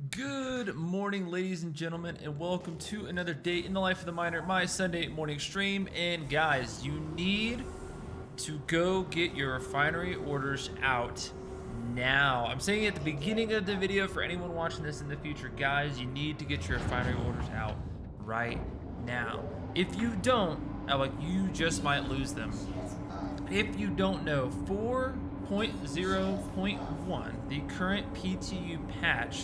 Good morning, ladies and gentlemen, and welcome to another day in the life of the miner, my Sunday morning stream. And guys, you need to go get your refinery orders out now. I'm saying at the beginning of the video for anyone watching this in the future, guys, you need to get your refinery orders out right now. If you don't, you just might lose them. If you don't know, 4.0.1, the current PTU patch,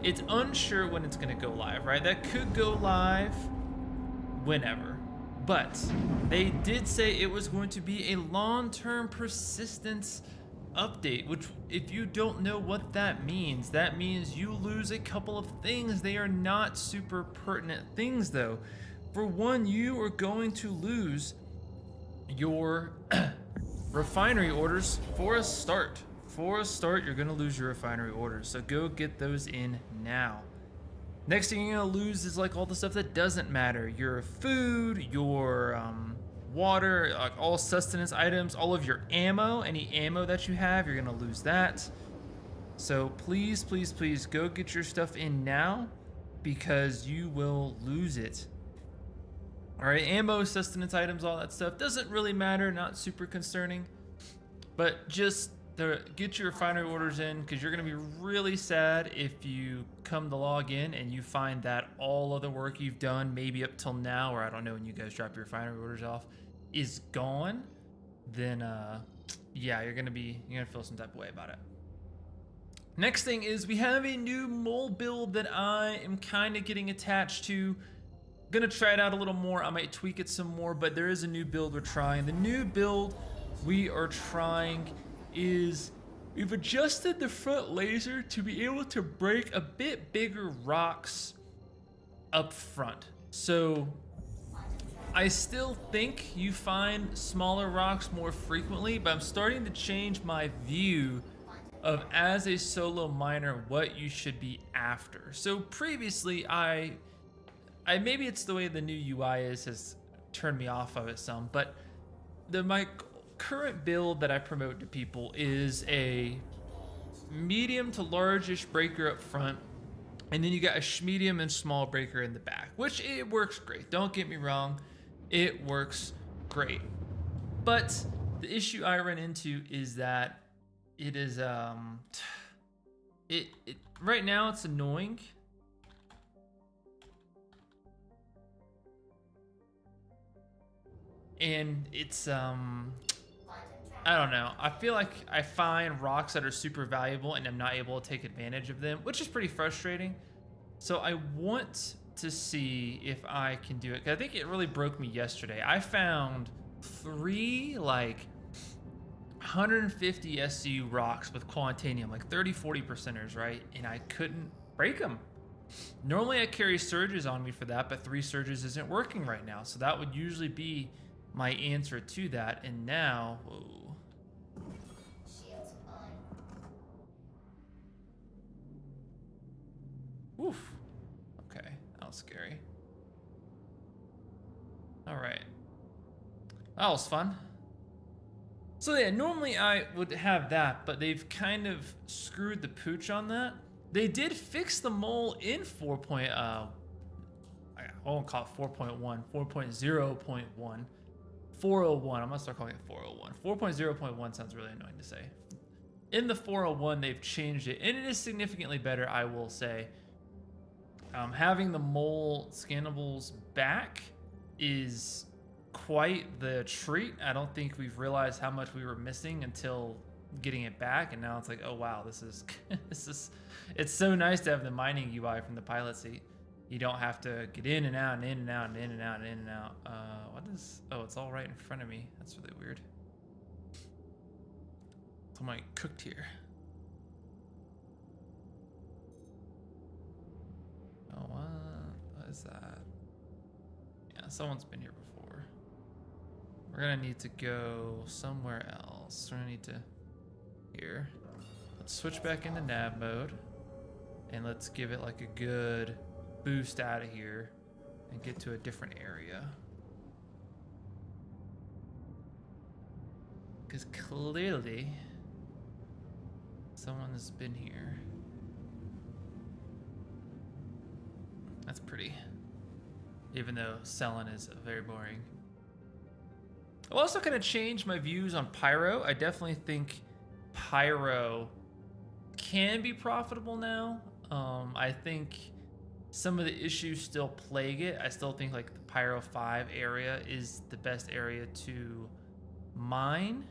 it's unsure when it's going to go live, right? That could go live whenever, but they did say it was going to be a long-term persistence update, which if you don't know what that means you lose a couple of things. They are not super pertinent things though. For one, you are going to lose your refinery orders for a start. You're gonna lose your refinery orders, so go get those in now. Next thing you're gonna lose is like all the stuff that doesn't matter. Your food, your water, like all sustenance items, all of your ammo, any ammo that you have, you're gonna lose that. So please, please, please go get your stuff in now because you will lose it. All right, ammo, sustenance items, all that stuff doesn't really matter, not super concerning, but just get your refinery orders in because you're going to be really sad if you come to log in and you find that all of the work you've done, maybe up till now, or I don't know when you guys drop your refinery orders off, is gone. Then yeah, you're gonna feel some type of way about it. Next thing is we have a new mole build that I am kind of getting attached to. Gonna try it out a little more. I might tweak it some more, but there is a new build we're trying. The new build we are trying is we've adjusted the front laser to be able to break a bit bigger rocks up front. So I still think you find smaller rocks more frequently, but I'm starting to change my view of, as a solo miner, what you should be after. So previously I maybe it's the way the new UI has turned me off of it some, but my current build that I promote to people is a medium to large-ish breaker up front, and then you got a medium and small breaker in the back, which it works great. Don't get me wrong, it works great. But the issue I run into is that it is right now it's annoying. And it's I don't know. I feel like I find rocks that are super valuable and I'm not able to take advantage of them, which is pretty frustrating. So I want to see if I can do it, 'cause I think it really broke me yesterday. I found 3 like 150 SCU rocks with quantanium, like 30-40 percenters, right? And I couldn't break them. Normally I carry surges on me for that, but 3 surges isn't working right now. So that would usually be my answer to that. And now, whoa. Oof. Okay, that was scary. All right, that was fun. So yeah, normally I would have that, but they've kind of screwed the pooch on that. They did fix the mole in 4.0. I won't call it 4.1, 4.0.1. 401, I'm gonna start calling it 401. 4.0.1 sounds really annoying to say. In the 401, they've changed it, and it is significantly better, I will say. Having the mole scannables back is quite the treat. I don't think we've realized how much we were missing until getting it back, and now it's like, oh wow, this is it's so nice to have the mining UI from the pilot seat. You don't have to get in and out and in and out and in and out and in and out. What is, oh, it's all right in front of me. That's really weird. Somebody cooked here. Oh, what is that? Yeah, someone's been here before. We're gonna need to go somewhere else. We're gonna need to, here. Let's switch back into nav mode and let's give it like a good boost out of here and get to a different area. Because clearly someone has been here. pretty. Even though selling is very boring. I've also kind of changed my views on Pyro. I definitely think Pyro can be profitable now. I think some of the issues still plague it. I still think like the Pyro 5 area is the best area to mine,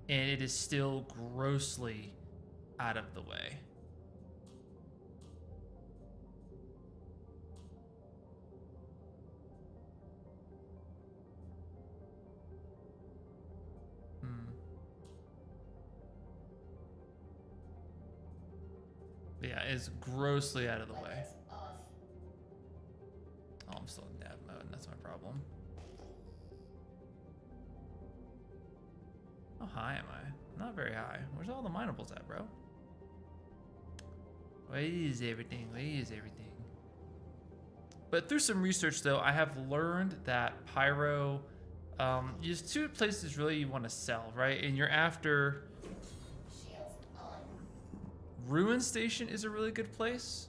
and it is still grossly out of the way. Yeah, it's grossly out of the way. Oh, I'm still in nav mode, and that's my problem. How high am I? Not very high. Where's all the minables at, bro? Where is everything? Where is everything? But through some research, though, I have learned that Pyro, there's two places really you want to sell, right? And you're after... Ruin Station is a really good place.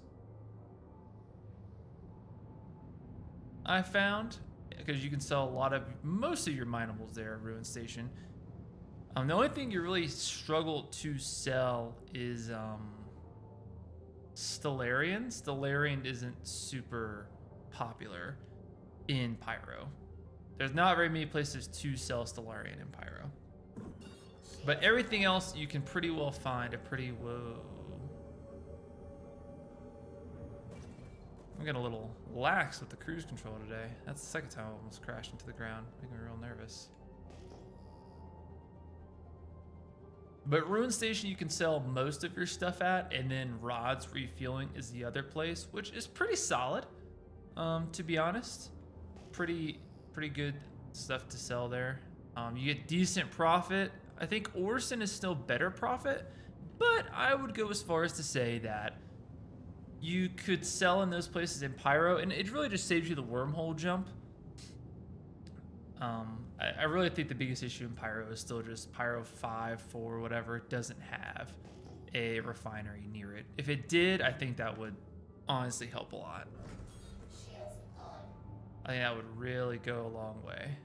I found, because you can sell most of your minables there at Ruin Station. The only thing you really struggle to sell is Stellarian. Stellarian isn't super popular in Pyro. There's not very many places to sell Stellarian in Pyro. But everything else you can pretty well find a pretty... Whoa. I'm getting a little lax with the cruise control today. That's the second time I almost crashed into the ground, making me real nervous. But Ruin Station you can sell most of your stuff at, and then Rods Refueling is the other place, which is pretty solid, to be honest. Pretty good stuff to sell there. You get decent profit. I think Orson is still better profit, but I would go as far as to say that you could sell in those places in Pyro, and it really just saves you the wormhole jump. I really think the biggest issue in Pyro is still just Pyro 5, 4, whatever. It doesn't have a refinery near it. If it did, I think that would honestly help a lot. I think that would really go a long way.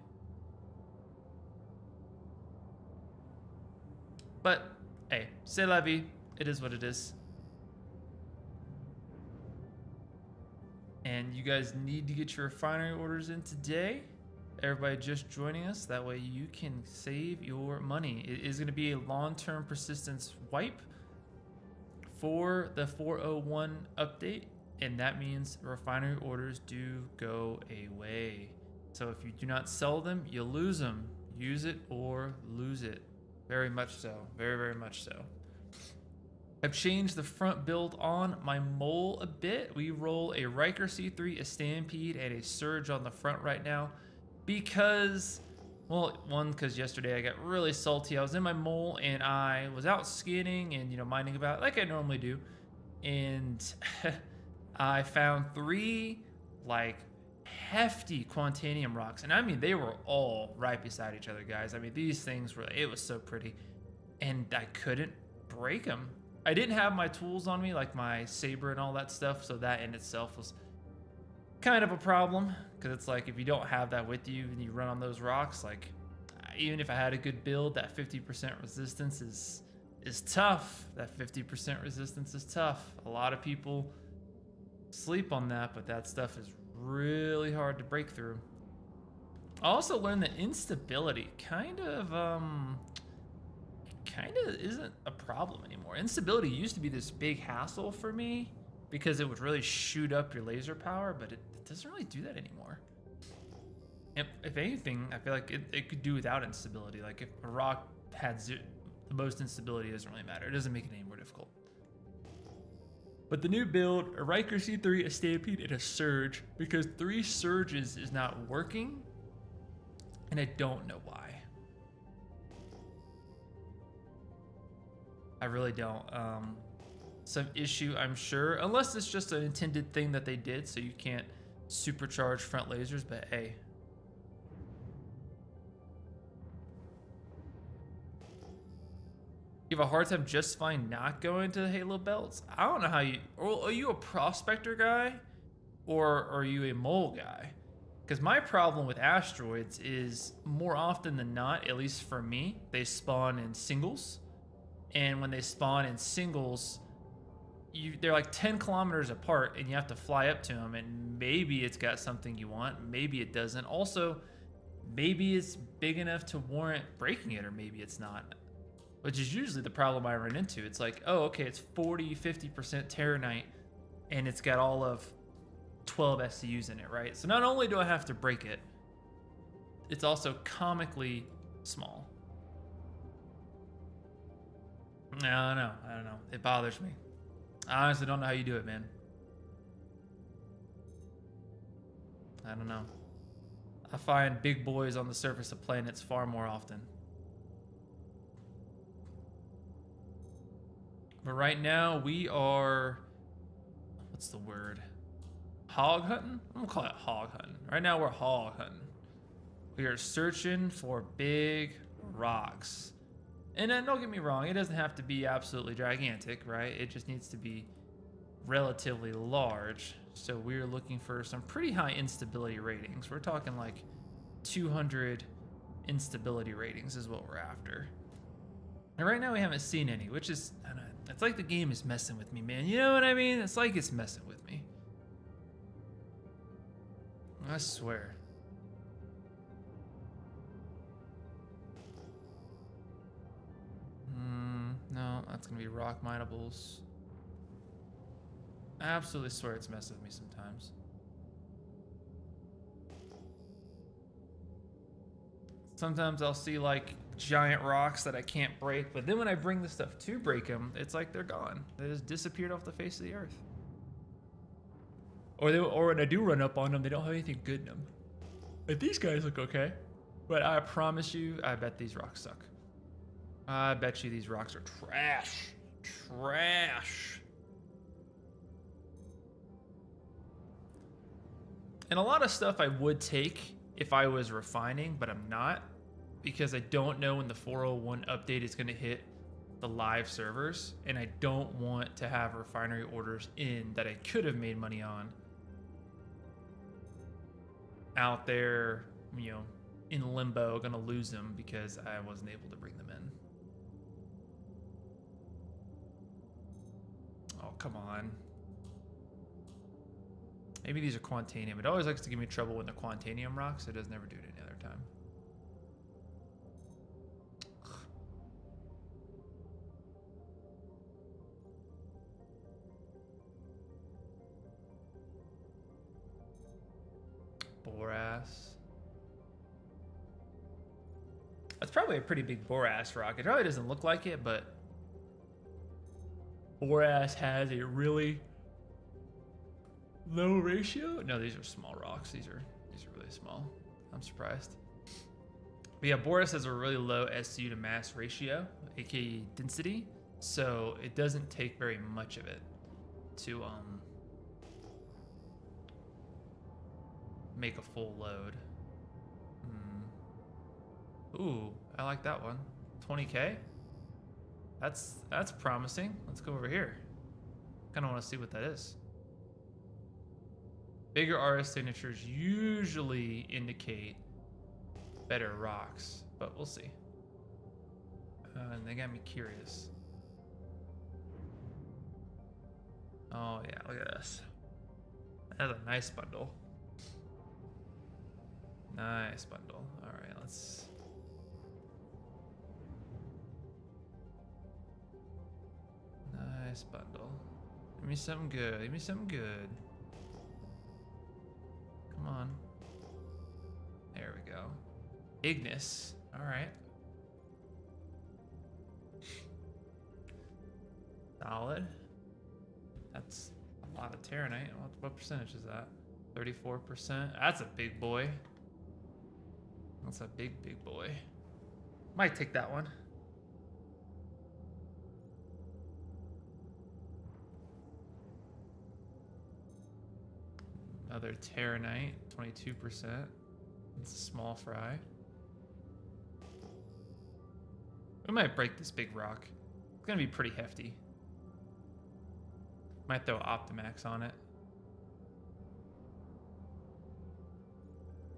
But, hey, c'est la vie. It is what it is. And you guys need to get your refinery orders in today. Everybody just joining us. That way you can save your money. It is going to be a long-term persistence wipe for the 401 update. And that means refinery orders do go away. So if you do not sell them, you lose them. Use it or lose it. Very much so. Very, very much so. I've changed the front build on my mole a bit. We roll a Riker C3, a Stampede, and a Surge on the front right now because, well, one, because yesterday I got really salty. I was in my mole and I was out skinning and, you know, mining about like I normally do. And I found 3 like hefty Quantanium rocks. And I mean, they were all right beside each other, guys. I mean, these things were, it was so pretty. And I couldn't break them. I didn't have my tools on me, like my saber and all that stuff, so that in itself was kind of a problem, because it's like if you don't have that with you and you run on those rocks, like even if I had a good build, that 50% resistance is tough. That 50% resistance is tough. A lot of people sleep on that, but that stuff is really hard to break through. I also learned that instability kind of isn't a problem anymore. Instability used to be this big hassle for me because it would really shoot up your laser power, but it doesn't really do that anymore. If anything, I feel like it could do without instability. Like if a rock had the most instability, it doesn't really matter. It doesn't make it any more difficult. But the new build, a Riker C3, a Stampede, and a Surge, because 3 Surges is not working, and I don't know why. I really don't. Some issue, I'm sure, unless it's just an intended thing that they did, so you can't supercharge front lasers, but hey. You have a hard time just fine not going to the Halo belts? I don't know how you, or are you a prospector guy Or are you a mole guy? Because my problem with asteroids is more often than not, at least for me, they spawn in singles. And when they spawn in singles, they're like 10 kilometers apart and you have to fly up to them, and maybe it's got something you want, maybe it doesn't. Also, maybe it's big enough to warrant breaking it, or maybe it's not, which is usually the problem I run into. It's like, oh, okay, it's 40-50% terranite and it's got all of 12 SCUs in it, right? So not only do I have to break it, it's also comically small. I don't know. It bothers me. I honestly don't know how you do it, man. I don't know. I find big boys on the surface of planets far more often. But right now we are, what's the word? Hog hunting? I'm gonna call it hog hunting. Right now we're hog hunting. We are searching for big rocks. And then don't get me wrong, it doesn't have to be absolutely gigantic, right? It just needs to be relatively large. So we're looking for some pretty high instability ratings. We're talking like 200 instability ratings is what we're after. And right now we haven't seen any, which is, I don't know, it's like the game is messing with me, man. You know what I mean? It's like it's messing with me. I swear. No, that's gonna be rock minables. I absolutely swear it's messing with me sometimes. Sometimes I'll see like giant rocks that I can't break, but then when I bring the stuff to break them, it's like they're gone. They just disappeared off the face of the earth. Or when I do run up on them, they don't have anything good in them. But these guys look okay. But I promise you, I bet these rocks suck. I bet you these rocks are trash. Trash. And a lot of stuff I would take if I was refining, but I'm not, because I don't know when the 401 update is going to hit the live servers, and I don't want to have refinery orders in that I could have made money on out there, you know, in limbo, gonna lose them because I wasn't able to bring them in. Oh, come on. Maybe these are Quantanium. It always likes to give me trouble when the Quantanium rocks. It does never do it any other time. Boras. That's probably a pretty big Boras rock. It probably doesn't look like it, but Boras has a really low ratio. No, these are small rocks. These are really small. I'm surprised. But yeah, Boras has a really low SCU to mass ratio, aka density, so it doesn't take very much of it to make a full load. Ooh, I like that one. 20K? That's promising. Let's go over here. Kind of want to see what that is. Bigger RS signatures usually indicate better rocks, but we'll see. And they got me curious. Oh yeah, look at this. That's a nice bundle. Nice bundle. All right, let's. Nice bundle. Give me something good. Give me something good. Come on. There we go. Ignis. All right. Solid. That's a lot of Terranite. What percentage is that? 34%. That's a big boy. That's a big boy. Might take that one. Another Terranite, 22%. It's a small fry. We might break this big rock. It's gonna be pretty hefty. Might throw Optimax on it.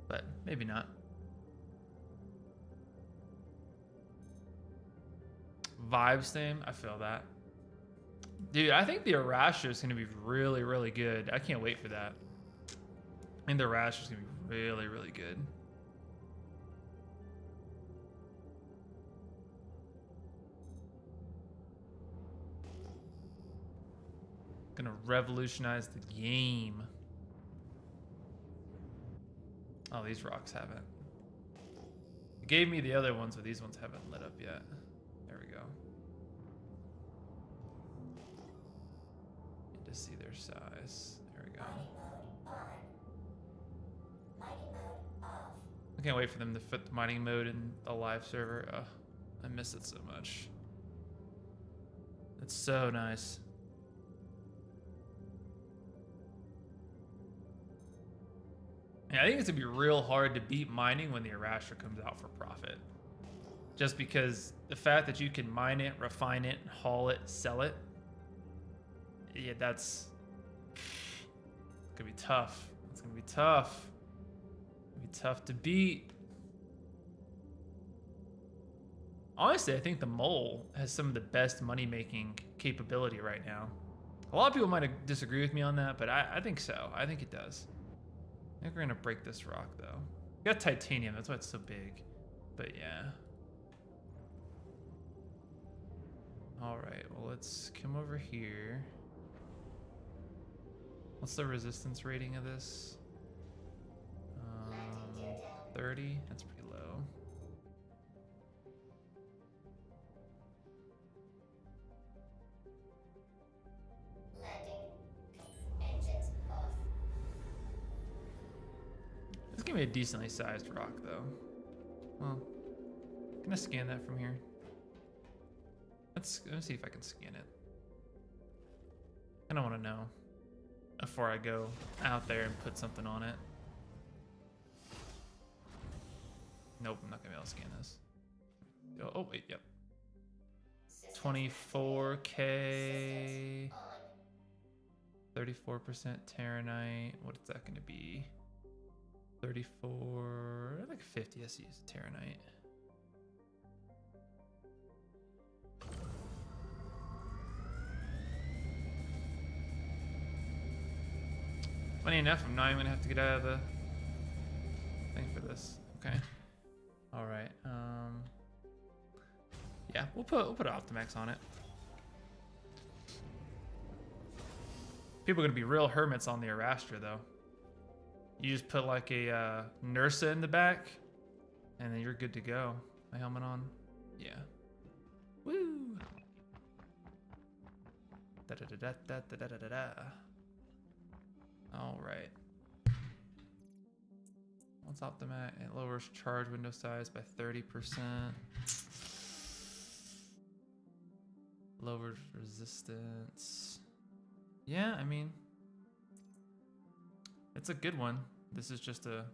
but maybe not. Vibes theme, I feel that. Dude, I think the Arasha is going to be really, really good. I can't wait for that. I think the Arasha is going to be really, really good. Gonna revolutionize the game. Oh, these rocks haven't. It gave me the other ones, but these ones haven't lit up yet. There we go. Need to see their size. There we go. I can't wait for them to fit the mining mode in a live server. Oh, I miss it so much. It's so nice. Yeah, I think it's gonna be real hard to beat mining when the Arasha comes out for profit. Just because the fact that you can mine it, refine it, haul it, sell it, yeah, that's gonna be tough. It's gonna be tough. It's gonna be tough to beat. Honestly, I think the mole has some of the best money-making capability right now. A lot of people might disagree with me on that, but I think so. I think it does. I think we're gonna break this rock though. We got titanium, that's why it's so big. But yeah. All right, well, let's come over here. What's the resistance rating of this? 30, that's pretty low. This gonna be a decently sized rock though. Well, can I scan that from here? Let me see if I can scan it. I don't want to know before I go out there and put something on it. Nope, I'm not gonna be able to scan this. Oh wait, yep. 24K, 34% Terranite. What is that gonna be? 34, like 50 SEs Terranite. Funny enough, I'm not even gonna have to get out of the thing for this. Okay. All right. Yeah, we'll put Optimax on it. People are gonna be real hermits on the Arastra though. You just put like a Nursa in the back, and then you're good to go. My helmet on. Yeah. Woo. Da da da da da da da da da. All right. What's Optimat? It lowers charge window size by 30%. Lowers resistance. Yeah, I mean, it's a good one. This is just a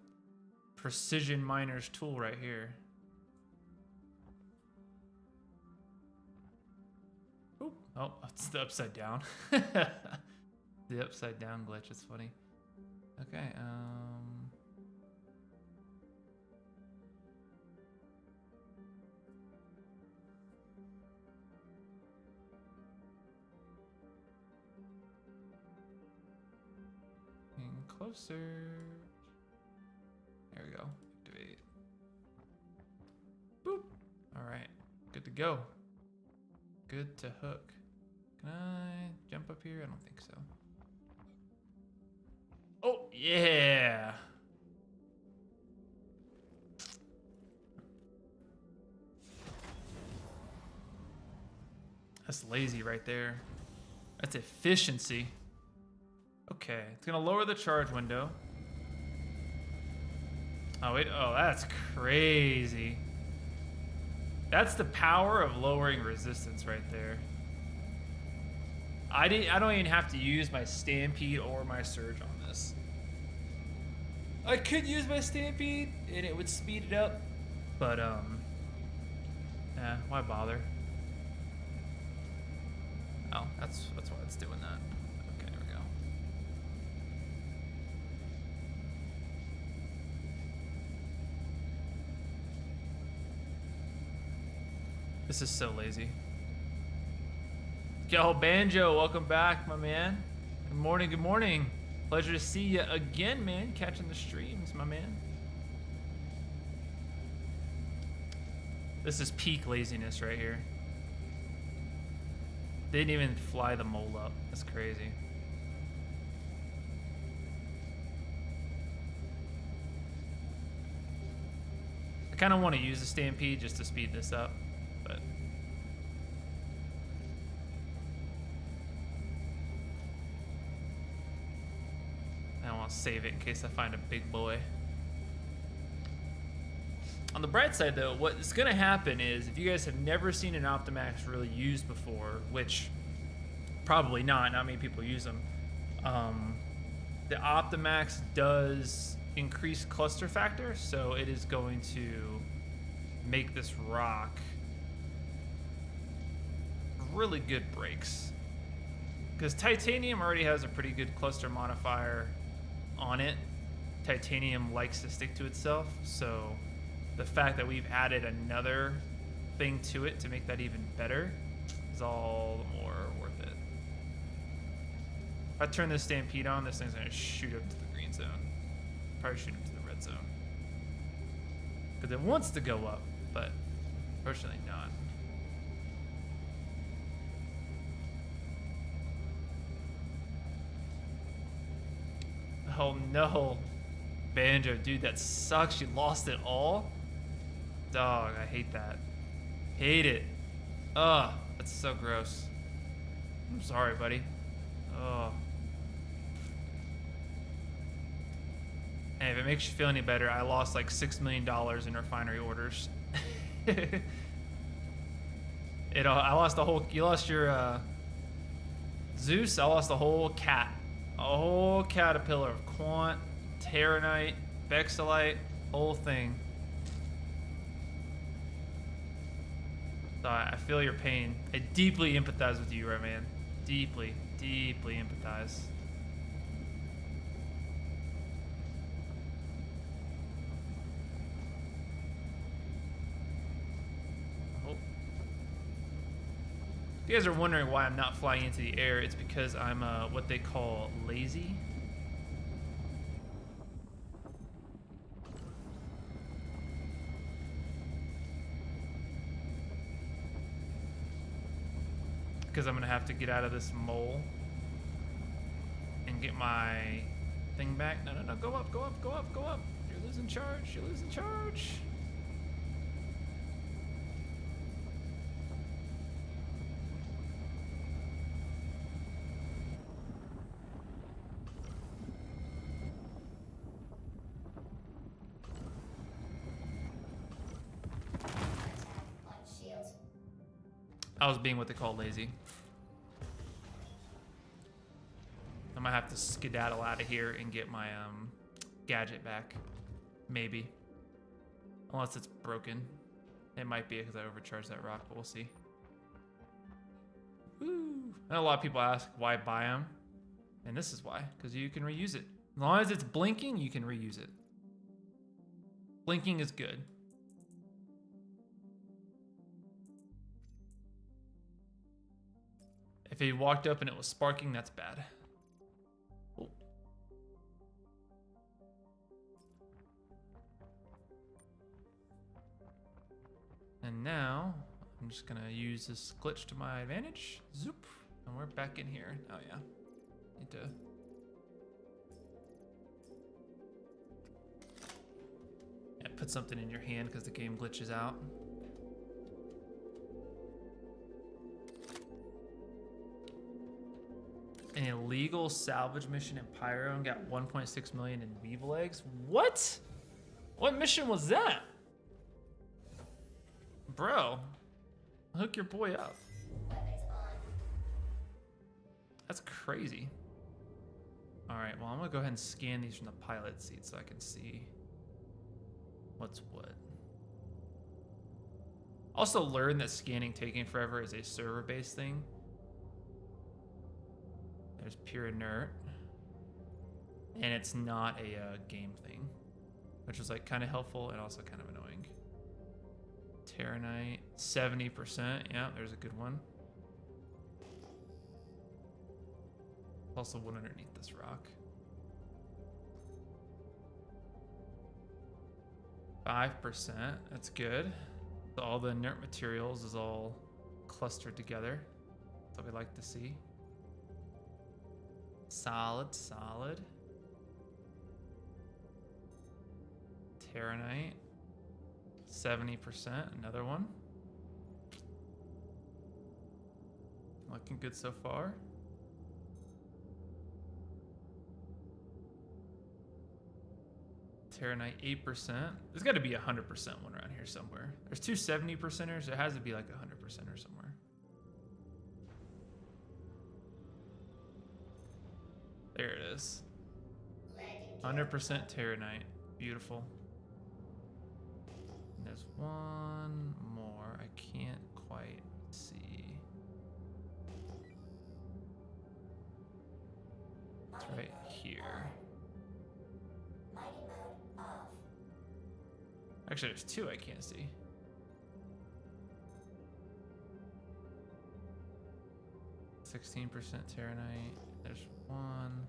precision miner's tool right here. Oop. Oh, it's the upside down. The upside down glitch is funny. Okay, getting closer. There we go. Activate. Boop. All right, good to go. Good to hook. Can I jump up here? I don't think so. Oh, yeah. That's lazy right there. That's efficiency. Okay, it's gonna lower the charge window. Oh, wait, oh, that's crazy. That's the power of lowering resistance right there. I don't even have to use my Stampede or my Surge on this. I could use my Stampede and it would speed it up, but why bother? Oh, that's why it's doing that. Okay, there we go. This is so lazy. Yo, Banjo, welcome back, my man. Good morning, good morning. Pleasure to see you again, man. Catching the streams, my man. This is peak laziness right here. They didn't even fly the mole up. That's crazy. I kind of want to use the Stampede just to speed this up, but I want to save it in case I find a big boy. On the bright side, though, what's going to happen is if you guys have never seen an Optimax really used before, which probably not many people use them, the Optimax does increase cluster factor, so it is going to make this rock really good brakes. Because titanium already has a pretty good cluster modifier on it. Titanium likes to stick to itself, so the fact that we've added another thing to it to make that even better is all the more worth it. If I turn this Stampede on, this thing's gonna shoot up to the green zone. Probably shoot up to the red zone. Because it wants to go up, but fortunately not. Oh no. Banjo, dude, that sucks. You lost it all? Dog, I hate that. Hate it. Ugh, that's so gross. I'm sorry, buddy. Ugh. And if it makes you feel any better, I lost like $6 million in refinery orders. I lost the whole, you lost your Zeus, I lost the whole cat. A whole caterpillar of Quant, Terranite, Vexilite, whole thing. So I feel your pain. I deeply empathize with you, right, man? Deeply, deeply empathize. Oh. If you guys are wondering why I'm not flying into the air, it's because I'm what they call lazy. Because I'm gonna have to get out of this mole and get my thing back. No, no, no, go up, go up, go up, go up. You're losing charge, you're losing charge. I was being what they call lazy. I might have to skedaddle out of here and get my gadget back. Maybe. Unless it's broken. It might be because I overcharged that rock, but we'll see. Woo. I know a lot of people ask why buy them. And this is why. Because you can reuse it. As long as it's blinking, you can reuse it. Blinking is good. If he walked up and it was sparking, that's bad. Oh. And now, I'm just gonna use this glitch to my advantage. Zoop. And we're back in here. Oh yeah. Need to... Yeah, put something in your hand because the game glitches out. An illegal salvage mission in Pyro and got 1.6 million in weevil eggs. What? What mission was that? Bro, hook your boy up. That's crazy. All right, well, I'm gonna go ahead and scan these from the pilot seat so I can see what's what. Also learned that scanning taking forever is a server-based thing. There's pure inert, and it's not a game thing, which was like kind of helpful and also kind of annoying. Terranite, 70%. Yeah, there's a good one. Also one underneath this rock. 5%. That's good. So all the inert materials is all clustered together. That's what we like to see. Solid, solid. Terranite. 70%. Another one. Looking good so far. Terranite 8%. There's got to be a 100% one around here somewhere. There's two 70%ers. There has to be like a 100%er somewhere. There it is. 100% Terranite. Beautiful. And there's one more. I can't quite see. It's right here. Actually, there's two I can't see. %16 Terranite. There's one.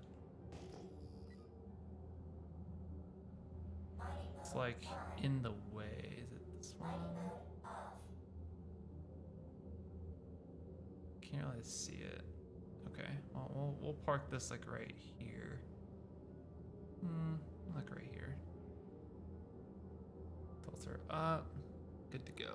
It's like in the way. Is it this one? Can't really see it. Okay, well, we'll park this like right here. Like right here. Filter up. Good to go.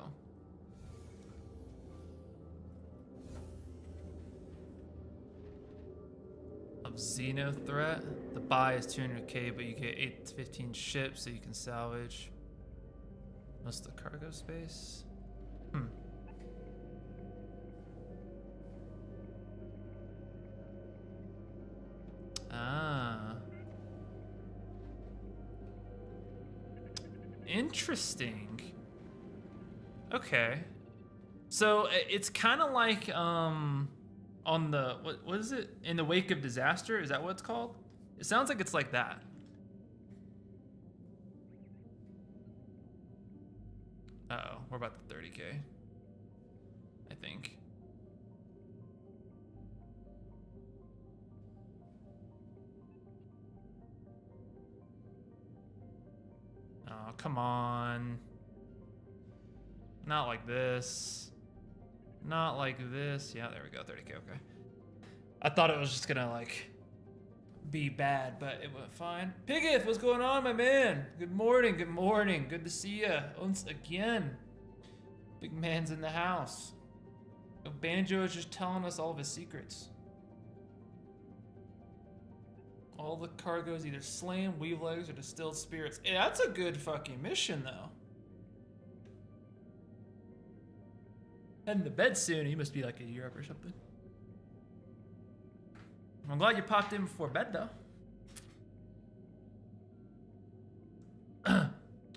Of Xeno threat. The buy is 200k, but you get 8 to 15 ships that you can salvage. Most of the cargo space. Ah. Interesting. Okay. So it's kind of like on the what is it? In the wake of disaster? Is that what it's called? It sounds like it's like that. Uh-oh, we're about to 30k. I think. Oh, come on. Not like this. Not like this. Yeah, there we go. 30k, okay. I thought it was just gonna like be bad, but it went fine. Pigeth, what's going on, my man? Good morning, good morning. Good to see you once again. Big man's in the house. Banjo is just telling us all of his secrets. All the cargo's either slam, weave legs, or distilled spirits. Hey, that's a good fucking mission, though. Heading to bed soon. You must be like a year up or something. I'm glad you popped in before bed, though.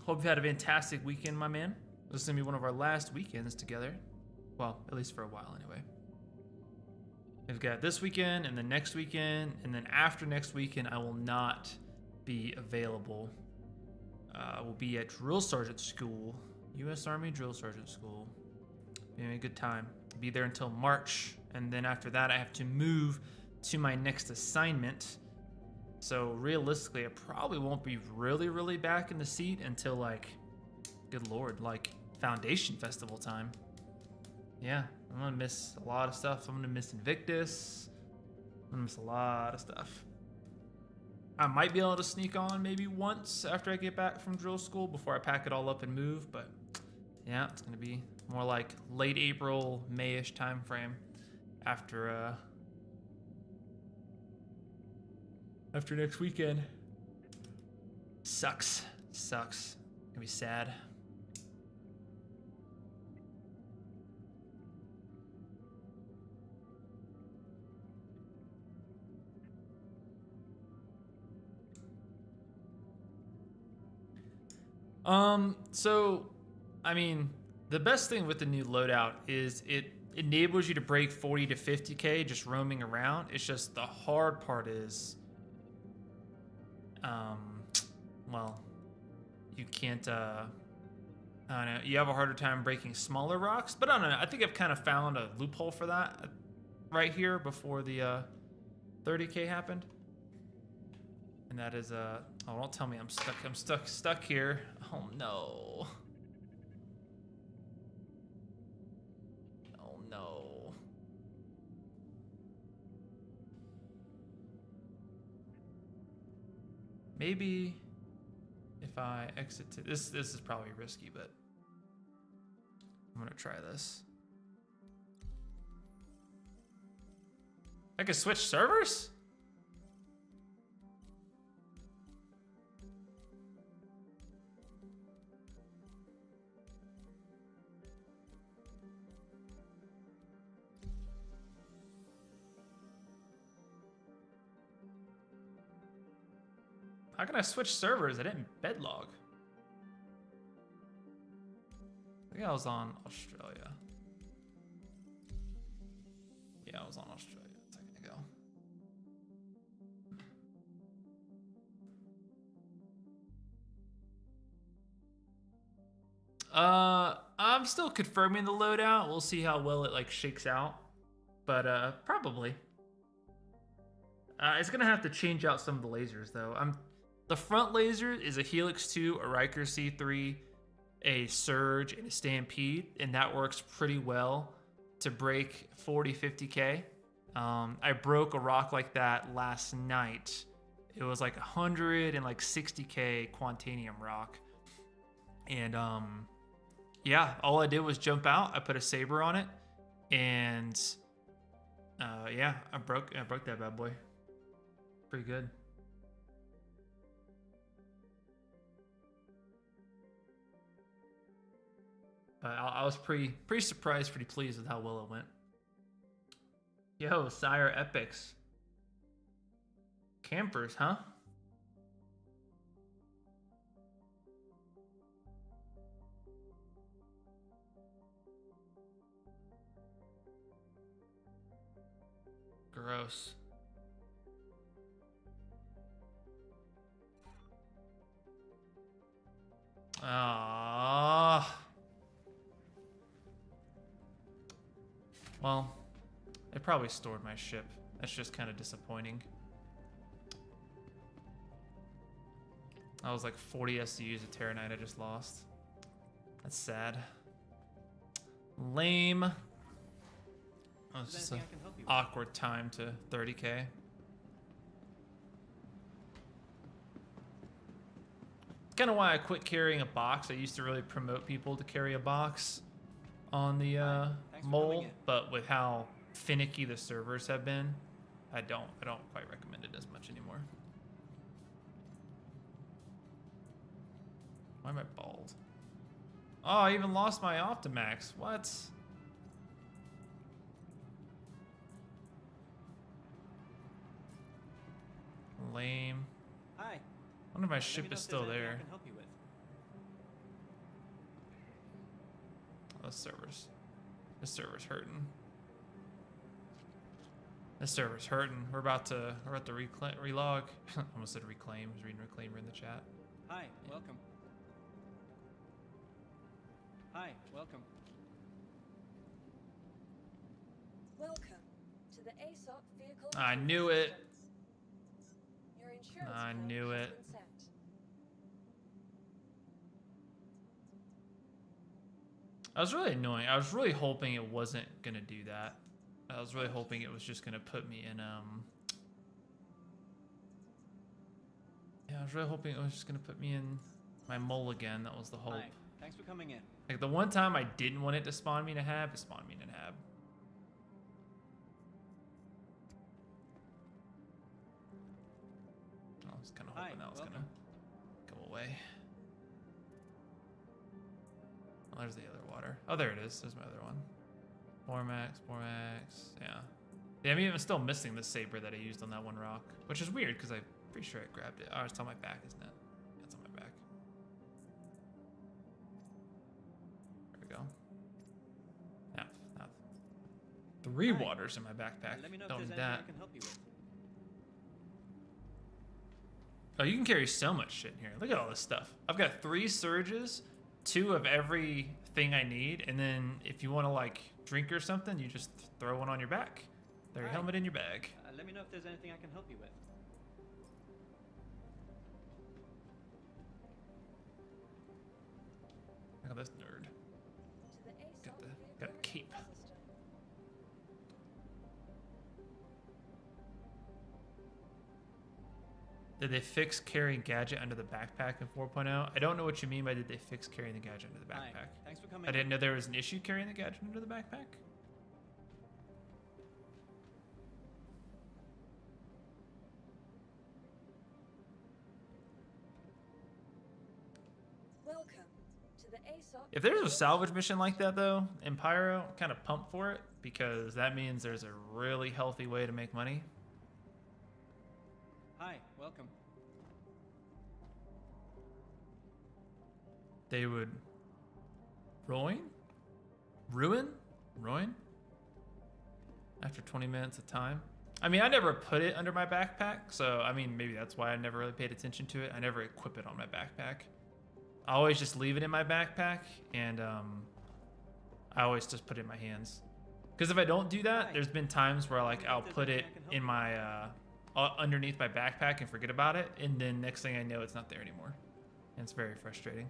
Hope you had a fantastic weekend, my man. This is gonna be one of our last weekends together. Well, at least for a while, anyway. We've got this weekend, and then next weekend, and then after next weekend, I will not be available. We'll be at Drill Sergeant School, U.S. Army Drill Sergeant School. Be a good time. Be there until March, and then after that, I have to move to my next assignment. So realistically, I probably won't be really back in the seat until like, good lord, like Foundation Festival time. Yeah, I'm gonna miss a lot of stuff. I'm gonna miss Invictus. I'm gonna miss a lot of stuff. I might be able to sneak on maybe once after I get back from drill school before I pack it all up and move, but yeah, it's gonna be more like late April, May-ish time frame after next weekend. Sucks. Gonna be sad. So, I mean, the best thing with the new loadout is it enables you to break 40 to 50k just roaming around. It's just the hard part is, well, you can't, I don't know, you have a harder time breaking smaller rocks, but I don't know. I think I've kind of found a loophole for that right here before the 30K happened. And that is oh, don't tell me I'm stuck. I'm stuck here. Oh no. Oh no. Maybe if I exit to this is probably risky, but I'm gonna try this. I can switch servers? How can I switch servers? I didn't bedlog. I think I was on Australia. Yeah, I was on Australia a second ago. I'm still confirming the loadout. We'll see how well it like shakes out. But probably. It's gonna have to change out some of the lasers though. The front laser is a Helix 2, a Riker C3, a Surge, and a Stampede, and that works pretty well to break 40, 50K. I broke a rock like that last night. It was like 160K Quantanium rock. And yeah, all I did was jump out. I put a saber on it, and yeah, I broke that bad boy. Pretty good. But I was pretty surprised, pretty pleased with how well it went. Yo, Sire Epics. Campers, huh? Gross. Ah. Well, they probably stored my ship. That's just kind of disappointing. I was like 40 SCUs of Terranite I just lost. That's sad. Lame. That was just an awkward time to 30K. Kind of why I quit carrying a box. I used to really promote people to carry a box on the mole, but with how finicky the servers have been, I don't quite recommend it as much anymore. Why am I bald? Oh, I even lost my Optimax. What? Lame. Hi. I wonder if my ship is still there. Oh, this server's hurting. This server's hurting. We're about to relog. Almost said reclaim. I was reading reclaimer in the chat. Hi, welcome. Hi, welcome. Welcome to the ASOP vehicle. I knew it. Your insurance I plan knew has it. been set. I was really annoying. I was really hoping it wasn't gonna do that. I was really hoping it was just gonna put me in yeah, I was really hoping it was just gonna put me in my mole again. That was the hope. Hi, thanks for coming in. Like the one time I didn't want it to spawn me in a hab, it spawned me in a hab. I was kind of hoping that was gonna go away. Oh, there's the other water. Oh, there it is. There's my other one. Bormax. Yeah. Yeah, I mean, I'm still missing the saber that I used on that one rock, which is weird because I'm pretty sure I grabbed it. Oh, it's on my back, isn't it? Yeah, it's on my back. There we go. Now. 3 waters in my backpack. Let me know if Don't there's need anything that. I can help you with. Oh, you can carry so much shit in here. Look at all this stuff. I've got 3 surges, 2 of everything I need, and then if you want to like drink or something, you just throw one on your back. Throw your Hi. helmet in your bag. Let me know if there's anything I can help you with. Look at this nerd. To the ASOP Got the- vehicle got a cape. retrieval system. Did they fix carrying gadget under the backpack in 4.0? I don't know what you mean by did they fix carrying the gadget under the Hi. backpack. Thanks for coming I didn't in. know there was an issue carrying the gadget under the backpack. Welcome to the ASOP. If there's a vehicle salvage mission like that though, in Pyro, I'm kind of pumped for it because that means there's a really healthy way to make money. Hi, welcome. They would ruin after 20 minutes of time. I mean, I never put it under my backpack, so I mean, maybe that's why I never really paid attention to it. I never equip it on my backpack. I always just leave it in my backpack, and I always just put it in my hands. Because if I don't do that, there's been times where like I'll put it in my underneath my backpack and forget about it, and then next thing I know, it's not there anymore, and it's very frustrating.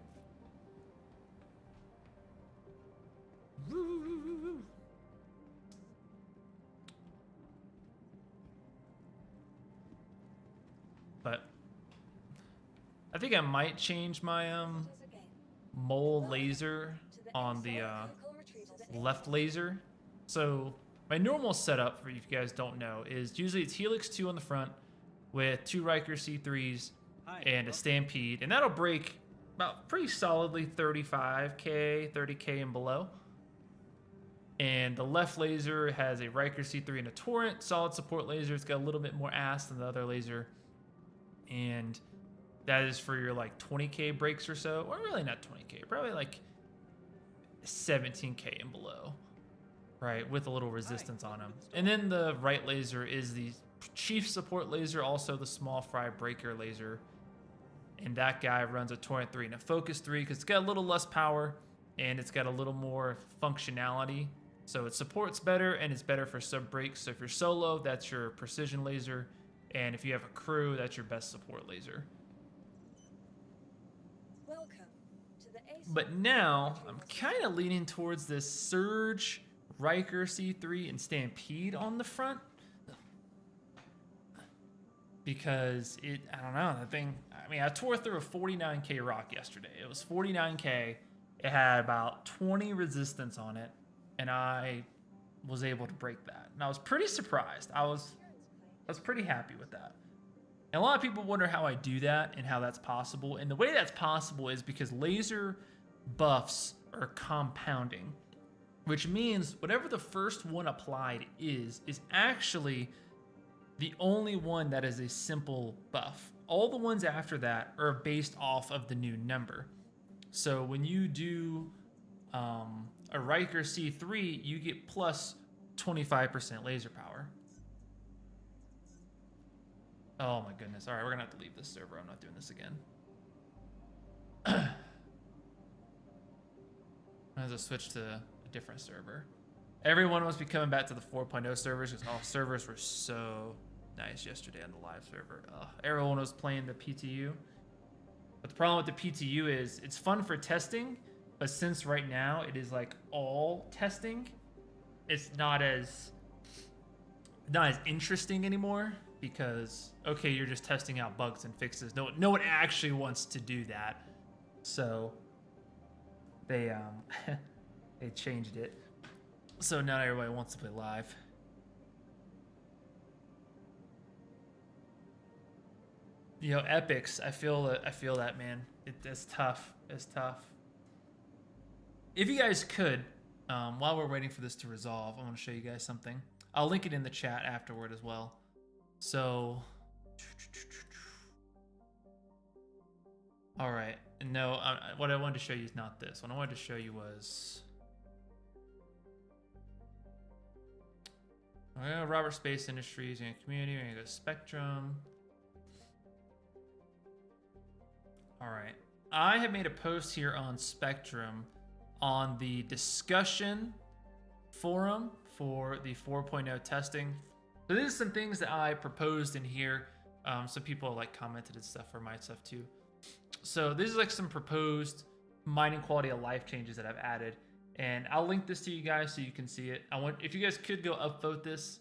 But I think I might change my Visitors again. mole laser To the on the ASOP vehicle retrieval system. left laser. So my normal setup, for you guys don't know, is usually it's Helix 2 on the front with 2 Riker C3s Hi. and a welcome. Stampede, and that'll break about pretty solidly 35k, 30k and below. And the left laser has a Riker C3 and a Torrent, solid support laser. It's got a little bit more ass than the other laser. And that is for your like 20k breaks or so, or really not 20k, probably like 17k and below, right? With a little resistance on them. And then the right laser is the chief support laser, also the small fry breaker laser. And that guy runs a Torrent 3 and a Focus 3 because it's got a little less power and it's got a little more functionality. So it supports better and it's better for sub breaks. So if you're solo, that's your precision laser. And if you have a crew, that's your best support laser. Welcome to the ASOP But now vehicle I'm retrieval kind of leaning towards this Surge, Riker C3, and Stampede on the front. Because I don't know, that thing, I mean, I tore through a 49k rock yesterday. It was 49k. It had about 20 resistance on it, and I was able to break that. And I was pretty surprised. I was pretty happy with that. And a lot of people wonder how I do that and how that's possible. And the way that's possible is because laser buffs are compounding, which means whatever the first one applied is actually the only one that is a simple buff. All the ones after that are based off of the new number. So when you do a Riker C3, you get plus 25% laser power. Oh my goodness. All right, we're gonna have to leave this server. I'm not doing this again. I have to switch to a different server. Everyone must be coming back to the 4.0 servers because all servers were so nice yesterday on the live server. Everyone was playing the PTU. But the problem with the PTU is it's fun for testing, but since right now it is like all testing, it's not as interesting anymore because okay, you're just testing out bugs and fixes. No one actually wants to do that. So they they changed it. So now everybody wants to play live. You know, epics. I feel that, man. It's tough. It's tough. If you guys could, while we're waiting for this to resolve, I want to show you guys something. I'll link it in the chat afterward as well. So, all right. No, what I wanted to show you is not this. What I wanted to show you was. We're gonna go Robert Space Industries, we're gonna go community, we're gonna go Spectrum. All right. I have made a post here on Spectrum on the discussion forum for the 4.0 testing. So these are some things that I proposed in here. Some people like commented and stuff for my stuff too. So this is like some proposed mining quality of life changes that I've added, and I'll link this to you guys so you can see it. If you guys could go upvote this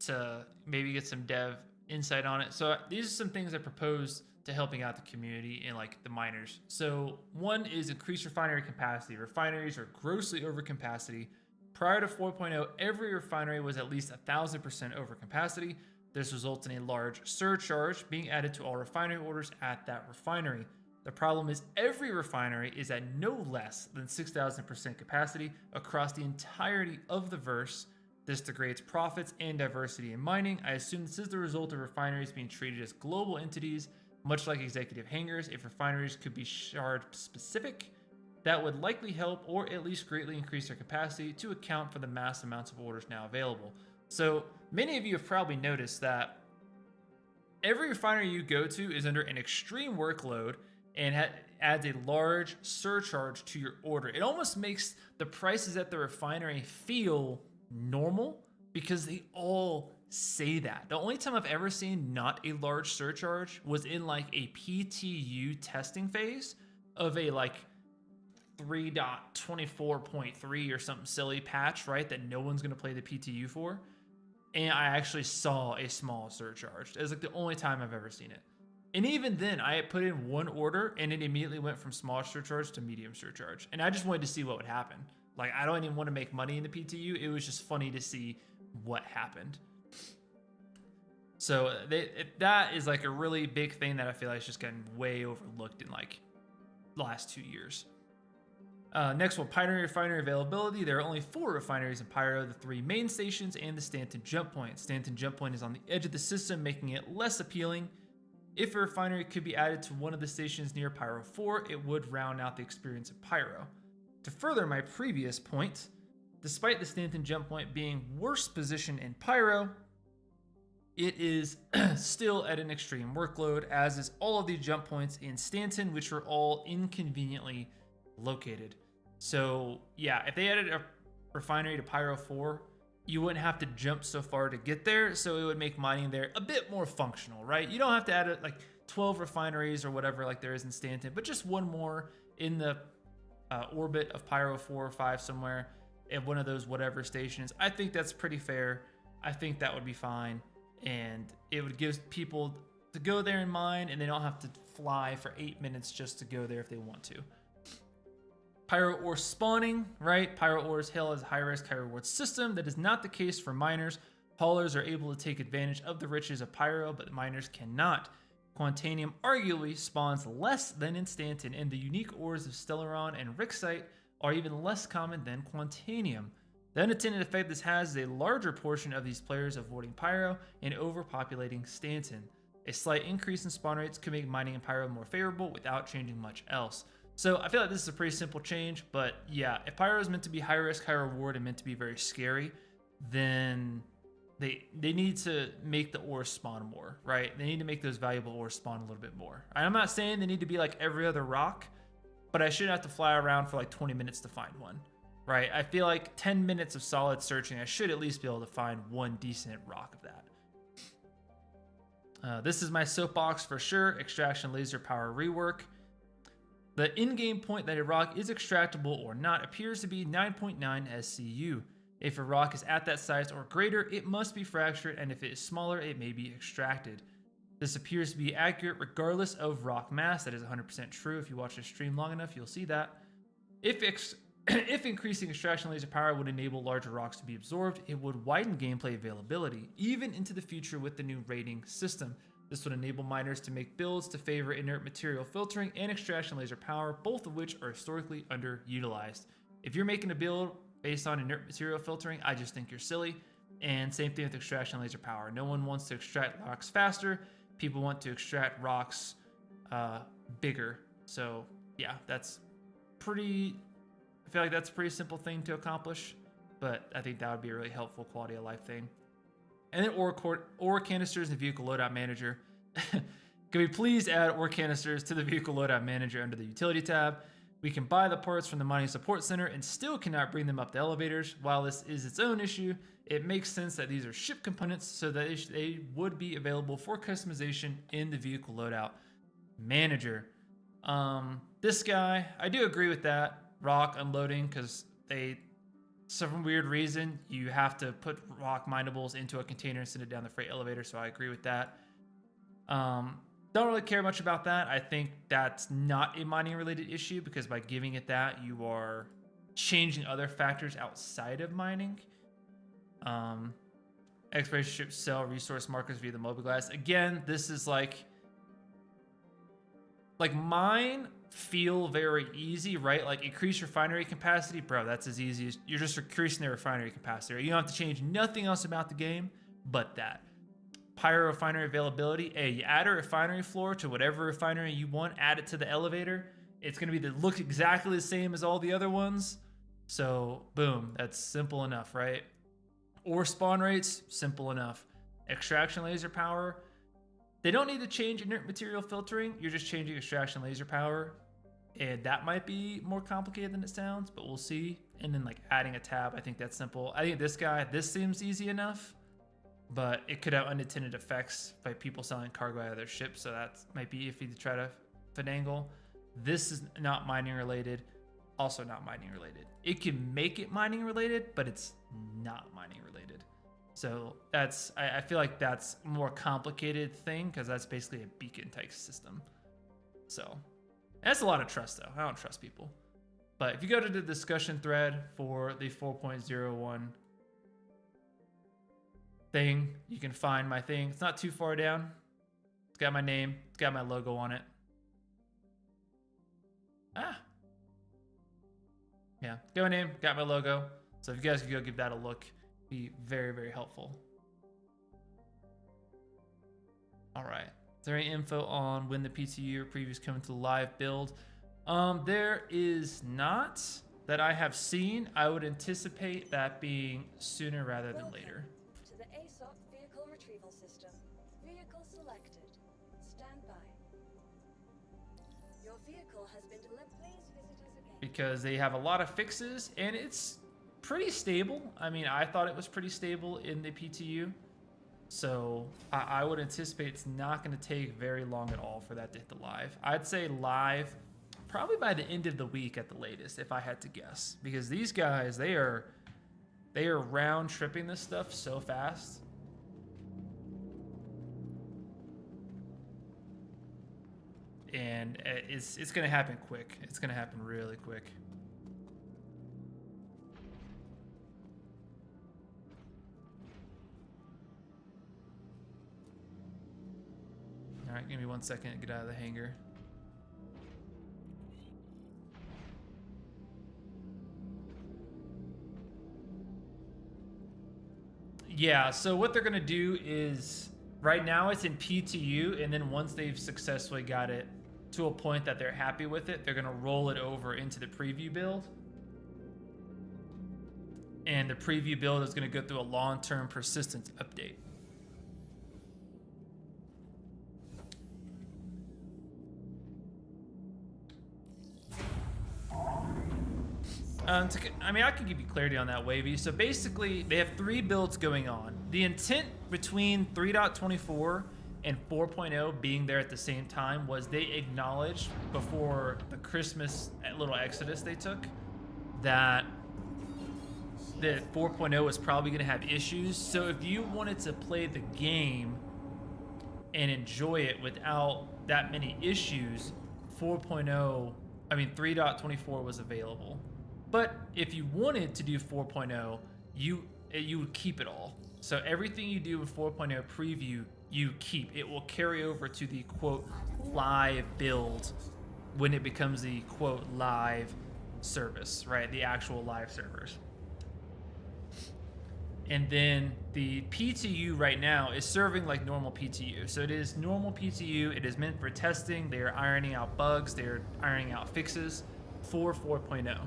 to maybe get some dev insight on it. So these are some things I proposed to helping out the community and like the miners. So one is increase refinery capacity. Refineries are grossly over capacity. Prior to 4.0, every refinery was at least 1,000% over capacity. This results in a large surcharge being added to all refinery orders at that refinery. The problem is every refinery is at no less than 6,000% capacity across the entirety of the verse. This degrades profits and diversity in mining. I assume this is the result of refineries being treated as global entities, much like executive hangars. If refineries could be shard specific, that would likely help or at least greatly increase their capacity to account for the mass amounts of orders now available. So many of you have probably noticed that every refinery you go to is under an extreme workload and adds a large surcharge to your order. It almost makes the prices at the refinery feel normal because they all say that. The only time I've ever seen not a large surcharge was in like a PTU testing phase of a like 3.24.3 or something silly patch, right? That no one's gonna play the PTU for. And I actually saw a small surcharge. It was like the only time I've ever seen it. And even then, I had put in one order and it immediately went from small surcharge to medium surcharge. And I just wanted to see what would happen. Like, I don't even want to make money in the PTU. It was just funny to see what happened. So that is like a really big thing that I feel like is just getting way overlooked in like the last 2 years. Next one, Pyro refinery availability. There are only 4 refineries in Pyro, the 3 main stations and the Stanton jump point. Stanton jump point is on the edge of the system, making it less appealing. If a refinery could be added to one of the stations near Pyro 4, it would round out the experience of Pyro. To further my previous point, despite the Stanton jump point being worse positioned in Pyro, it is still at an extreme workload, as is all of the jump points in Stanton, which are all inconveniently located. So yeah, if they added a refinery to Pyro 4, you wouldn't have to jump so far to get there, so it would make mining there a bit more functional, right? You don't have to add like 12 refineries or whatever like there is in Stanton, but just one more in the orbit of Pyro 4 or 5 somewhere at one of those whatever stations. I think that's pretty fair. I think that would be fine, and it would give people to go there in mine, and they don't have to fly for 8 minutes just to go there if they want to. Pyro ore spawning, right? Pyro ores hail as a high-risk, high-reward system. That is not the case for miners. Haulers are able to take advantage of the riches of Pyro, but miners cannot. Quantanium arguably spawns less than in Stanton, and the unique ores of Stellaron and Rixite are even less common than Quantanium. The unintended effect this has is a larger portion of these players avoiding Pyro and overpopulating Stanton. A slight increase in spawn rates could make mining in Pyro more favorable without changing much else. So I feel like this is a pretty simple change, but yeah, if Pyro is meant to be high risk, high reward, and meant to be very scary, then they need to make the ores spawn more, right? They need to make those valuable ores spawn a little bit more. I'm not saying they need to be like every other rock, but I shouldn't have to fly around for like 20 minutes to find one, right? I feel like 10 minutes of solid searching, I should at least be able to find one decent rock of that. This is my soapbox for sure. Extraction laser power rework. The in-game point that a rock is extractable or not appears to be 9.9 SCU. If a rock is at that size or greater, it must be fractured, and if it is smaller, it may be extracted. This appears to be accurate regardless of rock mass. That is 100% true. If you watch the stream long enough, you'll see that. If increasing extraction laser power would enable larger rocks to be absorbed, it would widen gameplay availability, even into the future with the new rating system. This would enable miners to make builds to favor inert material filtering and extraction laser power, both of which are historically underutilized. If you're making a build based on inert material filtering, I just think you're silly. And same thing with extraction laser power. No one wants to extract rocks faster. People want to extract rocks bigger. So yeah, that's pretty, I feel like that's a pretty simple thing to accomplish, but I think that would be a really helpful quality of life thing. And then ore canisters and vehicle loadout manager. Can we please add ore canisters to the vehicle loadout manager under the utility tab? We can buy the parts from the mining support center and still cannot bring them up the elevators. While this is its own issue, it makes sense that these are ship components so that they would be available for customization in the vehicle loadout manager. This guy, I do agree with that. Rock unloading, because some weird reason, you have to put rock minables into a container and send it down the freight elevator, so I agree with that. Don't really care much about that. I think that's not a mining related issue, because by giving it that, you are changing other factors outside of mining. Exploration ships sell resource markers via the mobiglass. Again, this is like mine feel very easy, right? Like increase refinery capacity, bro. That's as easy as you're just increasing the refinery capacity. Right? You don't have to change nothing else about the game but that. Pyro refinery availability. Hey, you add a refinery floor to whatever refinery you want, add it to the elevator. It's going to be look exactly the same as all the other ones. So boom, that's simple enough, right? Ore spawn rates, simple enough. Extraction laser power. They don't need to change inert material filtering. You're just changing extraction laser power. And that might be more complicated than it sounds, but we'll see. And then like adding a tab, I think that's simple. I think this seems easy enough, but it could have unintended effects by people selling cargo out of their ships. So that might be iffy to try to finagle. This is not mining related. Also not mining related. It can make it mining related, but it's not mining related. So I feel like that's a more complicated thing, because that's basically a beacon type system. So that's a lot of trust though. I don't trust people. But if you go to the discussion thread for the 4.01 thing, you can find my thing. It's not too far down. It's got my name. It's got my logo on it. Yeah, got my name, got my logo. So if you guys could go give that a look, be very, very helpful. All right. Is there any info on when the PTU or previews come to the live build? There is not that I have seen. I would anticipate that being sooner rather than later. To the ASOC vehicle retrieval system. Vehicle selected. Stand by. Your vehicle has been delivered. Please visit us again. Because they have a lot of fixes and it's pretty stable. I mean, I thought it was pretty stable in the PTU. So I would anticipate it's not going to take very long at all for that to hit the live. I'd say live probably by the end of the week at the latest, if I had to guess. Because these guys, they are round tripping this stuff so fast. And it's going to happen quick. It's going to happen really quick. All right, give me 1 second to get out of the hangar. Yeah, so what they're going to do is right now it's in PTU, and then once they've successfully got it to a point that they're happy with it, they're going to roll it over into the preview build. And the preview build is going to go through a long-term persistence update. I mean, I can give you clarity on that, Wavy. So basically, they have 3 builds going on. The intent between 3.24 and 4.0 being there at the same time was they acknowledged before the Christmas little exodus they took that 4.0 was probably going to have issues. So if you wanted to play the game and enjoy it without that many issues, 3.24 was available. But if you wanted to do 4.0, you would keep it all. So everything you do with 4.0 preview, you keep. It will carry over to the quote live build when it becomes the quote live service, right? The actual live servers. And then the PTU right now is serving like normal PTU. So it is normal PTU. It is meant for testing. They are ironing out bugs. They're ironing out fixes for 4.0.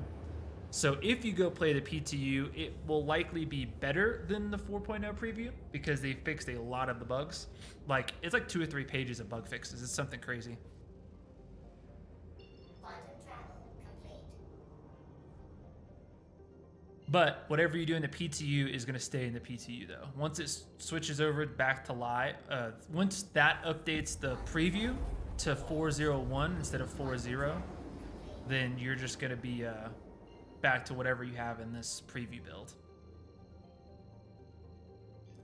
So if you go play the PTU, it will likely be better than the 4.0 preview because they fixed a lot of the bugs. Like, it's like 2 or 3 pages of bug fixes. It's something crazy. Quantum travel complete. But whatever you do in the PTU is going to stay in the PTU, though. Once it switches over back to live, once that updates the preview to 4.01 instead of 4.0, then you're just going to be back to whatever you have in this preview build.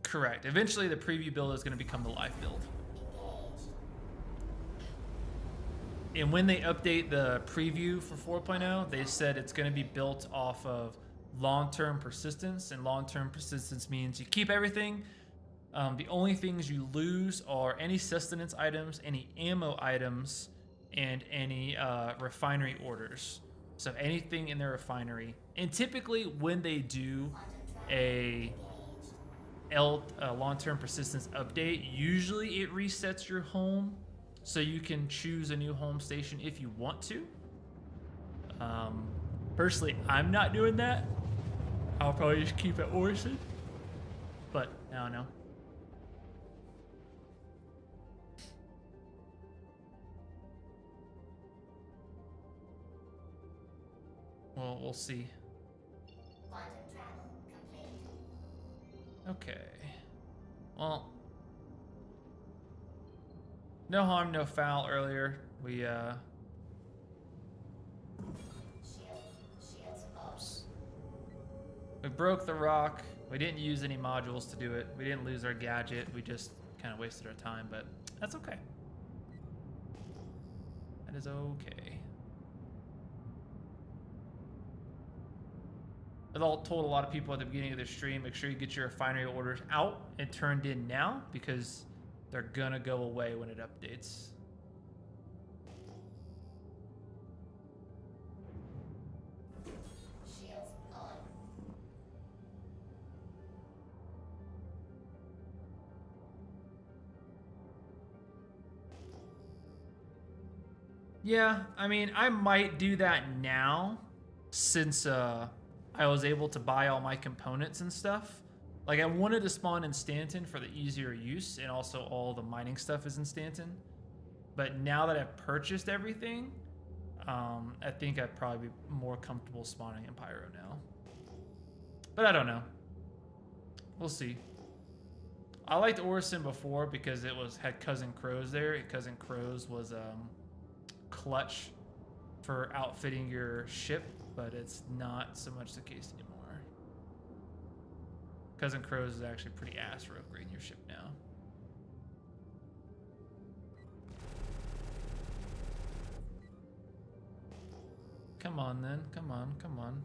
Correct. Eventually, the preview build is going to become the live build. And when they update the preview for 4.0, they said it's going to be built off of long-term persistence, and long-term persistence means you keep everything. The only things you lose are any sustenance items, any ammo items, and any refinery orders. So anything in their refinery. And typically when they do a long-term persistence update, usually it resets your home so you can choose a new home station if you want to. Personally, I'm not doing that. I'll probably just keep it Orison, but I don't know. Well, we'll see. Quantum travel complete. Okay. Well, no harm, no foul earlier. We, Shields pulse. we broke the rock. We didn't use any modules to do it. We didn't lose our gadget. We just kind of wasted our time, but that's okay. That is okay. I told a lot of people at the beginning of the stream, make sure you get your refinery orders out and turned in now because they're gonna go away when it updates. Shields on. Yeah, I mean, I might do that now since I was able to buy all my components and stuff. Like, I wanted to spawn in Stanton for the easier use, and also all the mining stuff is in Stanton. But now that I've purchased everything, I think I'd probably be more comfortable spawning in Pyro now. But I don't know. We'll see. I liked Orison before because it had Cousin Crows there, and Cousin Crows was clutch for outfitting your ship, but it's not so much the case anymore. Cousin Crows is actually pretty ass for upgrading your ship now. Come on then, come on, come on.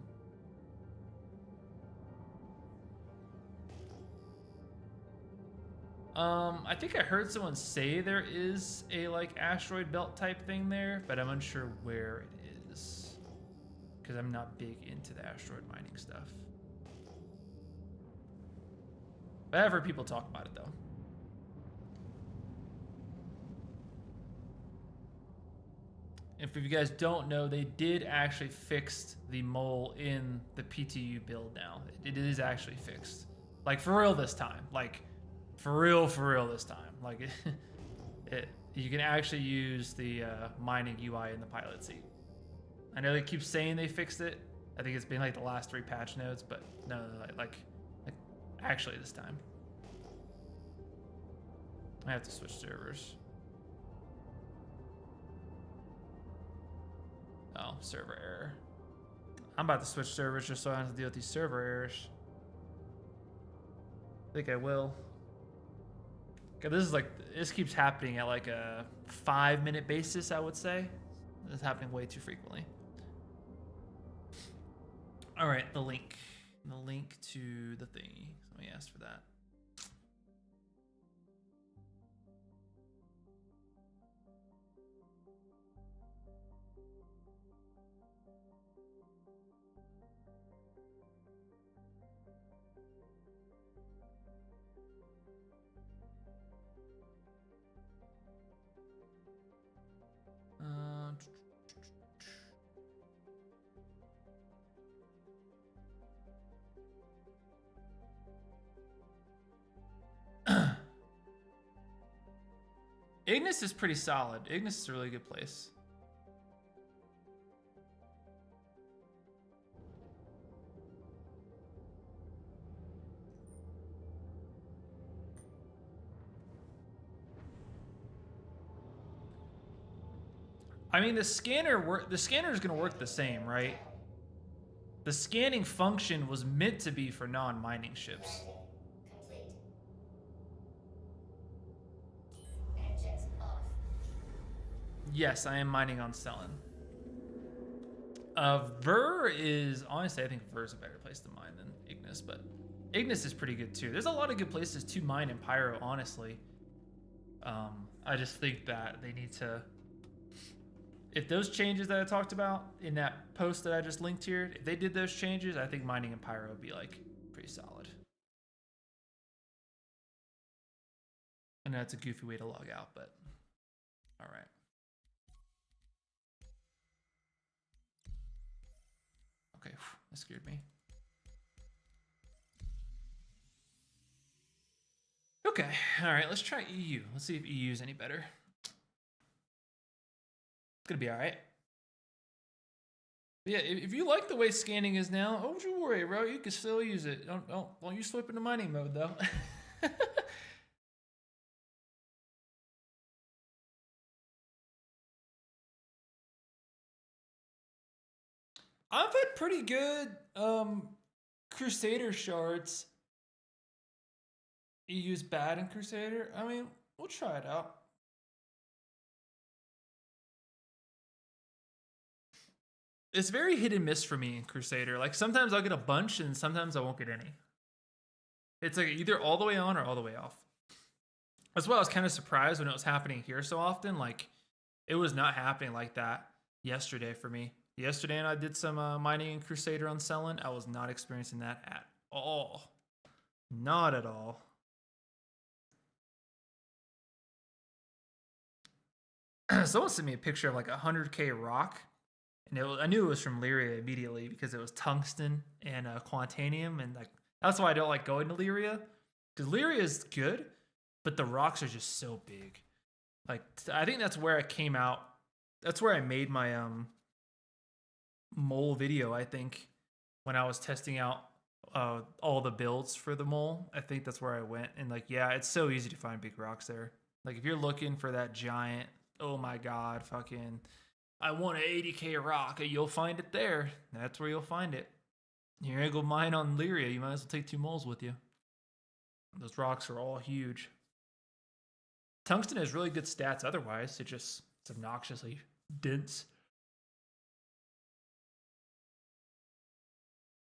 I think I heard someone say there is a like asteroid belt type thing there, but I'm unsure where it is because I'm not big into the asteroid mining stuff. But I've heard people talk about it though. If you guys don't know, they did actually fix the mole in the PTU build now. It is actually fixed. Like for real this time. Like for real this time. Like you can actually use the mining UI in the pilot seat. I know they keep saying they fixed it. I think it's been like the last 3 patch notes, but no, like actually this time. I have to switch servers. Oh, server error. I'm about to switch servers just so I don't have to deal with these server errors. I think I will. Okay, this keeps happening at like a 5-minute basis, I would say. It's happening way too frequently. All right, the link to the thingy. Let me ask for that. Ignis is pretty solid. Ignis is a really good place. I mean, the scanner is going to work the same, right? The scanning function was meant to be for non-mining ships. Complete. Engines off. Yes, I am mining on Celen. Ver is, honestly, I think Ver is a better place to mine than Ignis, but Ignis is pretty good too. There's a lot of good places to mine in Pyro, honestly. I just think that they need to, if those changes that I talked about in that post that I just linked here, if they did those changes, I think mining in Pyro would be like pretty solid. I know it's a goofy way to log out, but all right. Okay, that scared me. Okay, all right, let's try EU. Let's see if EU is any better. It's gonna be all right. But yeah, if you like the way scanning is now, don't you worry, bro. You can still use it. Don't you slip into mining mode though. I've had pretty good Crusader shards. EU's bad in Crusader. I mean, we'll try it out. It's very hit and miss for me in Crusader. Like sometimes I'll get a bunch and sometimes I won't get any. It's like either all the way on or all the way off. That's why I was kind of surprised when it was happening here so often. Like it was not happening like that yesterday for me. Yesterday, and I did some mining in Crusader on Celen. I was not experiencing that at all. Not at all. Someone sent me a picture of like 100K rock, and I knew it was from Lyria immediately because it was tungsten and quantanium, and like that's why I don't like going to Lyria, because Lyria is good, but the rocks are just so big. Like I think that's where I came out. That's where I made my mole video, I think, when I was testing out all the builds for the mole. I think that's where I went, and like yeah, it's so easy to find big rocks there. Like if you're looking for that giant, oh my god, fucking I want an 80K rock, you'll find it there. That's where you'll find it. You're gonna go mine on Lyria, you might as well take 2 moles with you. Those rocks are all huge. Tungsten has really good stats otherwise. It's obnoxiously dense.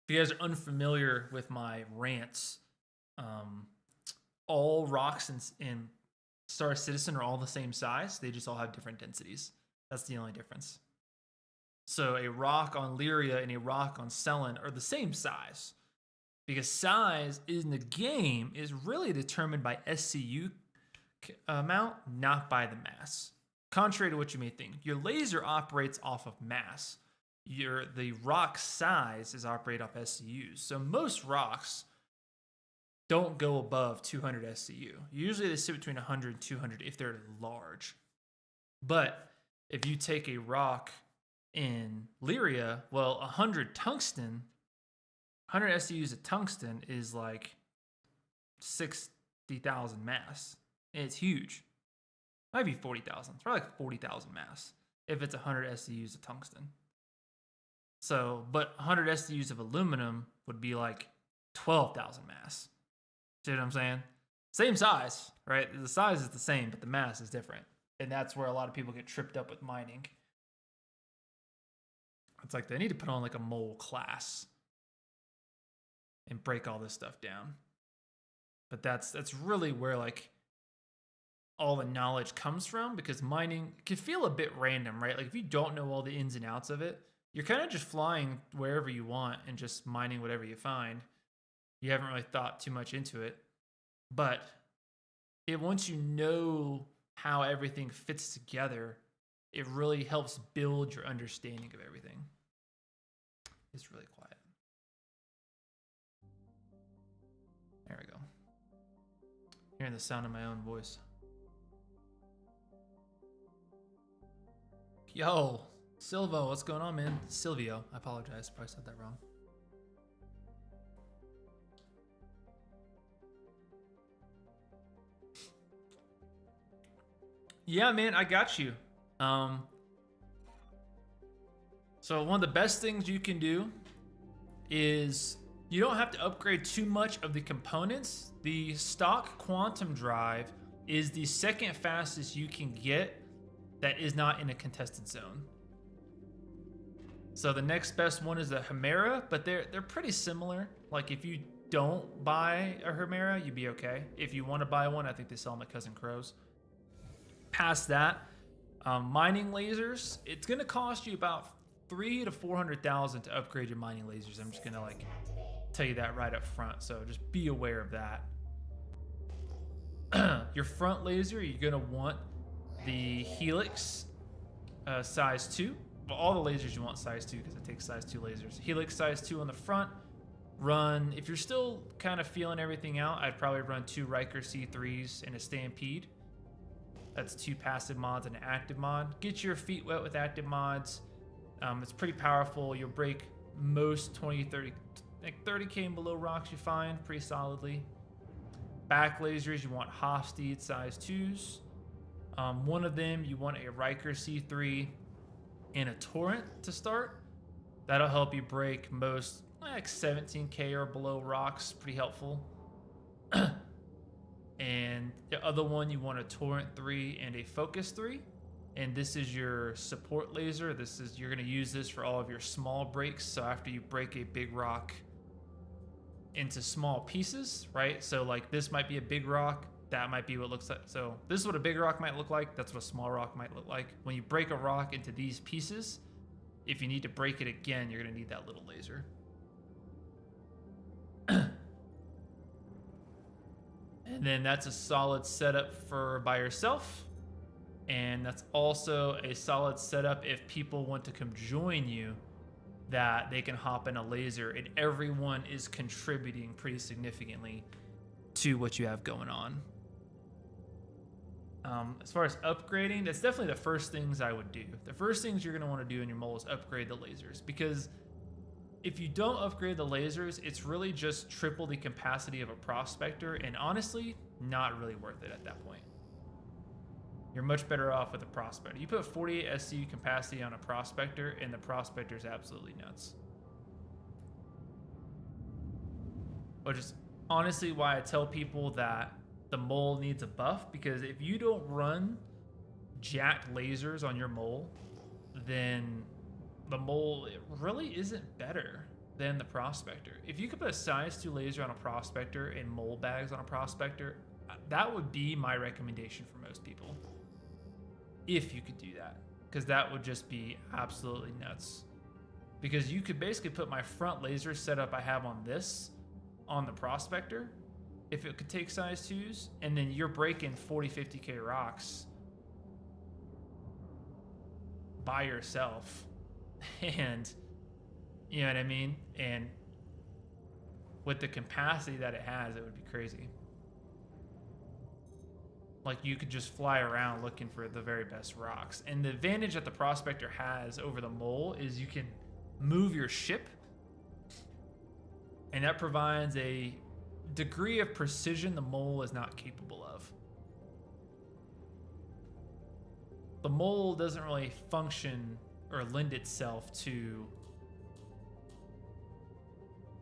If you guys are unfamiliar with my rants, all rocks in Star Citizen are all the same size. They just all have different densities. That's the only difference. So a rock on Lyria and a rock on Celen are the same size, because size in the game is really determined by SCU amount, not by the mass. Contrary to what you may think, your laser operates off of mass. The rock size is operated off SCUs. So most rocks don't go above 200 SCU. Usually they sit between 100 and 200 if they're large. But if you take a rock in Lyria, well, 100 tungsten, 100 SCUs of tungsten is like 60,000 mass. And it's huge. Might be 40,000. It's probably like 40,000 mass if it's 100 SCUs of tungsten. So, but 100 SCUs of aluminum would be like 12,000 mass. See what I'm saying? Same size, right? The size is the same, but the mass is different. And that's where a lot of people get tripped up with mining. It's like they need to put on like a mole class and break all this stuff down. But that's really where like all the knowledge comes from, because mining can feel a bit random, right? Like if you don't know all the ins and outs of it, you're kind of just flying wherever you want and just mining whatever you find. You haven't really thought too much into it. But once you know how everything fits together, it really helps build your understanding of everything. It's really quiet. There we go. Hearing the sound of my own voice. Yo, Silvo, what's going on, man? Silvio, I apologize. Probably said that wrong. Yeah, man, I got you. So one of the best things you can do is you don't have to upgrade too much of the components. The stock quantum drive is the second fastest you can get that is not in a contested zone. So the next best one is the Chimera, but they're pretty similar. Like if you don't buy a Chimera, you'd be okay. If you want to buy one, I think they sell them at Cousin Crow's. Past that, mining lasers, it's gonna cost you about 300,000 to 400,000 to upgrade your mining lasers. I'm just gonna like tell you that right up front, so just be aware of that. Your front laser, you're gonna want the Helix size 2. Well, all the lasers you want size 2 because it takes size 2 lasers. Helix size 2 on the front. Run, if you're still kind of feeling everything out, I'd probably run 2 Riker C3s and a Stampede. That's 2 passive mods and an active mod. Get your feet wet with active mods. It's pretty powerful. You'll break most 20, 30, like 30k and below rocks you find pretty solidly. Back lasers, you want Hofstede size 2s. One of them, you want a Riker C3 and a Torrent to start. That'll help you break most like 17k or below rocks. Pretty helpful. And the other one, you want a Torrent 3 and a Focus 3. And this is your support laser. You're gonna use this for all of your small breaks. So after you break a big rock into small pieces, right? So like this might be a big rock, that might be what it looks like. So this is what a big rock might look like. That's what a small rock might look like. When you break a rock into these pieces, if you need to break it again, you're gonna need that little laser. And then that's a solid setup for by yourself. And that's also a solid setup if people want to come join you, that they can hop in a laser and everyone is contributing pretty significantly to what you have going on. As far as upgrading, that's definitely the first things I would do. The first things you're going to want to do in your mole is upgrade the lasers, because if you don't upgrade the lasers, it's really just triple the capacity of a prospector, and honestly, not really worth it at that point. You're much better off with a prospector. You put 48 SCU capacity on a prospector, and the prospector is absolutely nuts. Which is honestly why I tell people that the mole needs a buff, because if you don't run jacked lasers on your mole, then the mole, it really isn't better than the prospector. If you could put a size 2 laser on a prospector and mole bags on a prospector, that would be my recommendation for most people. If you could do that, because that would just be absolutely nuts. Because you could basically put my front laser setup I have on this on the prospector, if it could take size 2s, and then you're breaking 40, 50k rocks by yourself. And you know what I mean? And with the capacity that it has, it would be crazy. Like you could just fly around looking for the very best rocks. And the advantage that the prospector has over the mole is you can move your ship, and that provides a degree of precision the mole is not capable of. The mole doesn't really function or lend itself to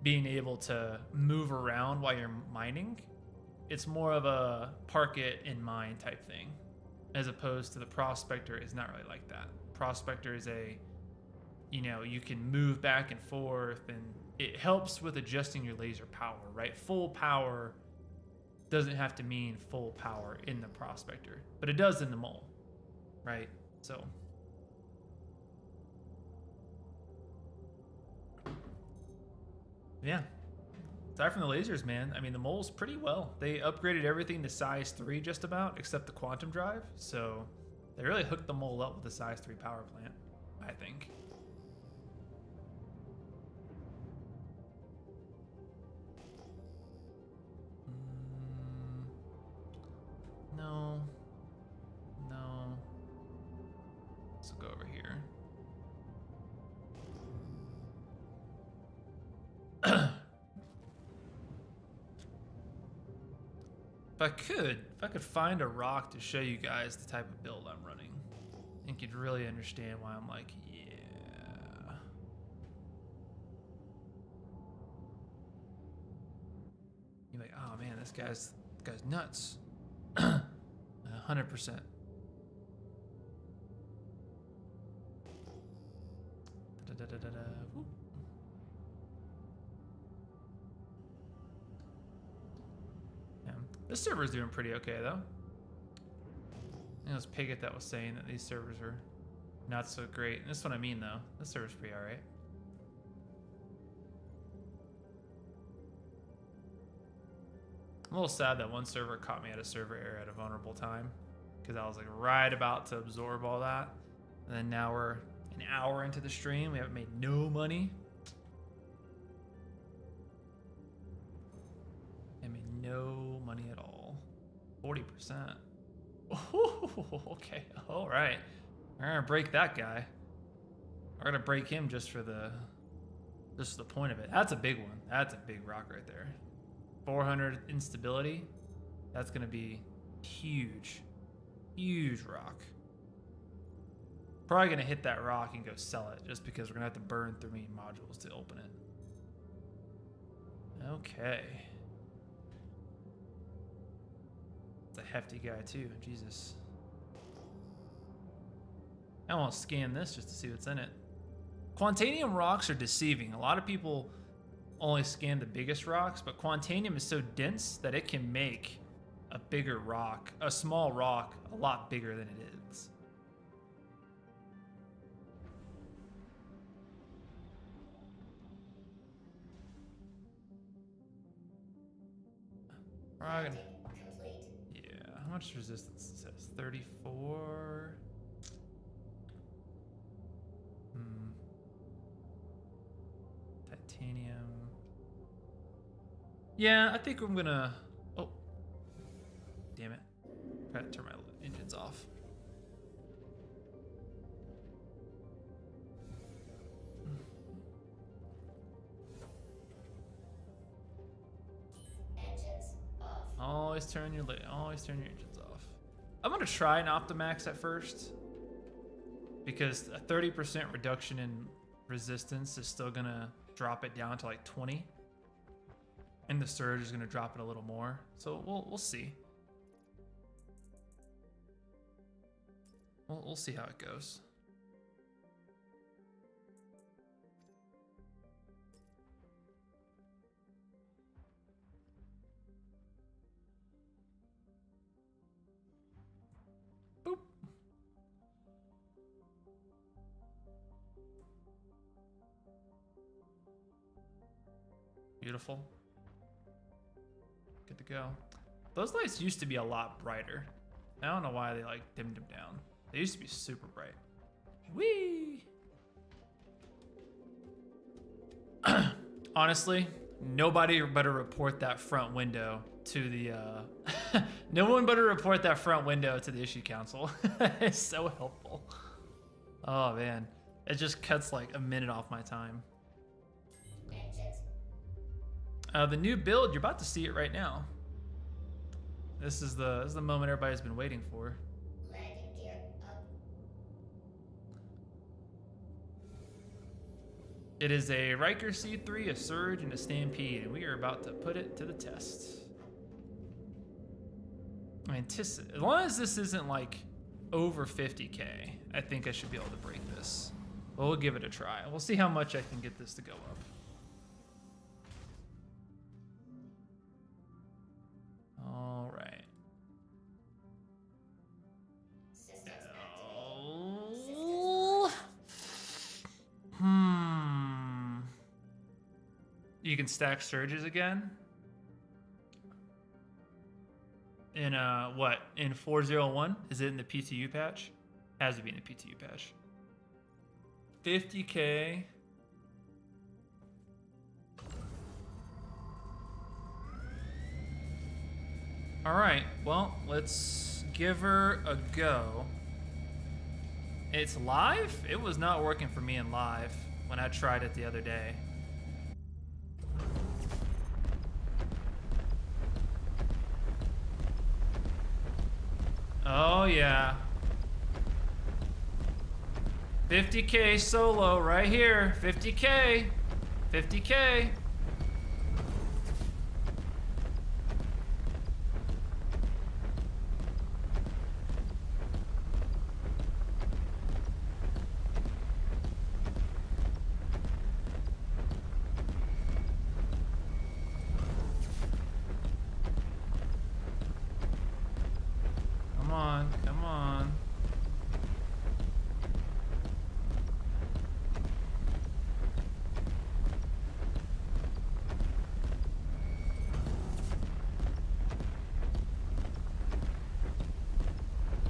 being able to move around while you're mining. It's more of a park it and mine type thing, as opposed to the prospector is not really like that. Prospector is you can move back and forth, and it helps with adjusting your laser power, right? Full power doesn't have to mean full power in the prospector, but it does in the mole, right? So yeah. Aside from the lasers, man, I mean, the mole's pretty well. They upgraded everything to size 3 just about, except the quantum drive. So they really hooked the mole up with the size 3 power plant, I think. No. Let's go over here. if I could find a rock to show you guys the type of build I'm running, I think you'd really understand why I'm like, yeah. You're like, oh man, this guy's nuts. 100%. Whoop. Yeah. This server's doing pretty okay though. I think it was Piggott that was saying that these servers are not so great. And that's what I mean though. This server's pretty alright. I'm a little sad that one server caught me at a server error at a vulnerable time, because I was like right about to absorb all that. And then now we're an hour into the stream. We haven't made no money. I made no money at all. 40%. Oh, okay. All right. We're gonna break that guy. We're gonna break him just for the point of it. That's a big one. That's a big rock right there. 400 instability. That's gonna be huge. Huge rock. Probably gonna hit that rock and go sell it, just because we're gonna have to burn 3 main modules to open it. Okay. It's a hefty guy too, Jesus. I want to scan this just to see what's in it. Quantanium rocks are deceiving. A lot of people only scan the biggest rocks, but Quantanium is so dense that it can make a bigger rock, a small rock, a lot bigger than it is. Right. Complete. Yeah, how much resistance it says? 34. Titanium. Yeah, I think I'm gonna. Oh, damn it! I gotta turn my engines off. Engines off. Always turn your engines off. I'm gonna try an Optimax at first, because a 30% reduction in resistance is still gonna drop it down to like 20, and the surge is gonna drop it a little more. So we'll see. We'll see how it goes. Boop. Beautiful. Good to go. Those lights used to be a lot brighter. I don't know why they like dimmed them down. They used to be super bright. Whee! Honestly, nobody better report that front window to the no one better report that front window to the issue council. It's so helpful. Oh man, it just cuts like a minute off my time. Engines. The new build, you're about to see it right now. This is the moment everybody's been waiting for. Landing gear up. It is a Riker C3, a Surge, and a Stampede, and we are about to put it to the test. As long as this isn't like over 50K, I think I should be able to break this. But we'll give it a try. We'll see how much I can get this to go up. All right. Systems activated. Oh. You can stack surges again? In what? In 401? Is it in the PTU patch? Has to be in the PTU patch. 50K. All right, well, let's give her a go. It's live? It was not working for me in live when I tried it the other day. Oh yeah. 50K solo right here. 50K. 50K. Come on, come on.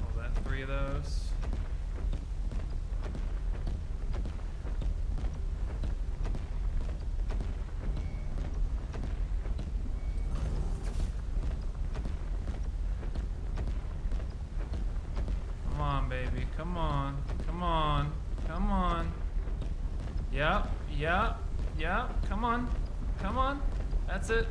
Was that 3 of those? Come on, baby. Come on. Come on. Come on. Yep. Yep. Yep. Come on. Come on. That's it.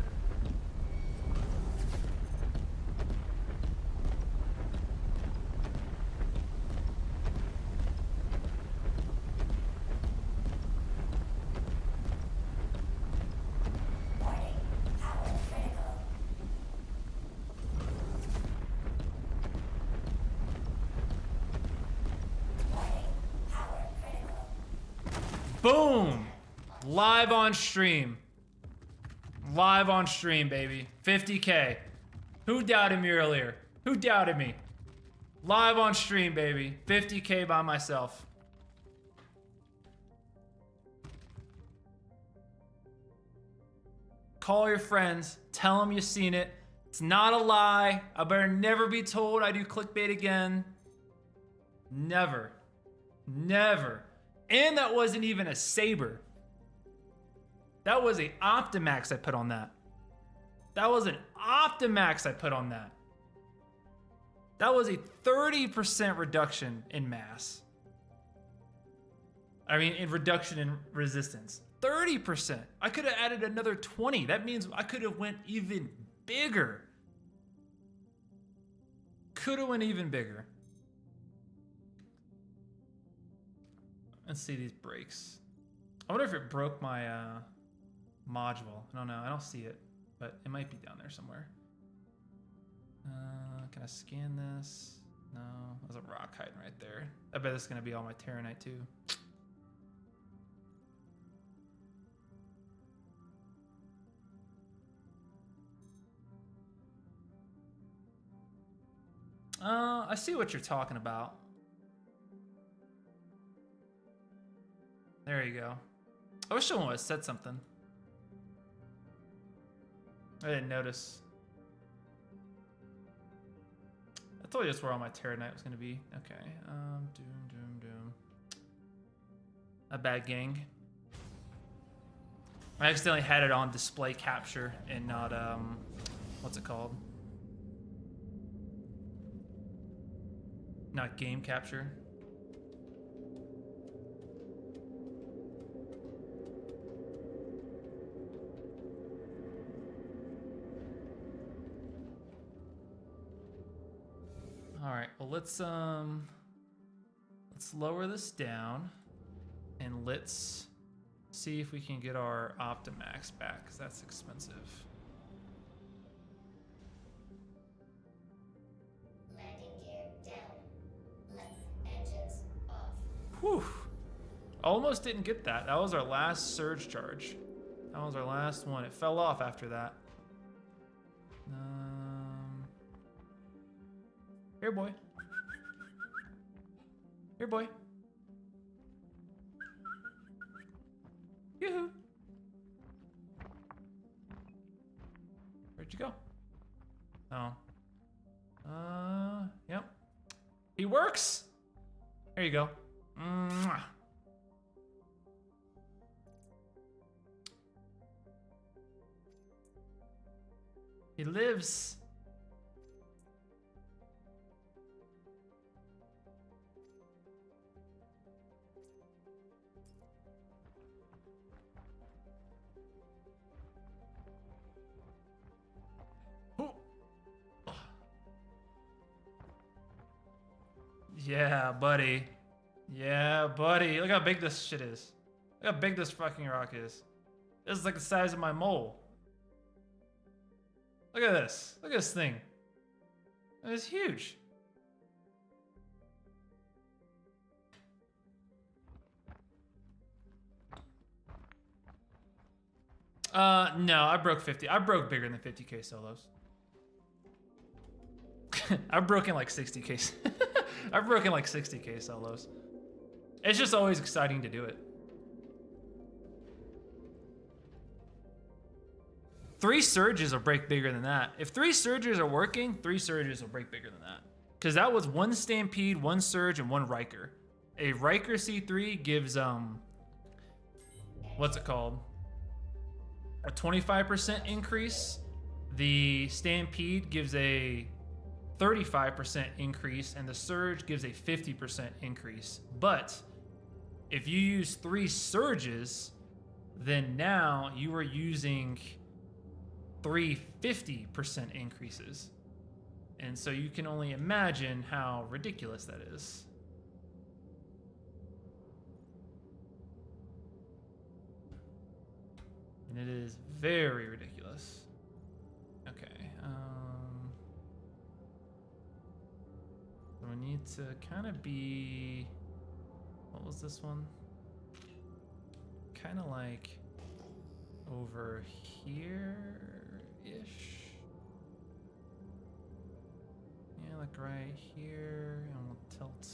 Warning. Power critical. Warning. Power critical. Boom! Live on stream. Live on stream, baby. 50K. Who doubted me earlier? Who doubted me? Live on stream, baby. 50K by myself. Call your friends. Tell them you've seen it. It's not a lie. I better never be told I do clickbait again. Never. Never. And that wasn't even a Saber. That was a Optimax I put on that. That was an Optimax I put on that. That was a 30% reduction in mass. I mean, in reduction in resistance. 30%. I could have added another 20. That means I could have went even bigger. Could have went even bigger. Let's see these brakes. I wonder if it broke my module. I don't know. I don't see it, but it might be down there somewhere. Can I scan this? No, there's a rock hiding right there. I bet it's gonna be all my Terranite too. I see what you're talking about. There you go. I wish someone would have said something. I didn't notice. I told you that's where all my Terranite was gonna be. Okay. Doom. A bad gang. I accidentally had it on display capture and not what's it called? Not game capture. All right, well let's lower this down and let's see if we can get our Optimax back, because that's expensive. Landing gear down. Left engines off. Whew. Almost didn't get that. That was our last surge charge. That was our last one. It fell off after that. Here, boy. Here, boy. Yoo-hoo. Where'd you go? Oh. Yep. He works. There you go. Mwah. He lives. Yeah, buddy. Yeah, buddy. Look how big this shit is. Look how big this fucking rock is. This is like the size of my mole. Look at this. Look at this thing. It's huge. No, I broke 50. I broke bigger than 50k solos. I've broken like 60k. I've broken like 60k solos. It's just always exciting to do it. 3 surges will break bigger than that. If 3 surges are working, 3 surges will break bigger than that. Because that was 1 stampede, 1 surge, and 1 Riker. A Riker C3 gives what's it called? A 25% increase. The stampede gives a 35% increase, and the surge gives a 50% increase. But if you use 3 surges, then now you are using 3 50% increases. And so you can only imagine how ridiculous that is. And it is very ridiculous. Okay. So we need to kind of be... What was this one? Kind of like over here-ish. Yeah, like right here. And we'll tilt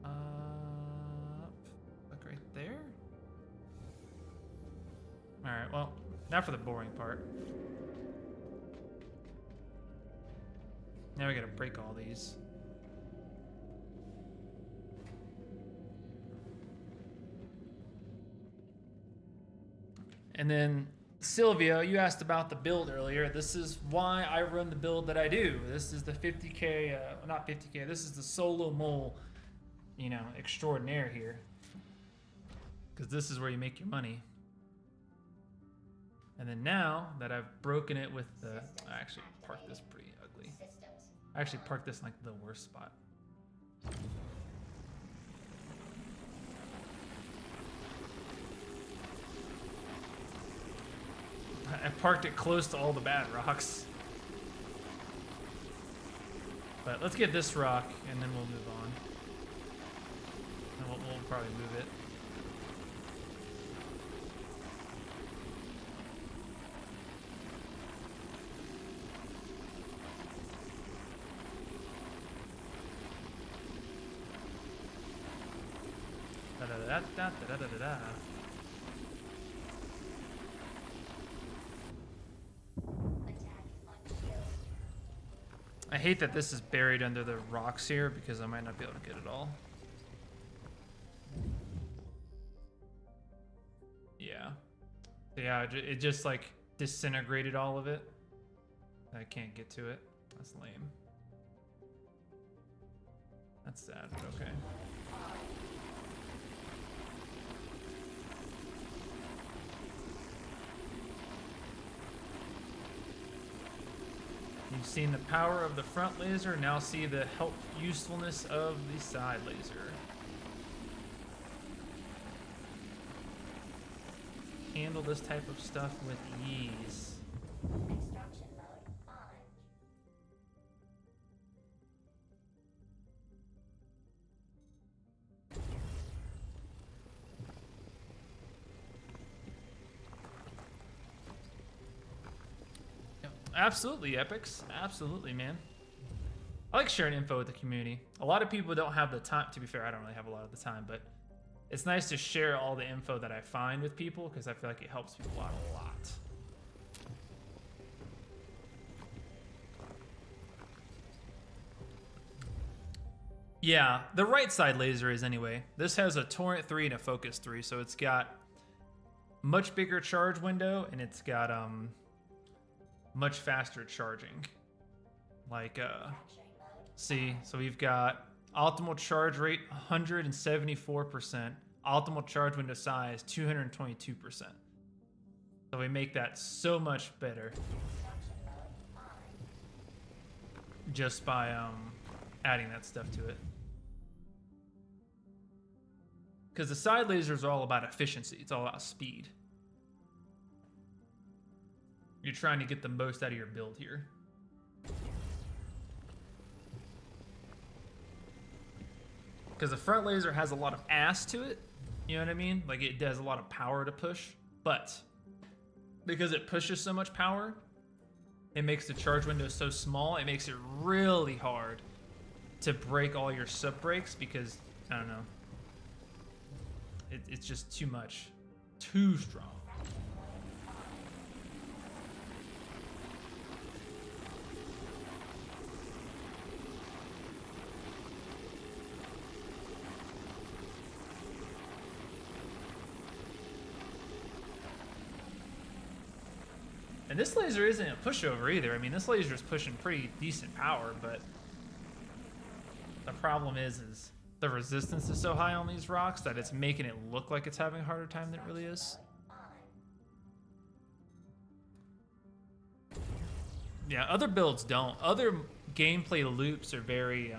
up. Like right there. Alright, well, now for the boring part. Now we gotta break all these. And then, Sylvia, you asked about the build earlier. This is why I run the build that I do. This is the 50k, not 50k, this is the solo mole, you know, extraordinaire here. Because this is where you make your money. And then now that I've broken it with the... I actually parked this pretty ugly. I actually parked this in like the worst spot. I parked it close to all the bad rocks. But let's get this rock and then we'll move on. And we'll probably move it. Da-da-da-da-da-da-da-da. I hate that this is buried under the rocks here because I might not be able to get it all. Yeah. Yeah, it just like disintegrated all of it. I can't get to it. That's lame. That's sad, but okay. You've seen the power of the front laser, now see the usefulness of the side laser. Handle this type of stuff with ease. Extraction mode on. Absolutely, Epics. Absolutely, man. I like sharing info with the community. A lot of people don't have the time. To be fair, I don't really have a lot of the time, but it's nice to share all the info that I find with people because I feel like it helps people out a lot. Yeah, the right side laser is anyway. This has a torrent 3 and a focus 3, so it's got much bigger charge window and it's got much faster charging. Like see, so we've got optimal charge rate 174%, optimal charge window size 222%. So we make that so much better just by adding that stuff to it. Because the side lasers are all about efficiency. It's all about speed. You're trying to get the most out of your build here. Because the front laser has a lot of ass to it. You know what I mean? Like, it does a lot of power to push. But because it pushes so much power, it makes the charge window so small, it makes it really hard to break all your sub breaks because, I don't know, it's just too much. Too strong. And this laser isn't a pushover either. I mean, this laser is pushing pretty decent power, but the problem is the resistance is so high on these rocks that it's making it look like it's having a harder time than it really is. Yeah, other builds don't. Other gameplay loops are very,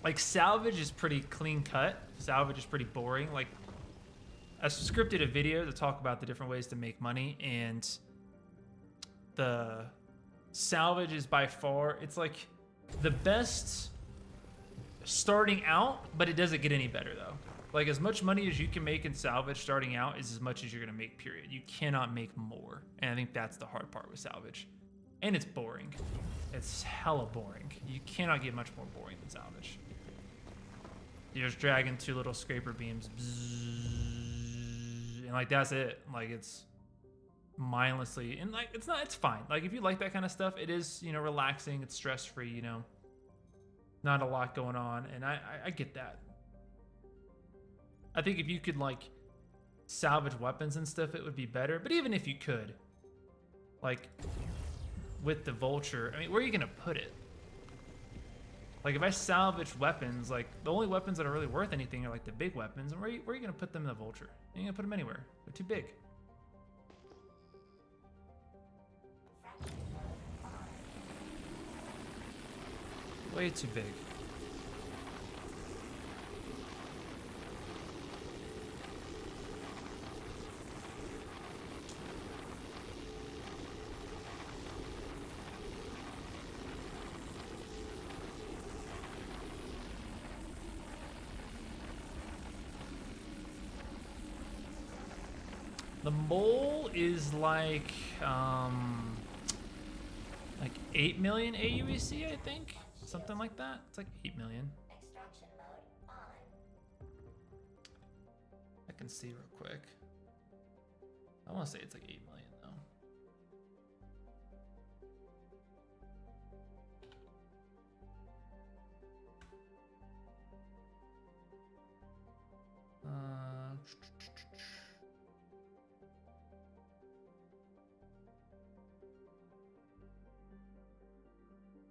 like salvage is pretty clean cut. Salvage is pretty boring. Like, I scripted a video to talk about the different ways to make money, and the salvage is by far, it's like the best starting out, but it doesn't get any better though. Like, as much money as you can make in salvage starting out is as much as you're gonna make, period. You cannot make more. And I think that's the hard part with salvage. And it's boring. It's hella boring. You cannot get much more boring than salvage. You're just dragging two little scraper beams. Bzzz, and like, that's it. Like, it's mindlessly, and like, it's fine. Like, if you like that kind of stuff, it is, you know, relaxing, it's stress-free, you know, not a lot going on, and I get that. I think if you could like salvage weapons and stuff, it would be better. But even if you could, like with the vulture, I mean, where are you gonna put it? Like, if I salvage weapons, like the only weapons that are really worth anything are like the big weapons, and where are you gonna put them in the vulture? You ain't gonna put them anywhere. They're too big. Way too big. The mole is like 8 million AUEC, I think. Something like that. It's like 8 million. Extraction mode on. I can see real quick. I want to say it's like 8 million though.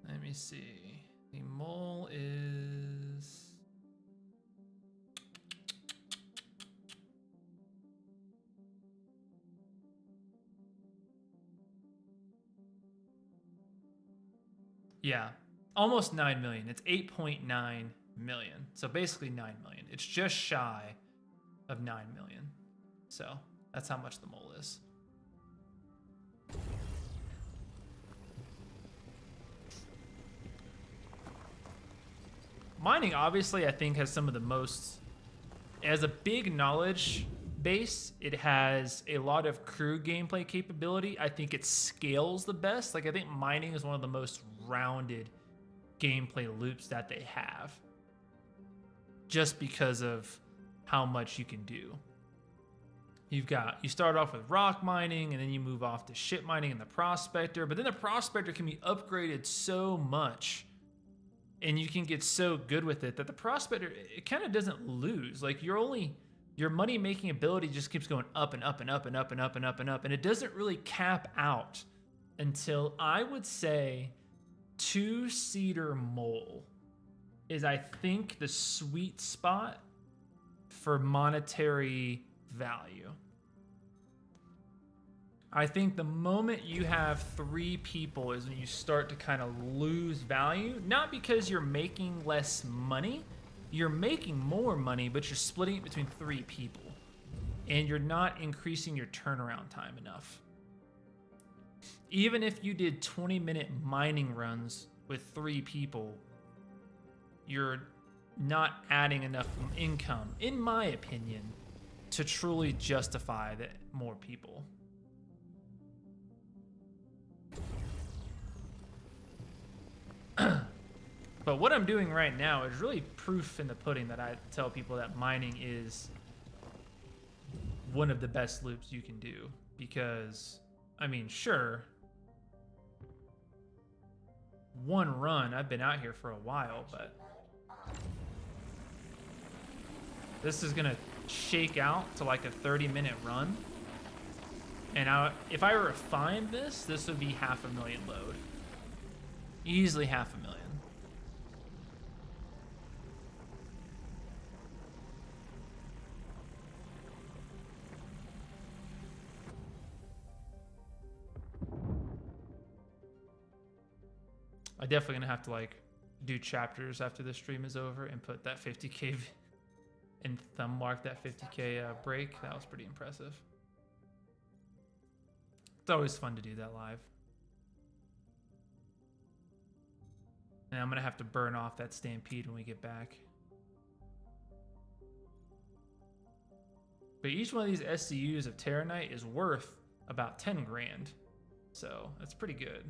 Let me see. The mole is... yeah, almost 9 million. It's 8.9 million. So basically 9 million. It's just shy of 9 million. So that's how much the mole is. Mining, obviously, I think has some of the most, as a big knowledge base, it has a lot of crew gameplay capability. I think it scales the best. Like, I think mining is one of the most rounded gameplay loops that they have, just because of how much you can do. You start off with rock mining, and then you move off to ship mining and the prospector, but then the prospector can be upgraded so much, and you can get so good with it that the prospector, it kind of doesn't lose. Like, your money making ability just keeps going up and up and up and up and up and up and up, and it doesn't really cap out until, I would say, 2-seater mole is, I think, the sweet spot for monetary value. I think the moment you have 3 people is when you start to kind of lose value. Not because you're making less money. You're making more money, but you're splitting it between 3 people. And you're not increasing your turnaround time enough. Even if you did 20-minute mining runs with 3 people, you're not adding enough income, in my opinion, to truly justify that more people. But what I'm doing right now is really proof in the pudding that I tell people that mining is one of the best loops you can do. Because, I mean, sure, one run, I've been out here for a while, but this is gonna shake out to like a 30-minute run. And if I refined this, this would be 500,000 load. Easily 500,000. I definitely gonna have to like do chapters after the stream is over and put that 50k and thumb mark that 50k break. That was pretty impressive. It's always fun to do that live. And I'm gonna have to burn off that stampede when we get back. But each one of these SCUs of Terranite is worth about 10 grand. So that's pretty good.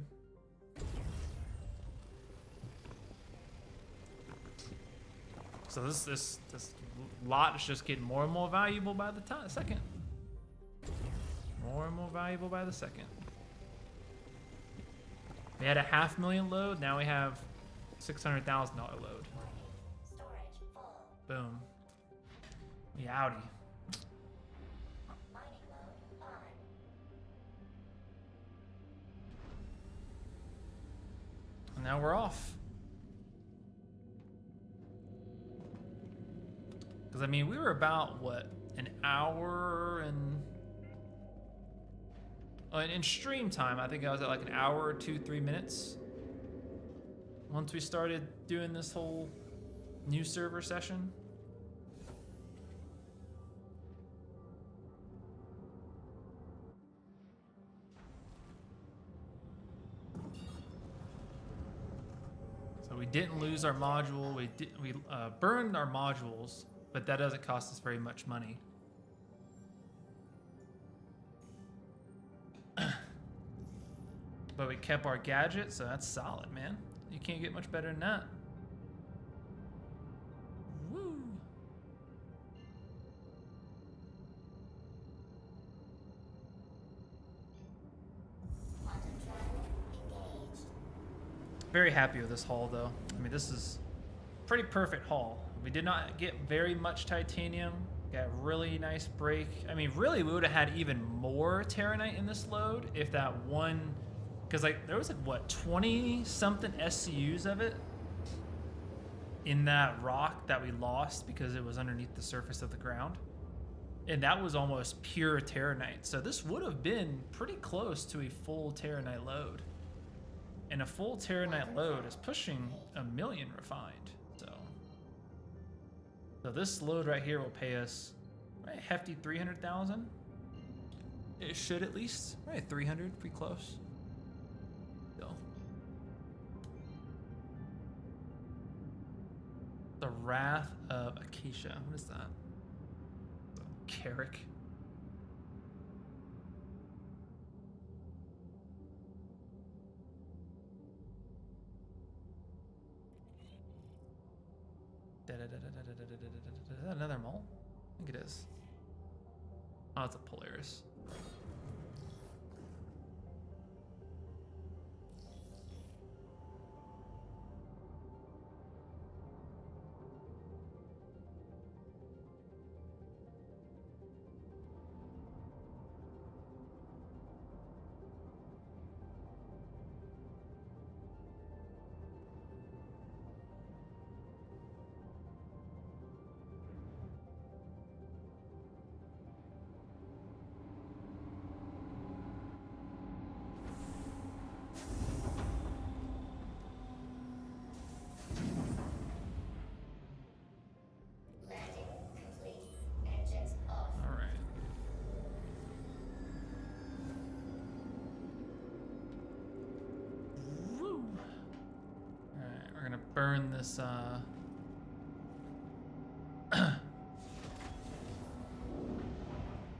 So this lot is just getting more and more valuable by the second. More and more valuable by the second. We had a 500,000 load, now we have $600,000 load. Storage full. Boom. Yowdy. Mining mode on. And now we're off. Because, I mean, we were about, what, an hour and... in stream time, I think I was at like an hour or 2-3 minutes. Once we started doing this whole new server session. So we didn't lose our module. We burned our modules, but that doesn't cost us very much money. But we kept our gadget, so that's solid, man. You can't get much better than that. Woo! Quantum travel engaged. Very happy with this haul, though. I mean, this is a pretty perfect haul. We did not get very much titanium. Got a really nice break. I mean, really, we would have had even more Terranite in this load if that one... Because, like, there was, like, what, 20-something SCUs of it in that rock that we lost because it was underneath the surface of the ground. And that was almost pure Terranite. So this would have been pretty close to a full Terranite load. And a full Terranite load is pushing 1 million refined. So this load right here will pay us right, hefty 300,000. It should at least, right? 300, pretty close. So the Wrath of Acacia. What is that? Carrick. Is that another mole? I think it is. Oh, it's a Polaris. burn this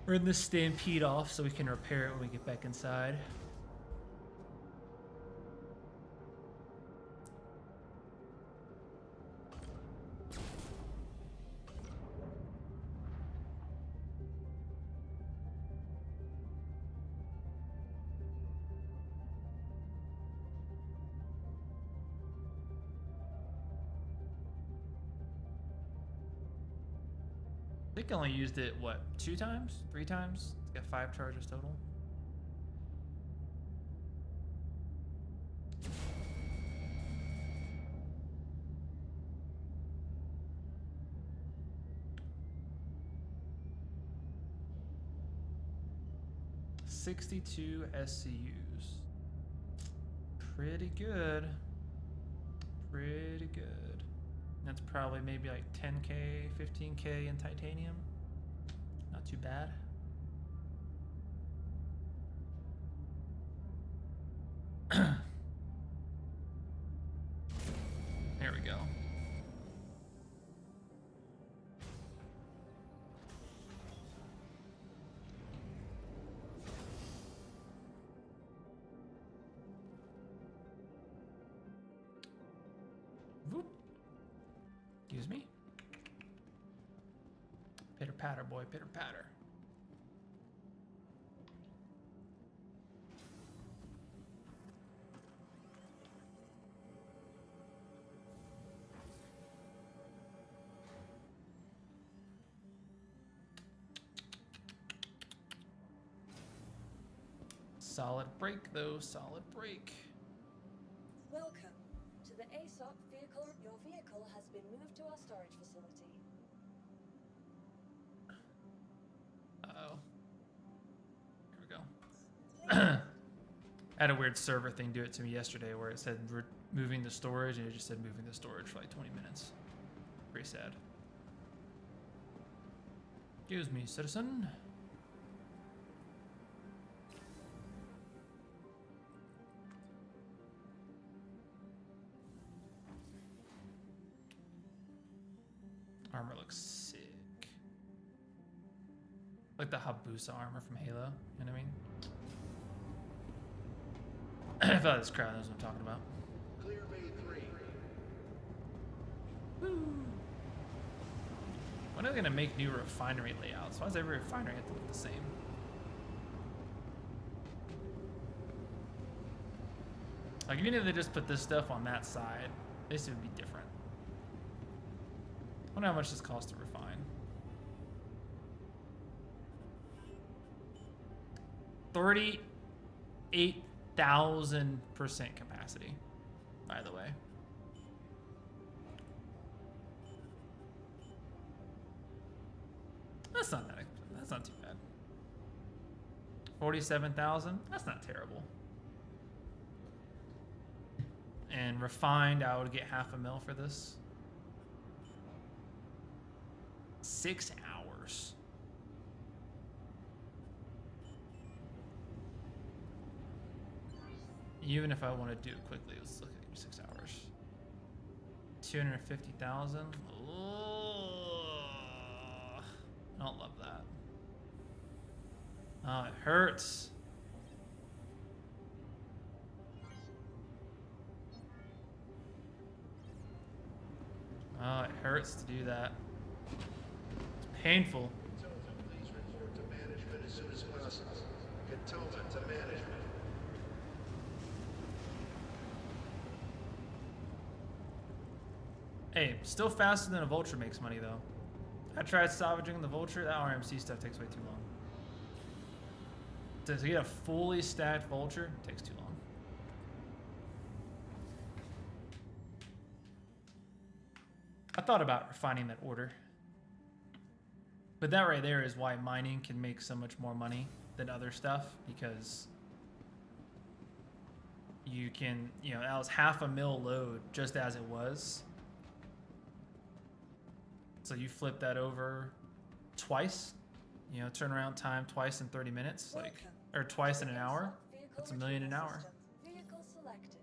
burn this stampede off so we can repair it when we get back inside. I think I only used it, what, 2 times? 3 times? It's got 5 charges total. $62 SCUs. Pretty good. Pretty good. That's probably maybe like 10K, 15K in titanium. Not too bad. There we go. Whoop. Excuse me. Pitter patter, boy, pitter patter. Solid break, though, solid break. Welcome to the ASOC vehicle. Your vehicle has been moved to our storage facility. Uh-oh. Here we go. I had a weird server thing do it to me yesterday where it said we're moving the storage and it just said moving the storage for like 20 minutes. Pretty sad. Excuse me, citizen. Armor looks sick. Like the Hayabusa armor from Halo, you know what I mean? I thought this crowd knows what I'm talking about. Clear Bay 3. Woo! When are they gonna make new refinery layouts? Why does every refinery have to look the same? Like, even if they just put this stuff on that side, this would be different. I wonder how much this costs to refine. 38,000% capacity, by the way. That's not too bad. 47,000, that's not terrible. And refined, I would get $500,000 for this. 6 hours. Even if I want to do it quickly, let's look at 6 hours. 250,000. I don't love that. Oh, it hurts. Oh, it hurts to do that. Painful. Please report to management as soon as possible. Cantonment to management. Hey, still faster than a vulture makes money though. I tried salvaging the vulture. That RMC stuff takes way too long. To get a fully stacked vulture takes too long. I thought about refining that order. But that right there is why mining can make so much more money than other stuff, because you can, you know, that was $500,000 load just as it was. So you flip that over twice, you know, turnaround time twice in 30 minutes, like, or twice in an hour. That's $1 million an hour. Vehicle selected.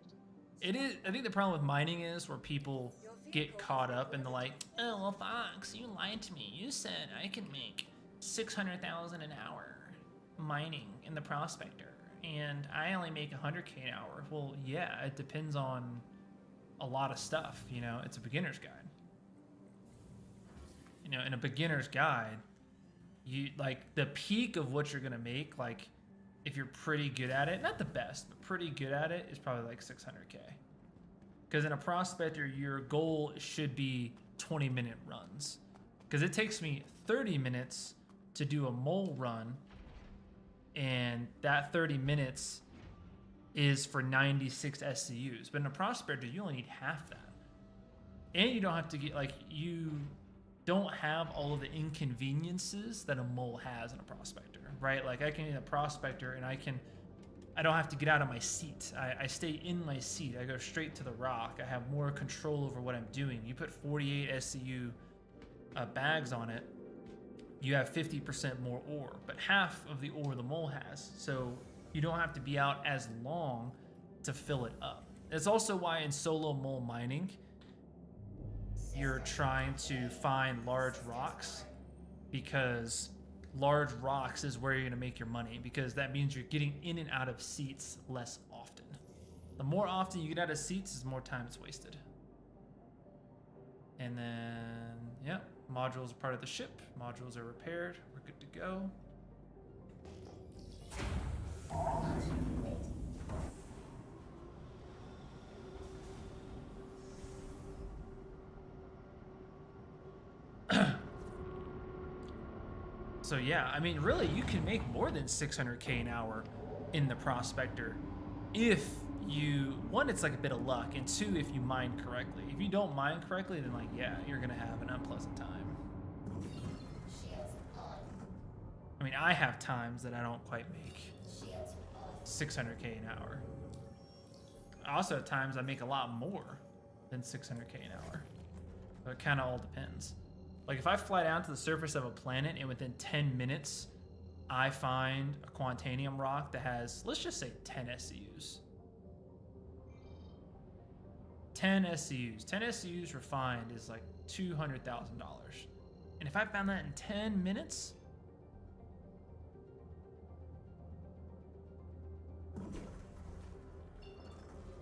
It is. I think the problem with mining is where people get caught up in the like, oh well, Fox, you lied to me. You said I can make 600,000 an hour mining in the prospector, and I only make 100K an hour. Well, yeah, it depends on a lot of stuff. You know, it's a beginner's guide. You know, in a beginner's guide, you like the peak of what you're gonna make. Like, if you're pretty good at it, not the best, but pretty good at it, is probably like 600K. Because in a prospector, your goal should be 20-minute runs. Because it takes me 30 minutes to do a mole run, and that 30 minutes is for 96 SCUs. But in a prospector, you only need half that. And you don't have to get, like, you don't have all of the inconveniences that a mole has in a prospector, right? Like, I can in a prospector, and I don't have to get out of my seat. I stay in my seat. I go straight to the rock. I have more control over what I'm doing. You put 48 SCU bags on it, you have 50% more ore, but half of the ore the mole has. So you don't have to be out as long to fill it up. It's also why in solo mole mining, you're trying to find large rocks, because large rocks is where you're going to make your money, because that means you're getting in and out of seats less often. The more often you get out of seats, is more time it's wasted. And then, yeah, modules are part of the ship. Modules are repaired. We're good to go. So yeah, I mean, really, you can make more than 600K an hour in the prospector if you, one, it's like a bit of luck, and two, if you mine correctly. If you don't mine correctly, then like, yeah, you're gonna have an unpleasant time. I mean, I have times that I don't quite make 600K an hour. I also have times I make a lot more than 600K an hour. So it kind of all depends. Like, if I fly down to the surface of a planet and within 10 minutes I find a quantanium rock that has, let's just say 10 SCUs. 10 SCUs. 10 SCUs refined is like $200,000. And if I found that in 10 minutes,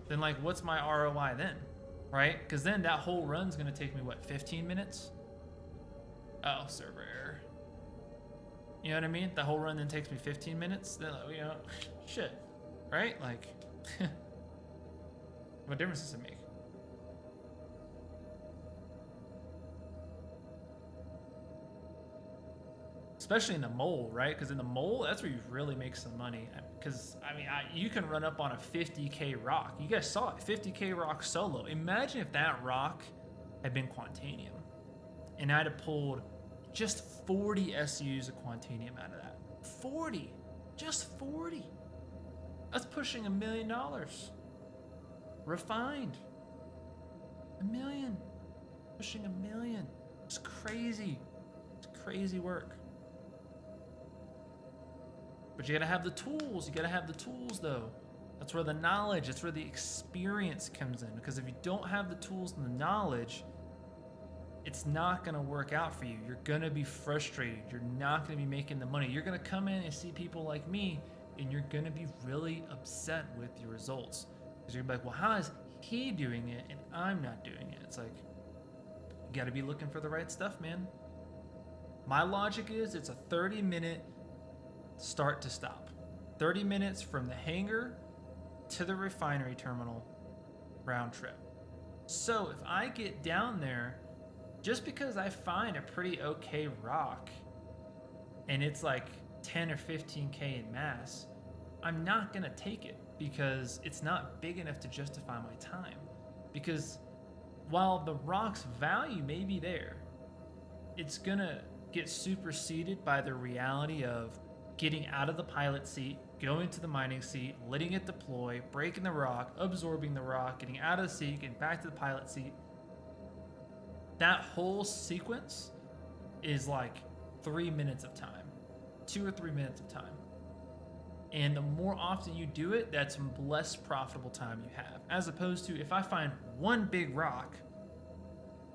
then like, what's my ROI then? Right? Because then that whole run's gonna take me, what, 15 minutes? Oh, server error. You know what I mean? The whole run then takes me 15 minutes. Then, you know, shit, right? Like, what difference does it make? Especially in the mole, right? Because in the mole, that's where you really make some money. Because, I mean, you can run up on a 50K rock. You guys saw it, 50K rock solo. Imagine if that rock had been quantanium, and I'd have pulled just 40 SUs of quantanium out of that. 40, just 40. That's pushing $1 million. Refined, $1 million, pushing $1 million. It's crazy. It's crazy work. But you gotta have the tools. You gotta have the tools, though. That's where the knowledge, that's where the experience comes in. Because if you don't have the tools and the knowledge, it's not gonna work out for you. You're gonna be frustrated. You're not gonna be making the money. You're gonna come in and see people like me, and you're gonna be really upset with your results. Because you're gonna be like, well, how is he doing it and I'm not doing it? It's like, you gotta be looking for the right stuff, man. My logic is it's a 30-minute start to stop. 30 minutes from the hangar to the refinery terminal, round trip. So if I get down there, just because I find a pretty okay rock and it's like 10 or 15K in mass, I'm not gonna take it because it's not big enough to justify my time. Because while the rock's value may be there, it's gonna get superseded by the reality of getting out of the pilot seat, going to the mining seat, letting it deploy, breaking the rock, absorbing the rock, getting out of the seat, getting back to the pilot seat. That whole sequence is like 3 minutes of time, 2 or 3 minutes of time. And the more often you do it, that's less profitable time you have. As opposed to if I find one big rock,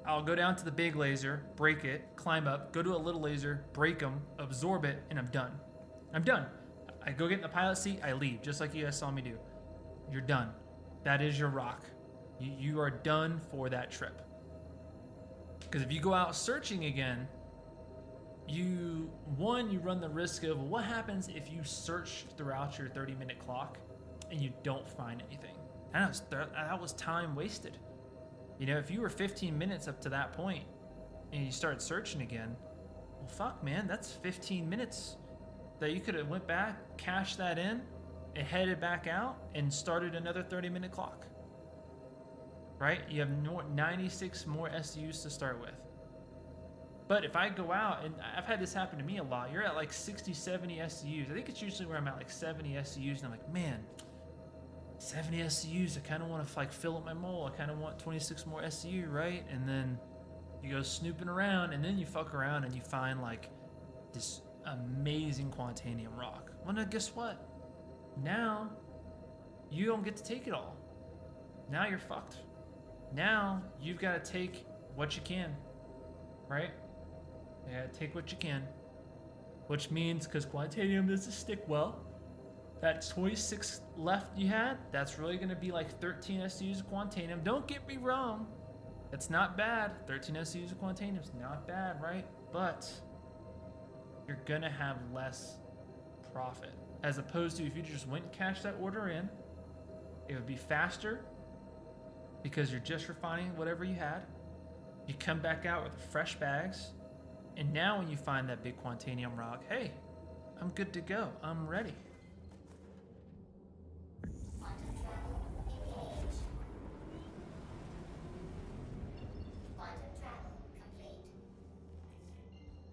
I'll go down to the big laser, break it, climb up, go to a little laser, break them, absorb it, and I'm done. I'm done. I go get in the pilot seat, I leave, just like you guys saw me do. You're done. That is your rock. You are done for that trip. Because if you go out searching again, you run the risk of what happens if you search throughout your 30-minute clock and you don't find anything. That was time wasted. You know, if you were 15 minutes up to that point and you started searching again, well, fuck, man, that's 15 minutes that you could have went back, cashed that in, and headed back out and started another 30-minute clock. Right? You have 96 more SUs to start with. But if I go out, and I've had this happen to me a lot, you're at like 60, 70 SUs. I think it's usually where I'm at like 70 SUs, and I'm like, man, 70 SUs, I kind of want to like fill up my mole. I kind of want 26 more SU, right? And then you go snooping around, and then you fuck around and you find like this amazing Quantanium rock. Well, now guess what? Now you don't get to take it all. Now you're fucked. Now you've got to take what you can, right? Yeah, take what you can. Which means, because Quantanium doesn't stick well, that 26 left you had, that's really going to be like 13 SUs of Quantanium. Don't get me wrong. That's not bad. 13 SUs of Quantanium is not bad, right? But you're going to have less profit. As opposed to if you just went and cashed that order in, it would be faster because you're just refining whatever you had. You come back out with fresh bags. And now when you find that big Quantanium rock, hey, I'm good to go. I'm ready. Quantum travel engaged. Quantum travel complete.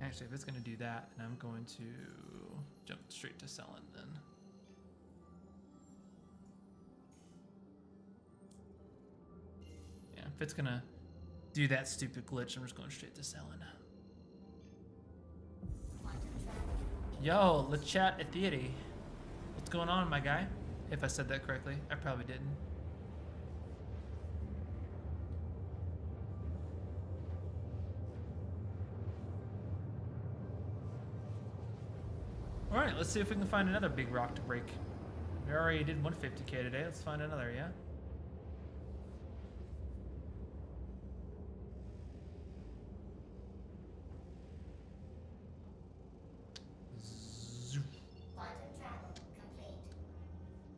Actually, if it's going to do that, then I'm going to jump straight to selling then. Yeah, if it's going to do that stupid glitch, I'm just going straight to selling. Yo, let's chat at theory. What's going on, my guy? If I said that correctly, I probably didn't. All right, let's see if we can find another big rock to break. We already did 150k today. Let's find another, yeah?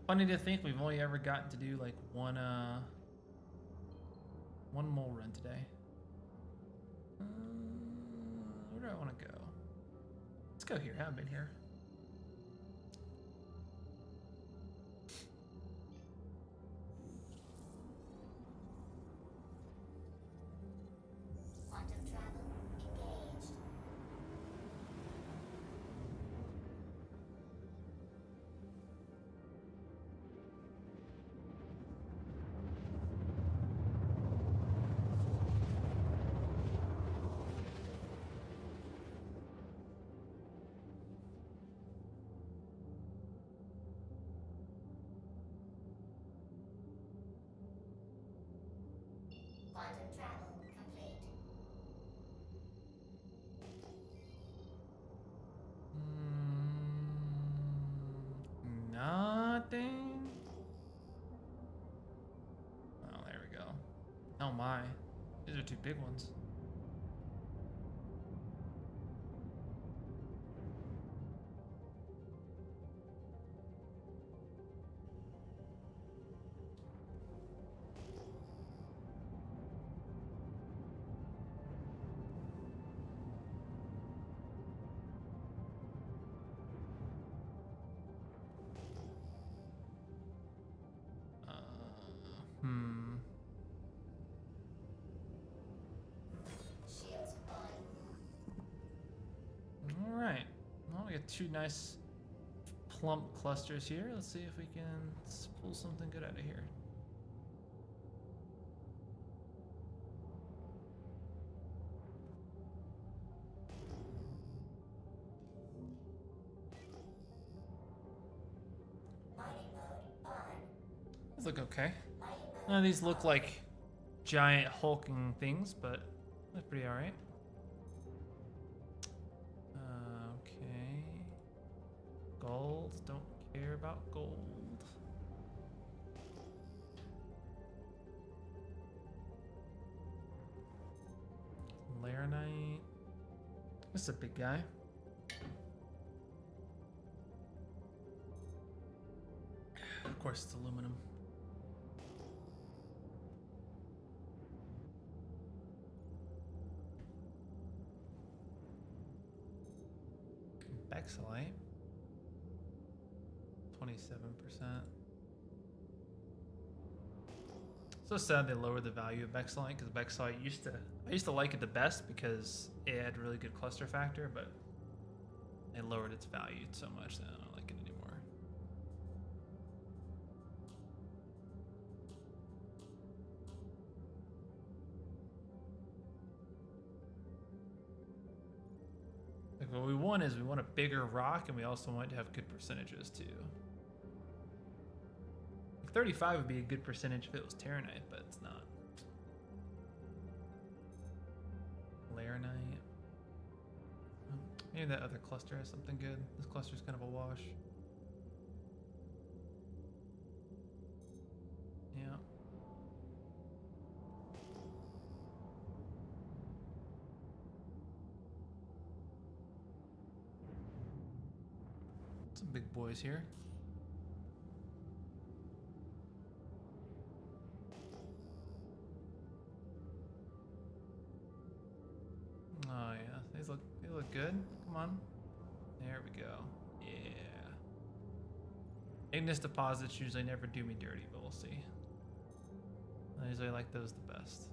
Funny to think we've only ever gotten to do like one mole run today. Where do I want to go? Let's go here. I haven't been here. Quantum travel engaged. Quantum travel complete. Nothing. Oh, there we go. Oh my. These are two big ones. Shields on. All right. Well, we got two nice plump clusters here. Let's see if we can pull something good out of here. These look okay. These look like giant hulking things, but that's pretty alright. Okay. Gold. Don't care about gold. Laranite. This is a big guy. Of course, it's aluminum. Bexalite. 27%. So sad they lowered the value of Bexalite, because Bexalite I used to like it the best because it had really good cluster factor, but they lowered its value so much that I don't like it anymore. Like what we want is we want a bigger rock, and we also want it to have good percentages too. Like 35 would be a good percentage if it was Terranite, but it's not. Laranite. Maybe that other cluster has something good. This cluster's kind of a wash. Yeah. Some big boys here. Oh yeah, they look good. Come on. There we go. Yeah. Ignis deposits usually never do me dirty, but we'll see. I usually like those the best.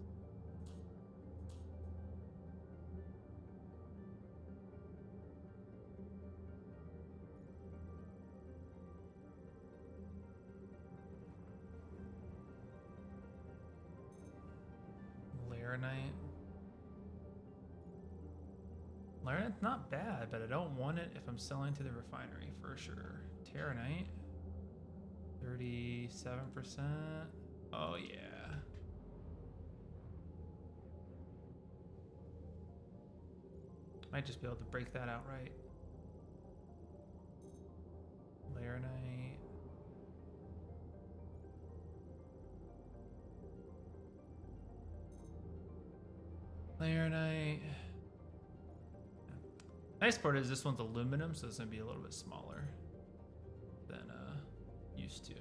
Laranite. Laranite's not bad, but I don't want it if I'm selling to the refinery for sure. Terranite. 37%. Oh yeah. Might just be able to break that outright. Laranite. Laranite. Nice part is this one's aluminum, so it's gonna be a little bit smaller than used to.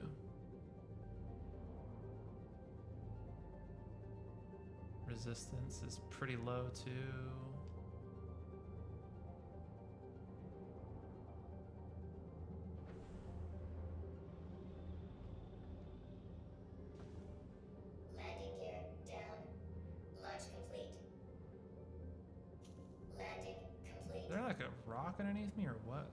Resistance is pretty low too. Landing gear down. Launch complete. Landing complete. Is there like a rock underneath me or what?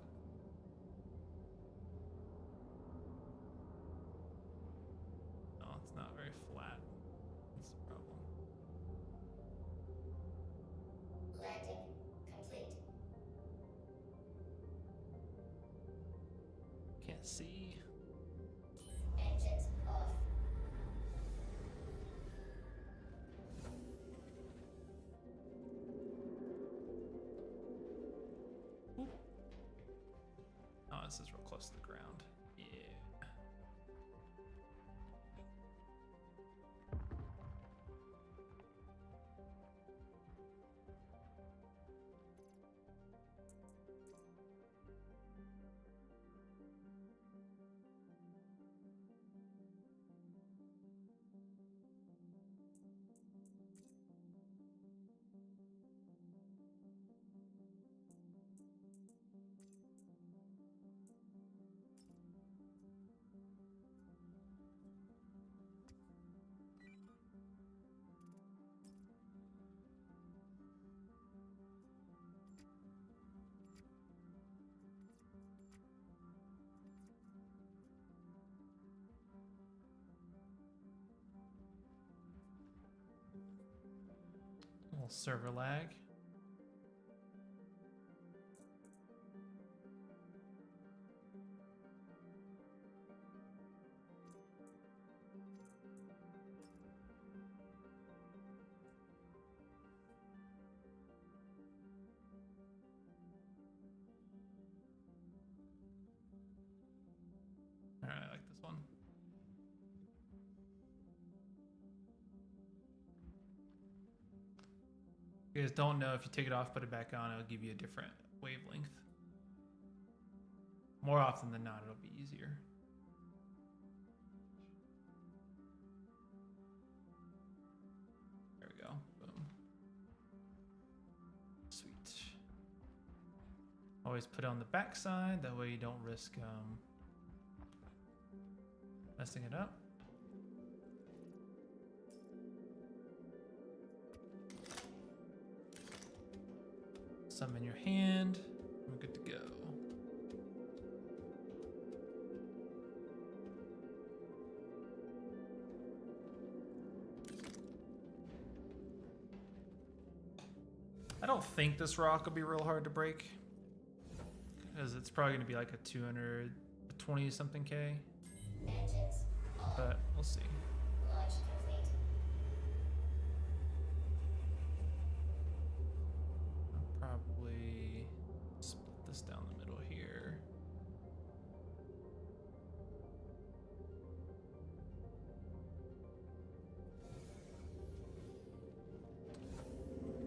No, it's not very flat. That's the problem. Landing complete. Can't see. Engines off. Oh, this is real close to the ground. Yeah. A little server lag. You guys don't know if you take it off, put it back on, it'll give you a different wavelength. More often than not, it'll be easier. There we go. Boom. Sweet. Always put it on the back side, that way you don't risk messing it up. Some in your hand, we're good to go. I don't think this rock will be real hard to break, because it's probably going to be like a 220 something K, Engines on. but we'll see. Launch complete. I'll probably split this down the middle here.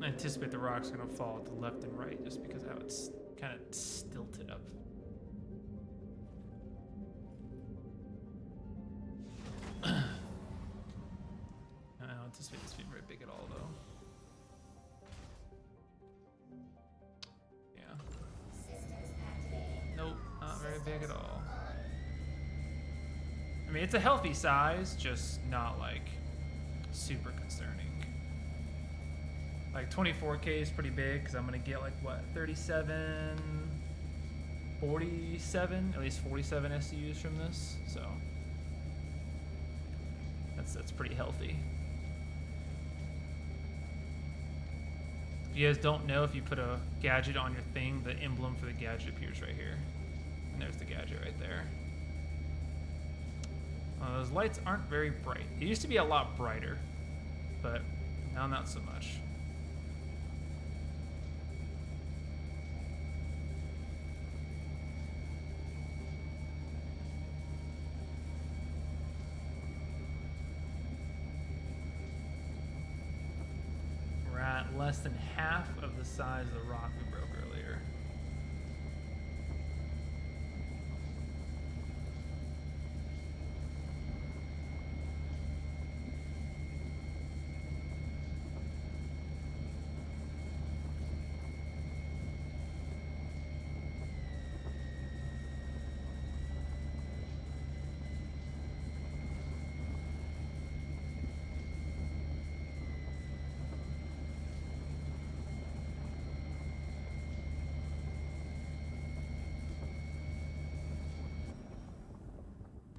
I anticipate the rock's gonna fall to the left and right just because of how it's kind of stilted up. I don't anticipate this being very big at all, though. Yeah. Systems activated. Nope, not very big at all. I mean, it's a healthy size, just not like super concerning. Like 24K is pretty big because I'm gonna get like what, 37, 47, at least 47 SCUs from this, so that's pretty healthy. If you guys don't know, if you put a gadget on your thing, the emblem for the gadget appears right here, and there's the gadget right there. Those lights aren't very bright. It used to be a lot brighter, but now not so much. We're at less than half of the size of the rock we broke earlier.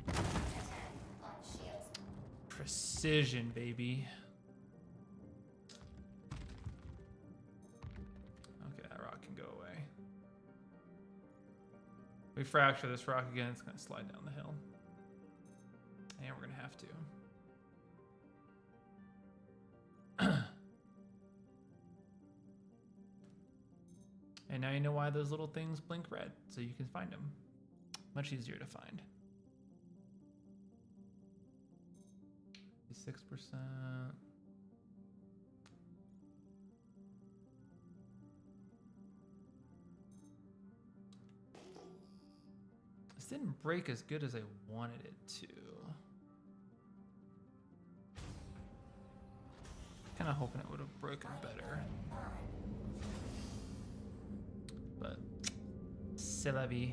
Attack on shields. Precision, baby. Okay, that rock can go away. We fracture this rock again, it's gonna slide down the hill. And we're gonna have to. And now you know why those little things blink red, so you can find them. Much easier to find. 6%. This didn't break as good as I wanted it to. Kind of hoping it would have broken better. But c'est la vie.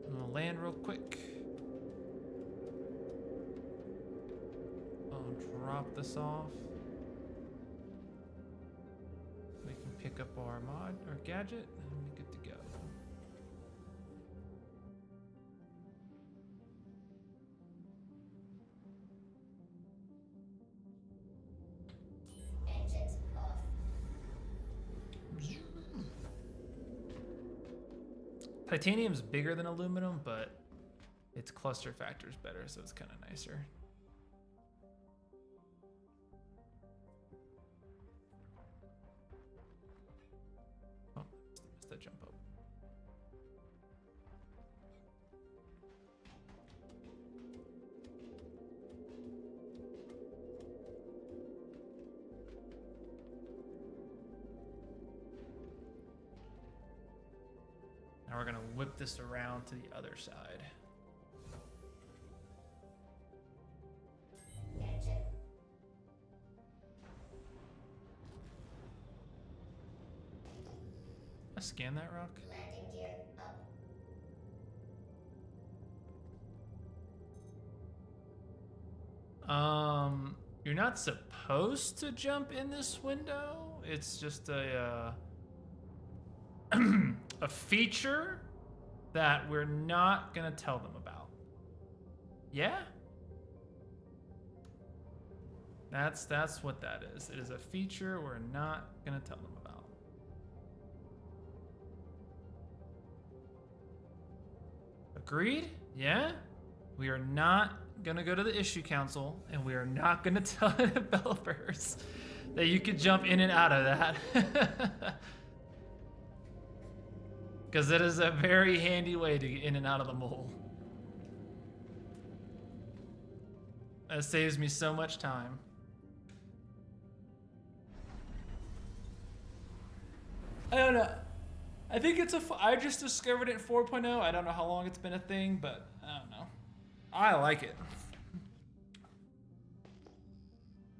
I'm gonna land real quick. Drop this off. We can pick up our mod or gadget and we're good to go. Engines off. Titanium's bigger than aluminum, but its cluster factor is better, so it's kind of nicer. That jump up. Now we're gonna whip this around to the other side. Engine. I scan that rock. Landing gear up. You're not supposed to jump in this window. It's just a a feature that we're not gonna tell them about. Yeah? That's what that is. It is a feature we're not gonna tell them about. Agreed? Yeah? We are not gonna go to the issue council, and we are not gonna tell the developers that you could jump in and out of that. Because it is a very handy way to get in and out of the mole. That saves me so much time. I don't know. I think it's I just discovered it in 4.0. I don't know how long it's been a thing, but I don't know. I like it.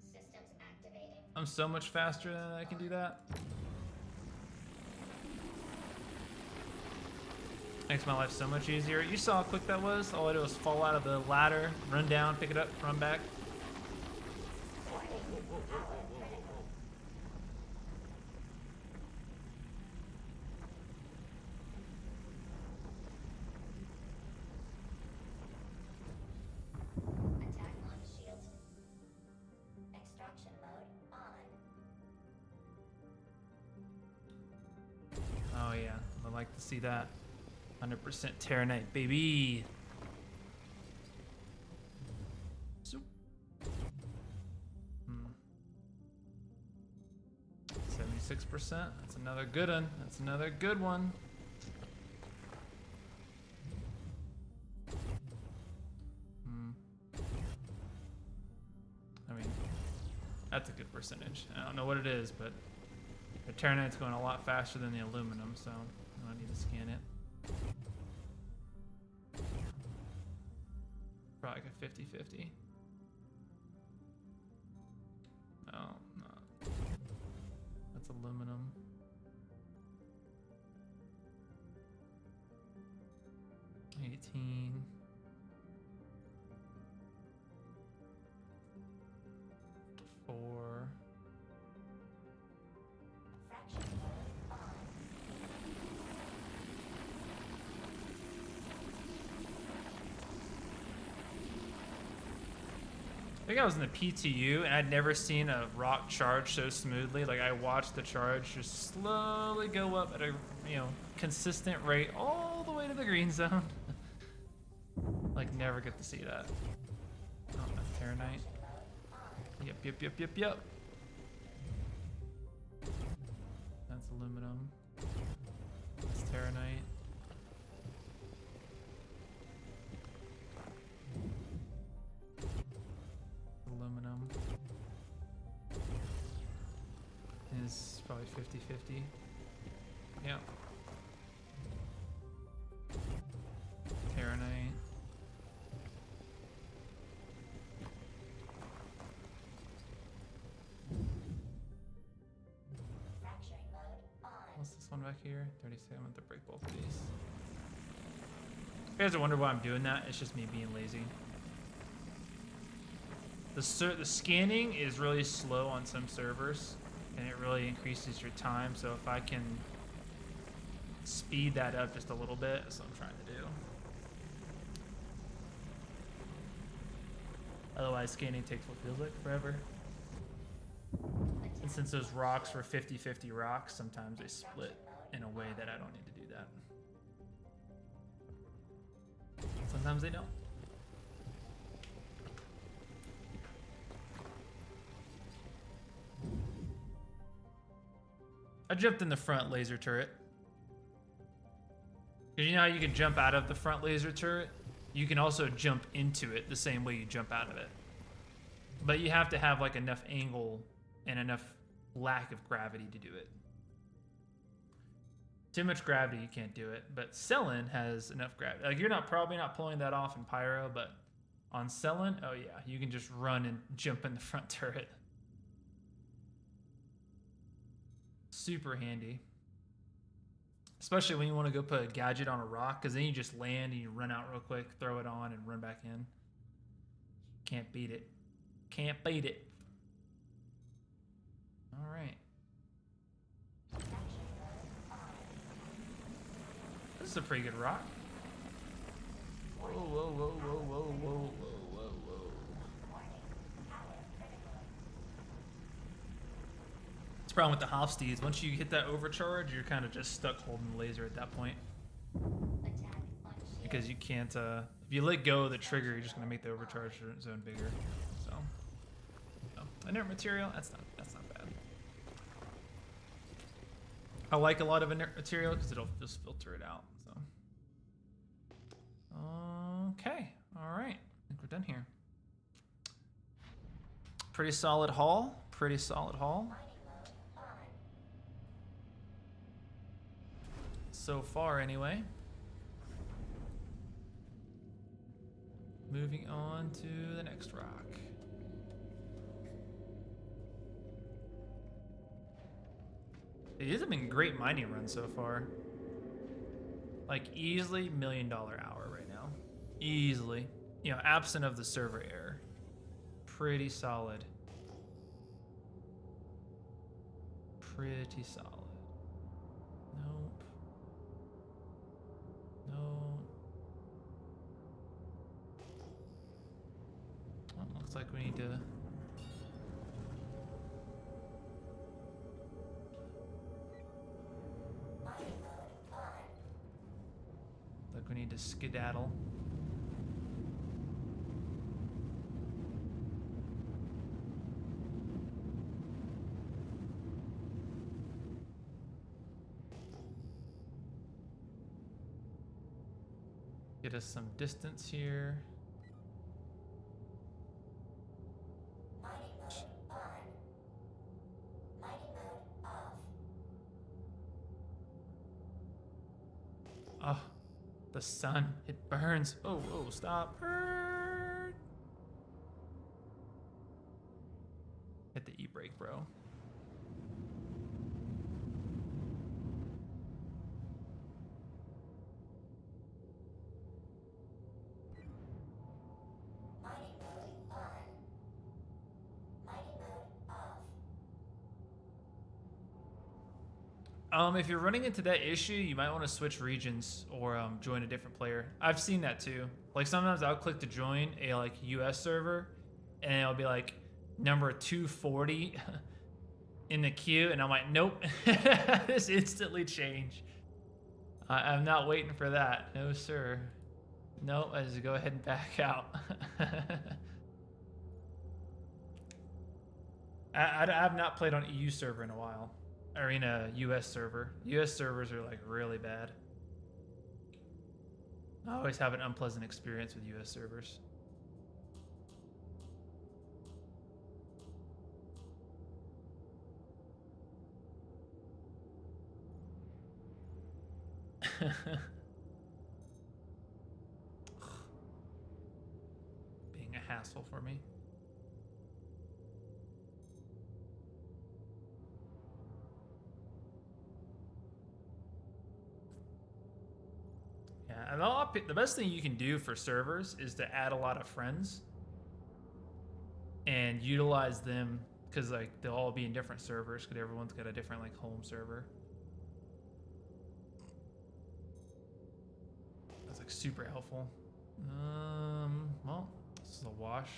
Systems activating. I'm so much faster than I can do that. Makes my life so much easier. You saw how quick that was? All I did was fall out of the ladder, run down, pick it up, run back. Attack on shield. Extraction mode on. Oh yeah, I'd like to see that. 100% Terranite, baby. Zoop. 76%. That's another good one. That's another good one. I mean, that's a good percentage. I don't know what it is, but the Terranite's going a lot faster than the aluminum, so I don't need to scan it. Probably like a 50-50. No, no. That's aluminum. $18. $4. Fraction mode on. I think I was in the PTU and I'd never seen a rock charge so smoothly. Like I watched the charge just slowly go up at a consistent rate all the way to the green zone. Like never get to see that. Oh, that's Terranite. Yep. That's aluminum. That's Terranite. Aluminum is probably 50-50. Yep. Terranite. Fracturing mode on. What's this one back here? 36. I'm going to break both of these. If you guys are wondering why I'm doing that, it's just me being lazy. The scanning is really slow on some servers, and it really increases your time. So if I can speed that up just a little bit, that's what I'm trying to do. Otherwise, scanning takes what feels like forever. And since those rocks were 50-50 rocks, sometimes they split in a way that I don't need to do that. Sometimes they don't. I jumped in the front laser turret. 'Cause you know how you can jump out of the front laser turret? You can also jump into it the same way you jump out of it. But you have to have like enough angle and enough lack of gravity to do it. Too much gravity, you can't do it. But Cellin has enough gravity. Like you're probably not pulling that off in Pyro, but on Cellin, oh yeah, you can just run and jump in the front turret. Super handy. Especially when you want to go put a gadget on a rock, because then you just land and you run out real quick, throw it on, and run back in. Can't beat it. Can't beat it. All right. This is a pretty good rock. Whoa, whoa, whoa, whoa, whoa, whoa, whoa, whoa, whoa. It's the problem with the Hofsteeds. Once you hit that overcharge, you're kind of just stuck holding the laser at that point. Because you can't, if you let go of the trigger, you're just going to make the overcharge zone bigger. So, inert material, that's not bad. I like a lot of inert material because it'll just filter it out. So, okay, all right, I think we're done here. Pretty solid haul. Pretty solid haul. So far, anyway. Moving on to the next rock. These have been great mining runs so far. Like easily $1 million hour right now. Easily. You know, absent of the server error. Pretty solid. Pretty solid. Nope. No. Well, looks like we need to... Like we need to skedaddle. Get us some distance here. Oh, the sun, it burns. Oh, oh, stop. Burn. Hit the e-brake, bro. If you're running into that issue, you might want to switch regions or join a different player. I've seen that too. Like sometimes I'll click to join a like US server and it'll be like number 240 in the queue and I'm like, nope, this instantly changed. I'm not waiting for that. No, sir. Nope, I just go ahead and back out. I have not played on EU server in a while. Or in a US server. US servers are like really bad. I always have an unpleasant experience with US servers. Being a hassle for me. And the best thing you can do for servers is to add a lot of friends and utilize them because like they'll all be in different servers because everyone's got a different like home server. That's like super helpful. Well, this is a wash.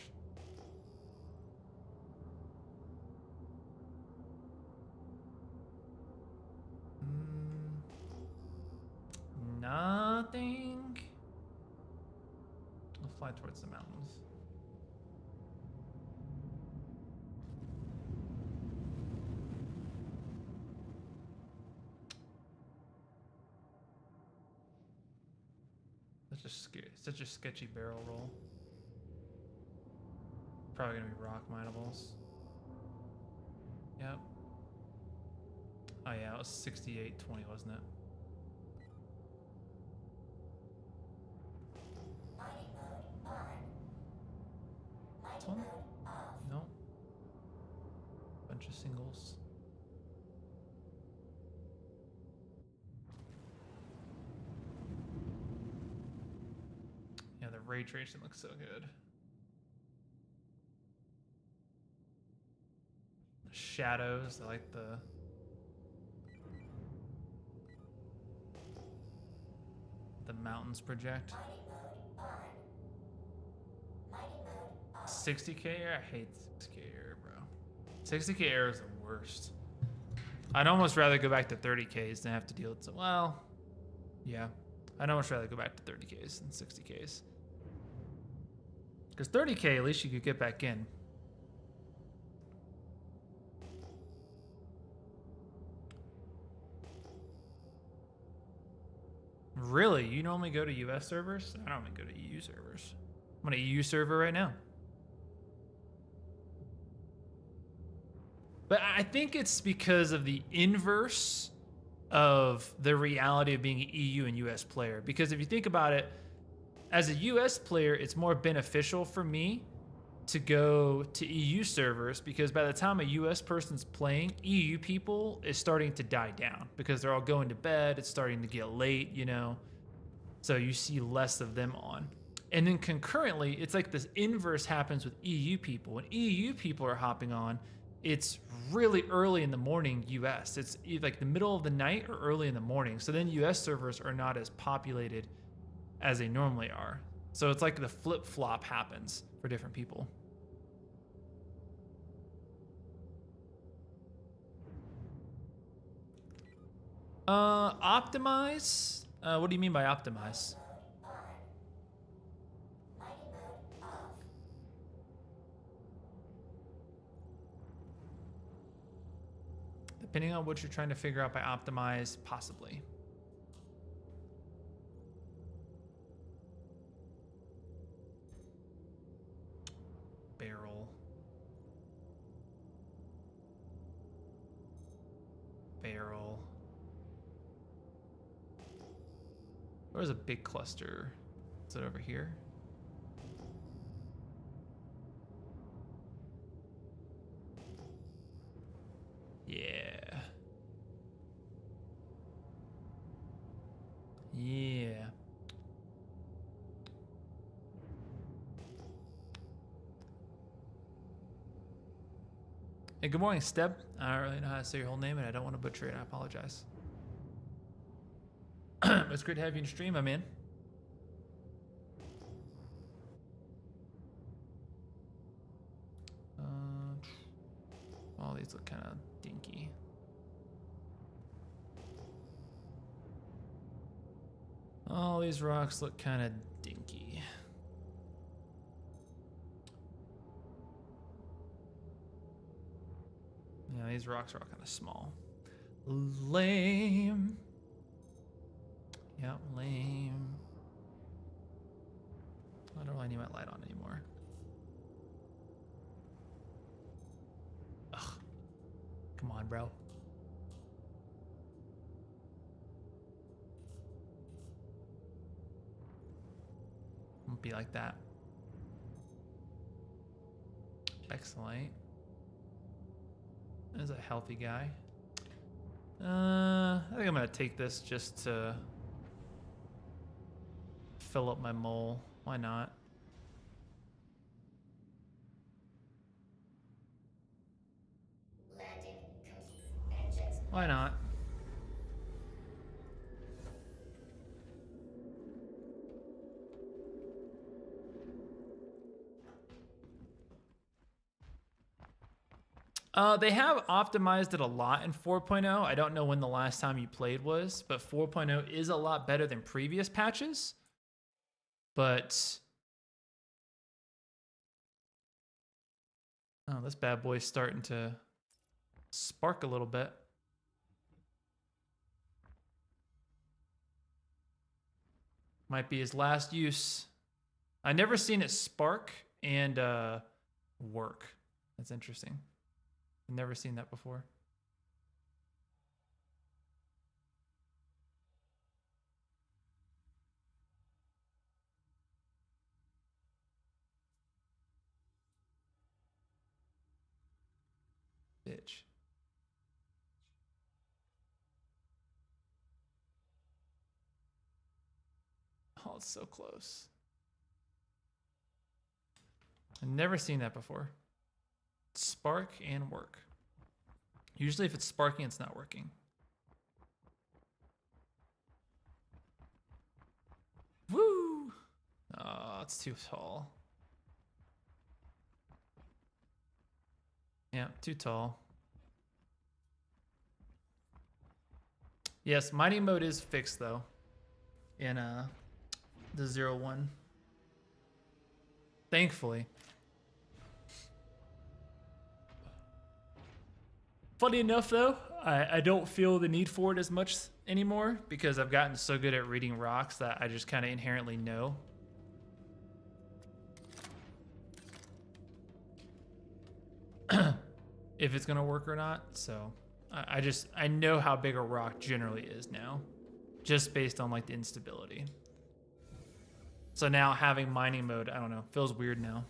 Nothing. We'll fly towards the mountains. Such a sketchy barrel roll. Probably gonna be rock minables. Yep. Oh yeah, it was 68-20, wasn't it? bunch of singles. Yeah, the ray tracing looks so good. The shadows, I like the mountains project. 60k air? I hate 60k air, bro. 60k air is the worst. I'd almost rather go back to 30ks than have to deal with some. Well, yeah. I'd almost rather go back to 30ks than 60ks. Because 30k, at least you could get back in. Really? You normally go to US servers? I normally go to EU servers. I'm on an EU server right now. But I think it's because of the inverse of the reality of being an EU and US player. Because if you think about it, as a US player, it's more beneficial for me to go to EU servers because by the time a US person's playing, EU people is starting to die down because they're all going to bed. It's starting to get late, you know? So you see less of them on. And then concurrently, it's like this inverse happens with EU people. When EU people are hopping on, it's really early in the morning US. It's either like the middle of the night or early in the morning. So then US servers are not as populated as they normally are. So it's like the flip-flop happens for different people. Optimize? What do you mean by optimize? Depending on what you're trying to figure out by optimize, possibly. Barrel. Barrel. Where's a big cluster? Is it over here? Yeah. Yeah. Hey, good morning, Steb. I don't really know how to say your whole name, and I don't want to butcher it. I apologize. It's great to have you in stream, my man. All these look kind of dinky. All these rocks look kind of dinky. Yeah, these rocks are all kind of small. Lame. Yep, lame. I don't really need my light on anymore. Ugh. Come on, bro. Won't be like that. Excellent. There's a healthy guy. I think I'm gonna take this just to fill up my mole. Why not? Landing engines. Why not? They have optimized it a lot in 4.0. I don't know when the last time you played was, but 4.0 is a lot better than previous patches. But oh, this bad boy's starting to spark a little bit. Might be his last use. I never seen it spark and work. That's interesting. I've never seen that before. Bitch. Oh, it's so close. I've never seen that before. Spark and work. Usually if it's sparking, it's not working. Woo! Oh, it's too tall. Yeah, too tall. Yes, mining mode is fixed though. In the 0-1. Thankfully. Funny enough though, I don't feel the need for it as much anymore because I've gotten so good at reading rocks that I just kind of inherently know. If it's gonna work or not. So I know how big a rock generally is now, just based on like the instability. So now having mining mode, I don't know, feels weird now.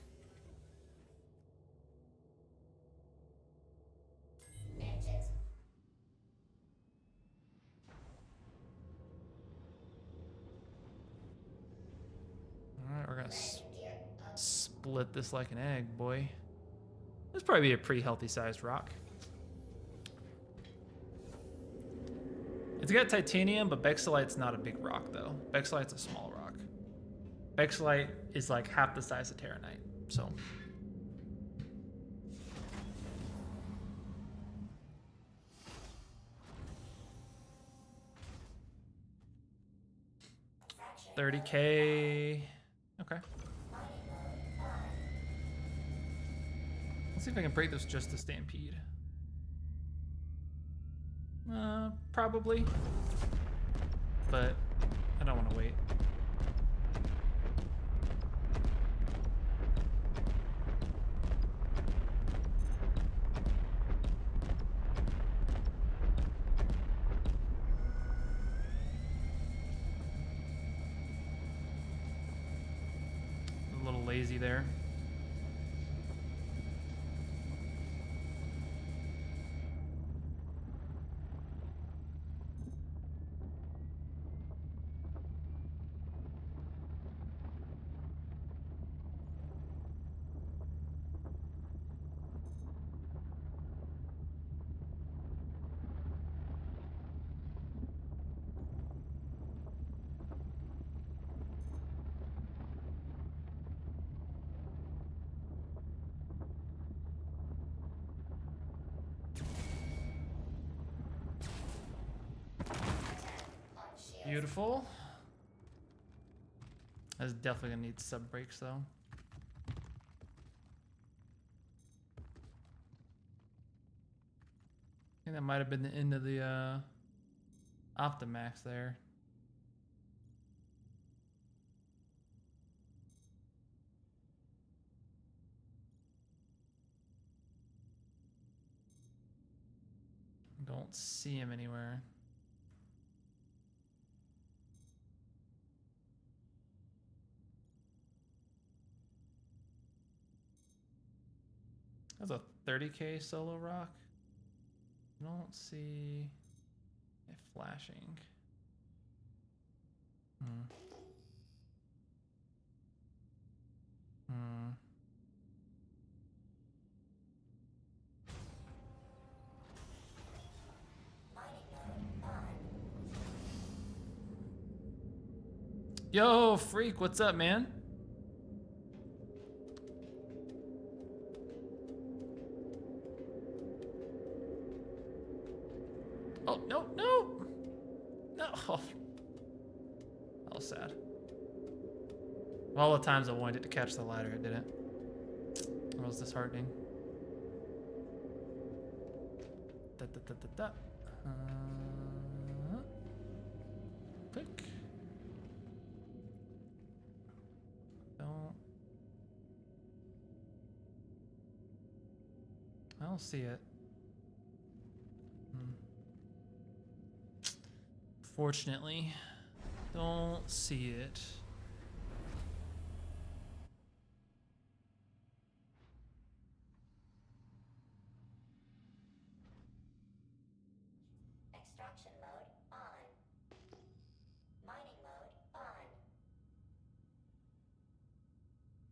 Engines. All right, we're gonna Landing gear up. split this like an egg, boy. This probably be a pretty healthy sized rock. It's got titanium, but Bexolite's not a big rock though. Bexolite's a small rock. Bexolite is like half the size of Terranite, so. Fracturing. 30K. Okay. Mining mode on. Let's see if I can break this just to stampede. Probably. But I don't want to wait. A little lazy there. On shield. Beautiful. That's definitely gonna need sub brakes though. I think that might have been the end of the Optimax there. Don't see him anywhere. That's a 30K solo rock. Don't see it flashing. Mining mode on. Yo, Freak, what's up, man? Oh, no, no! No! Oh. That was sad. Of all the times I wanted it to catch the ladder, it didn't. It was disheartening. Da, da, da, da, da. Click. Don't. I don't see it. Fortunately, don't see it.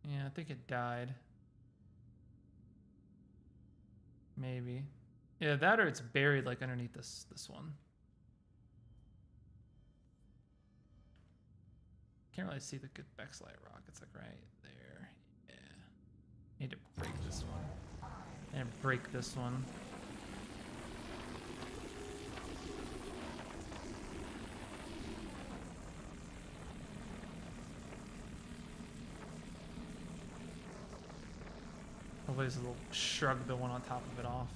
Yeah, I think it died. Maybe. Yeah, that or it's buried like underneath this one. Can't really see the good Bexlite rock. It's like right there. Yeah. Need to break this one. And break this one. Hopefully this will shrug the one on top of it off.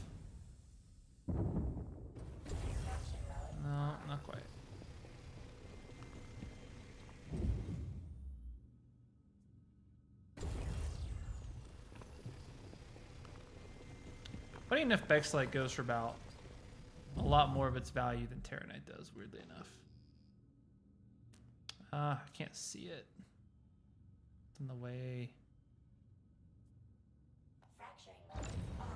No, not quite. Funny enough, Bexlite goes for about a lot more of its value than Terranite does, weirdly enough. I can't see it. It's in the way. Fracturing mode on.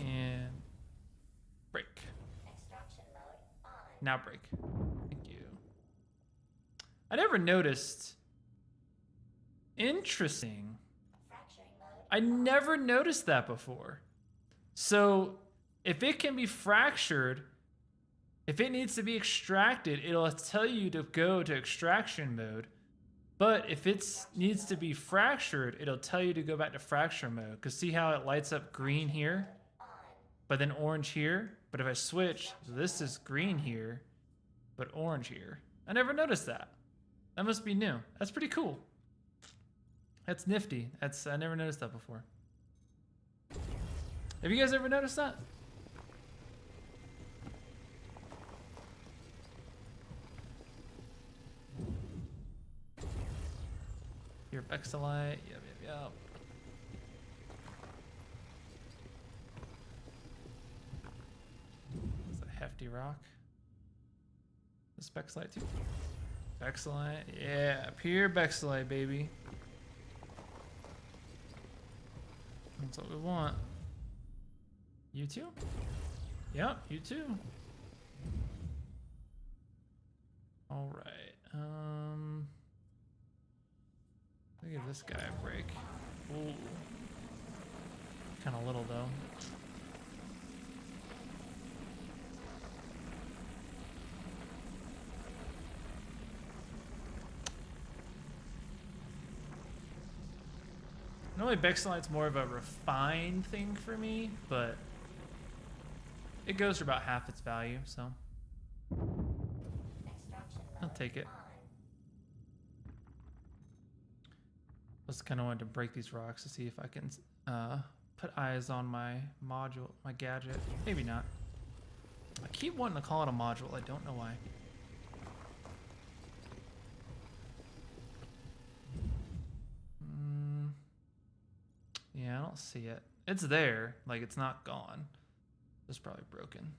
And break. Extraction mode on. Now break. Thank you. I never noticed. Interesting. Fracturing mode. I never noticed that before. So if it can be fractured, if it needs to be extracted, it'll tell you to go to extraction mode. But if it needs to be fractured, it'll tell you to go back to fracture mode. Because see how it lights up green here, but then orange here? But if I switch, this is green here, but orange here. I never noticed that. That must be new. That's pretty cool. That's nifty. I never noticed that before. Have you guys ever noticed that? Your Bexlite. Yep. That's a hefty rock. This Bexlite too. Bexlite. Yeah, pure Bexlite, baby. That's what we want. You too? Yep, you too. All right. Look at this guy break. Ooh. Kind of little though. Normally Bexlite's more of a refined thing for me, but it goes for about half its value, so I'll take it. Just kind of wanted to break these rocks to see if I can put eyes on my module, my gadget. Maybe not. I keep wanting to call it a module. I don't know why. Yeah, I don't see it. It's there. Like, it's not gone. It's probably broken.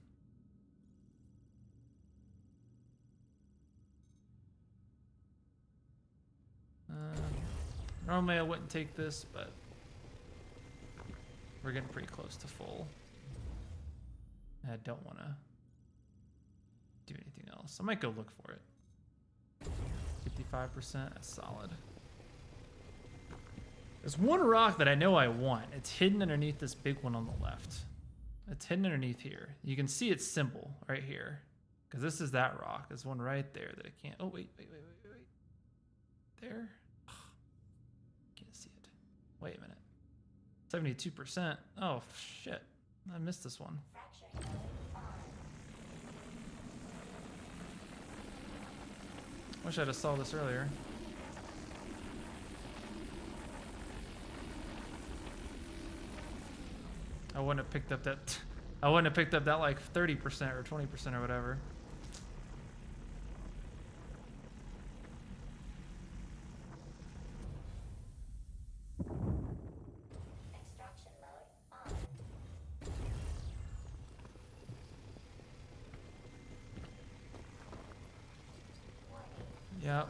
Normally I wouldn't take this, but we're getting pretty close to full. I don't want to do anything else. I might go look for it. 55%, that's solid. There's one rock that I know I want. It's hidden underneath this big one on the left. It's hidden underneath here. You can see its symbol right here. Because this is that rock. There's one right there that I can't. Oh, wait. There? Can't see it. Wait a minute. 72%. Oh, shit. I missed this one. Wish I'd have saw this earlier. I wouldn't have picked up that. I wouldn't have picked up that like 30% or 20% or whatever. Extraction mode on. Yep.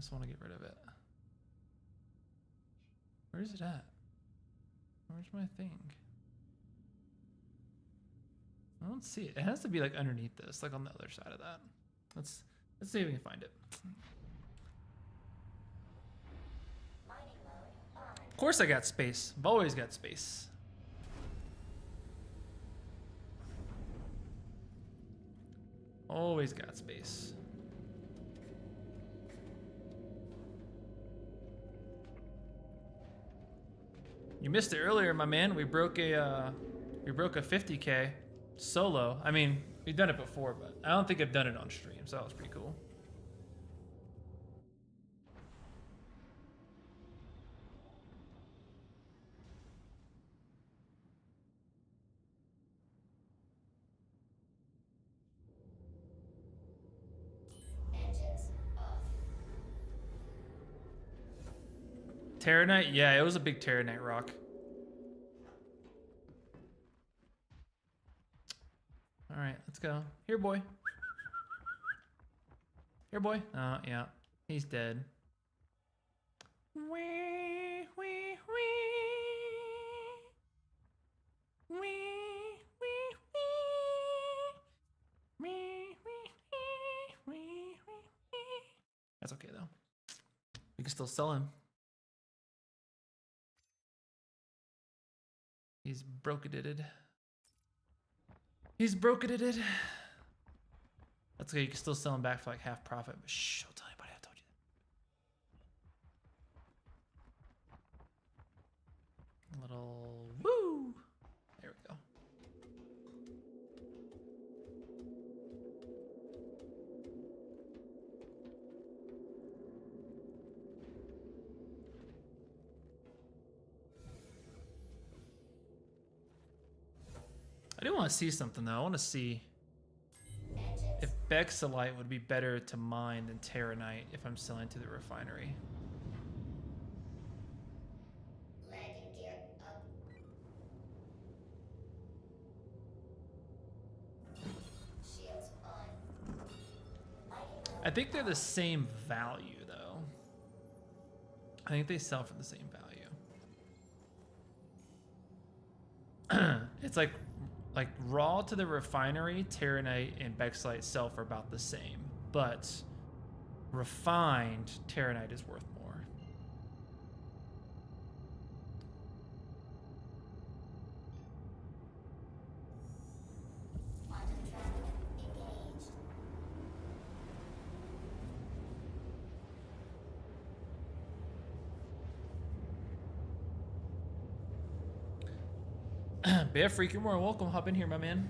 just want to get rid of it. Where is it at? Where's my thing? I don't see it. It has to be like underneath this, like on the other side of that. Let's see if we can find it. Mining mode on. Of course I got space. I've always got space. Always got space. You missed it earlier, my man. We broke a 50K solo. I mean, we've done it before, but I don't think I've done it on stream, so that was pretty cool. Engines off. Terranite? Yeah, it was a big Terranite rock. All right, let's go. Here, boy. Here, boy. Oh, yeah. He's dead. Wee, wee, wee. Wee, wee, wee. Wee, wee, wee, wee, wee. That's okay, though. We can still sell him. He's broke-it-ed. He's broke-it-ed. That's okay, you can still sell him back for like half profit, but shh, don't tell anybody I told you that. Little woo! There we go. I do want to see something though. I want to see if Bexalite would be better to mine than Terranite if I'm selling to the refinery. Landing gear up. Shields on. Mining mode. I think they're the same value though. I think they sell for the same value. It's like raw to the refinery, Terranite and Bexalite sell for about the same, but refined Terranite is worth more. Quantum trap engaged. Bear Freak, you're more than welcome. Hop in here, my man.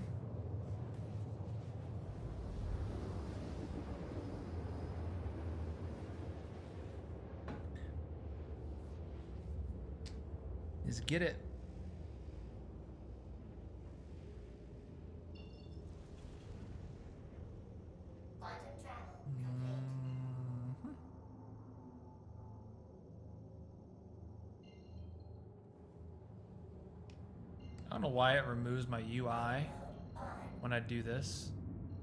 Just get it. Quantum travel. I don't know why it removes my UI when I do this.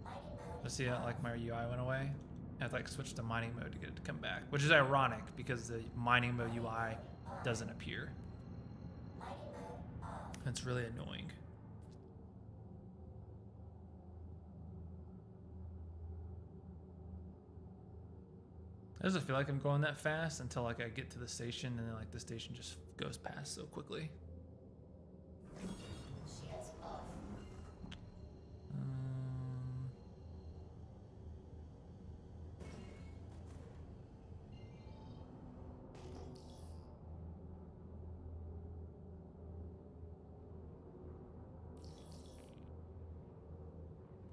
Mining mode. Let's see how like my UI went away. I have to like switch to mining mode to get it to come back, which is ironic because the mining mode UI doesn't appear. Mining mode off. It's really annoying. It doesn't feel like I'm going that fast until like I get to the station and then like the station just goes past so quickly. Shields off.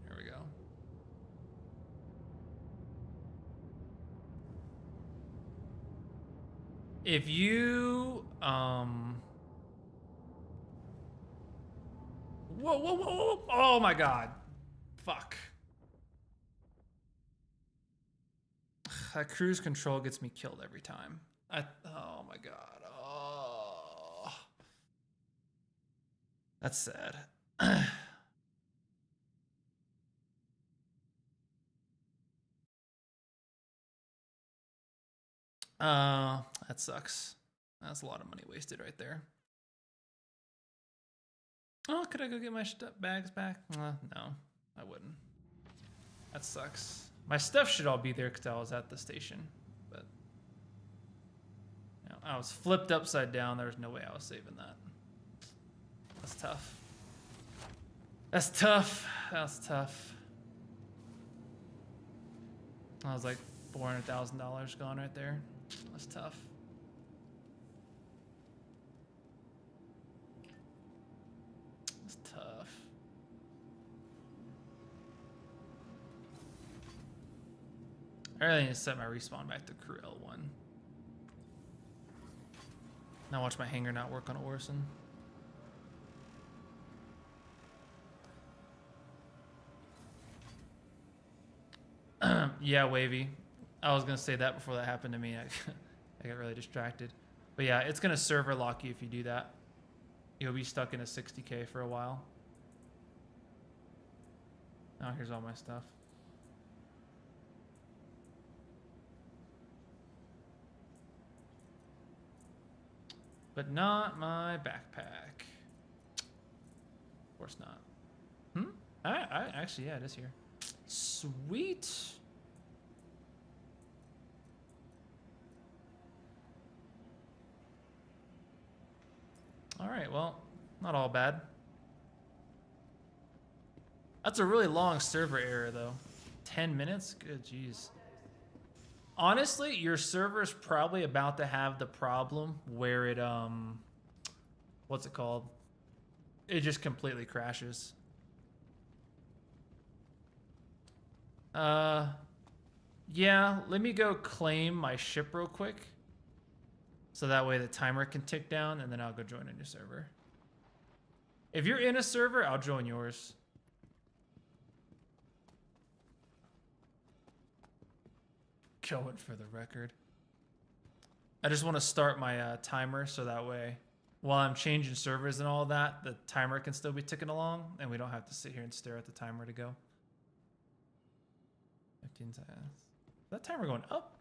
There we go. If you whoa, whoa, whoa, whoa. Oh my god. Fuck. That cruise control gets me killed every time. Oh my god. Oh. That's sad. That sucks. That's a lot of money wasted right there. Oh, could I go get my bags back? No, I wouldn't. That sucks. My stuff should all be there because I was at the station, but you know, I was flipped upside down. There's no way I was saving that. That's tough. That's tough. That's tough. I was like $400,000 gone right there. That's tough. That's tough. I really need to set my respawn back to crew L1. Now watch my hanger not work on Orson. Yeah, Wavy. I was gonna say that before that happened to me. I got really distracted. But yeah, it's gonna server lock you if you do that. You'll be stuck in a 60K for a while. Oh, here's all my stuff. But not my backpack. Of course not. I actually, yeah, it is here. Sweet. All right, well, not all bad. That's a really long server error, though. 10 minutes? Good, jeez. Honestly, your server's probably about to have the problem where it, what's it called? It just completely crashes. Yeah, let me go claim my ship real quick. So that way the timer can tick down, and then I'll go join a new server. If you're in a server, I'll join yours. Going for the record. I just want to start my timer so that way, while I'm changing servers and all that, the timer can still be ticking along, and we don't have to sit here and stare at the timer to go. 15 seconds. Is that timer going up?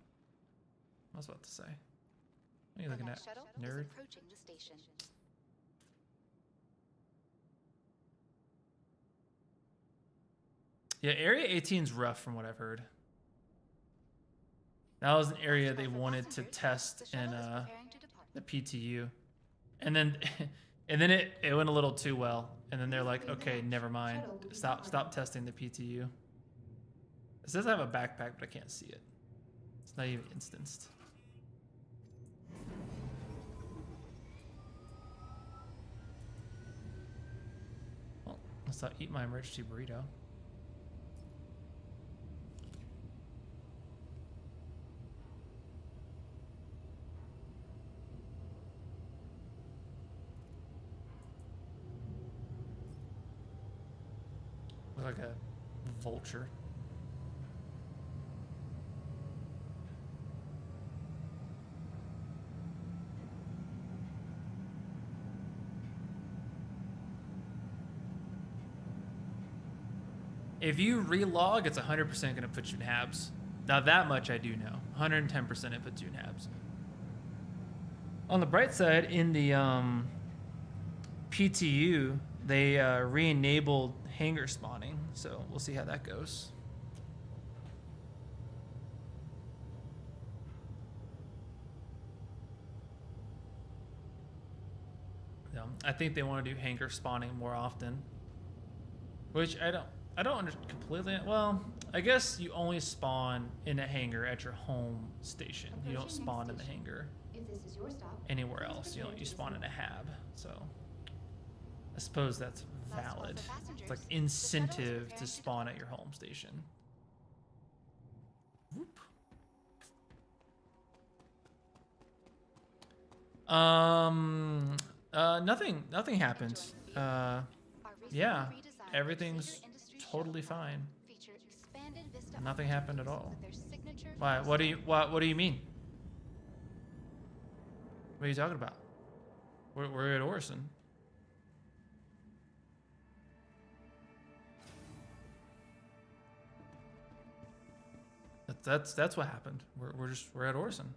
I was about to say. What are you looking at, nerd? Approaching the station. Yeah, Area 18's rough from what I've heard. That was an area they wanted to test in the PTU, and then it went a little too well, and then they're like, okay, never mind, stop testing the PTU. It says I have a backpack, but I can't see it. It's not even instanced. Well, let's not eat my emergency burrito. Like a vulture. If you relog, it's 100% going to put you in habs. Now that much I do know. 110% it puts you in habs. On the bright side, in the PTU, they re-enabled hangar spawning, so we'll see how that goes. I think they want to do hangar spawning more often, which I don't understand completely. Well, I guess you only spawn in a hangar at your home station. You don't spawn in the hangar anywhere else. You spawn in a hab. So I suppose that's valid. It's like incentive to spawn at your home station. Whoop. Nothing happened. Yeah, everything's totally fine. Nothing happened at all. Why? What do you mean? What are you talking about? We're at Orson. That's what happened. We're at Orson.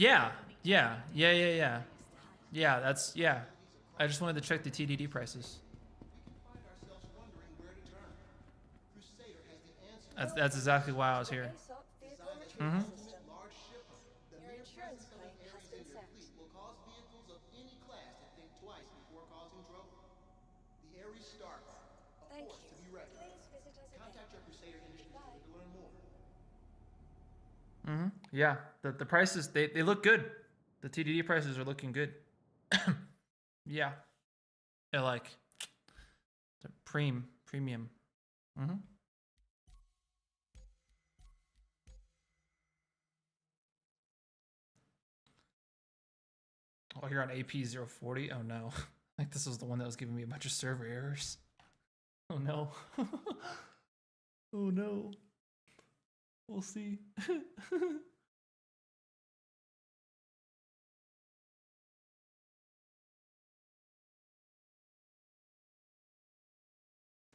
Yeah, yeah. Yeah, that's, yeah. I just wanted to check the TDD prices. That's exactly why I was here. ASOP vehicle retrieval system. Your insurance claim has been sent. Will cause vehicles of any class to think twice before causing trouble. The Ares starts. Thank you. Please visit us again. Contact your Crusader Industries Bye. to learn more. Yeah, the prices, they look good. The TDD prices are looking good. Yeah. They're like, they're premium. Oh, you're on AP040? Oh no. I think this was the one that was giving me a bunch of server errors. Oh no. Oh no. We'll see.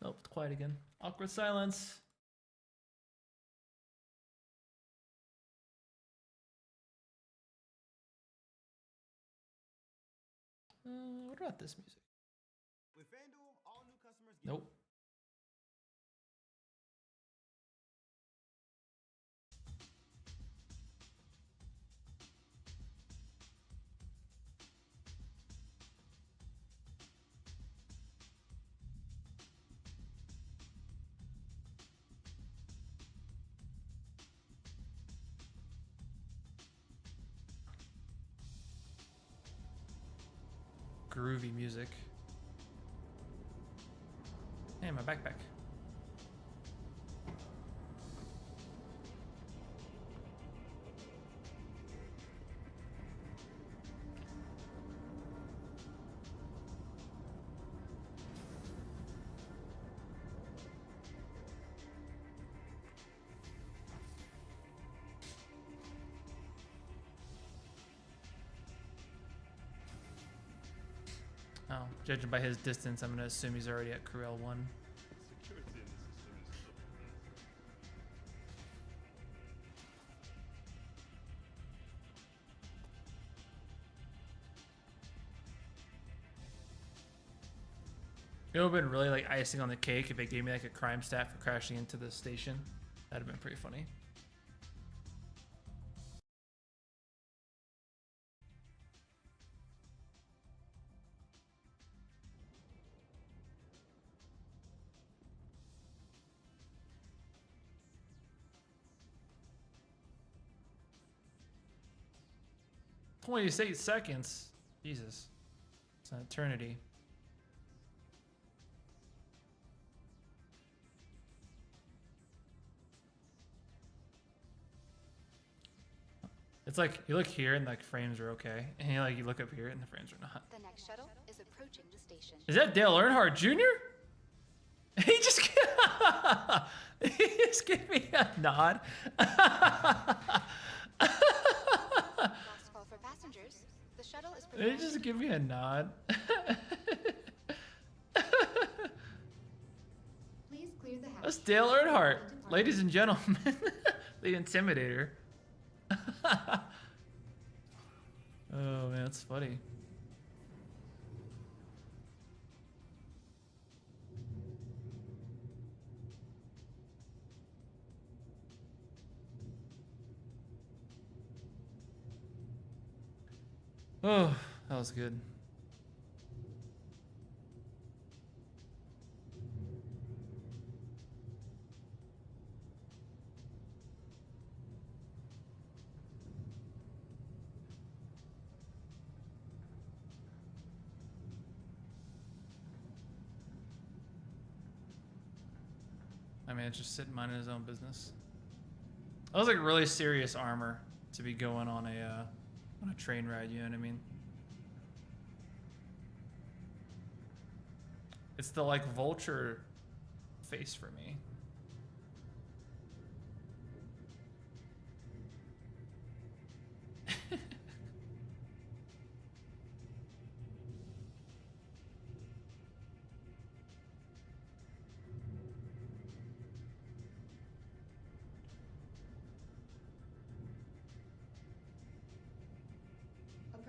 Oh, it's quiet again. Awkward silence. What about this music? With FanDuel, all new customers get Nope. Groovy music. Hey, my backpack. Oh, judging by his distance, I'm gonna assume he's already at crew L1. It would have been really like icing on the cake if they gave me like a crime stat for crashing into the station. That'd have been pretty funny. "28 seconds? Jesus. It's an eternity. It's like you look here and like frames are okay, and you look up here and the frames are not. The next shuttle is approaching the station. Is that Dale Earnhardt Jr.? He just he just gave me a nod. Last call for passengers. The shuttle is He preparing. just give me a nod. Please clear the That's Dale Earnhardt, ladies and gentlemen, the Intimidator. Oh man, that's funny. Oh, that was good. I mean, it's just sitting minding his own business. That was like really serious armor to be going on a train ride. You know what I mean? It's the like vulture face for me.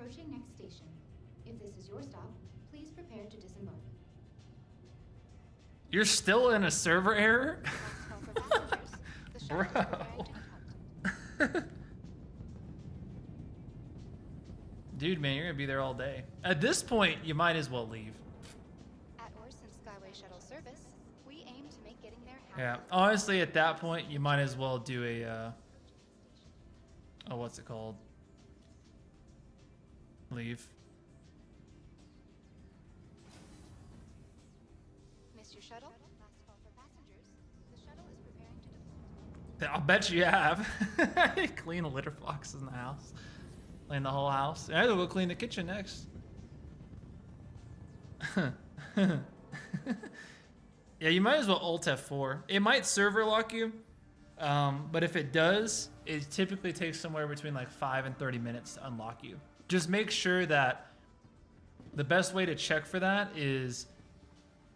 Approaching next station. If this is your stop, please prepare to disembark. You're still in a server error? Last call for passengers. The shuttle is preparing to depart. Dude, man, you're gonna be there all day. At this point, you might as well leave. At Orson Skyway Shuttle Service, we aim to make getting there Yeah, happen. honestly, at that point, you might as well do a, oh, what's it called? Leave. Miss your shuttle? Last call for passengers. The shuttle is preparing to depart. I'll bet you have. Clean litter boxes in the house. Clean the whole house. I gotta go clean the kitchen next. Yeah, you might as well Alt F4. It might server lock you, but if it does, it typically takes somewhere between like 5 and 30 minutes to unlock you. Just make sure that the best way to check for that is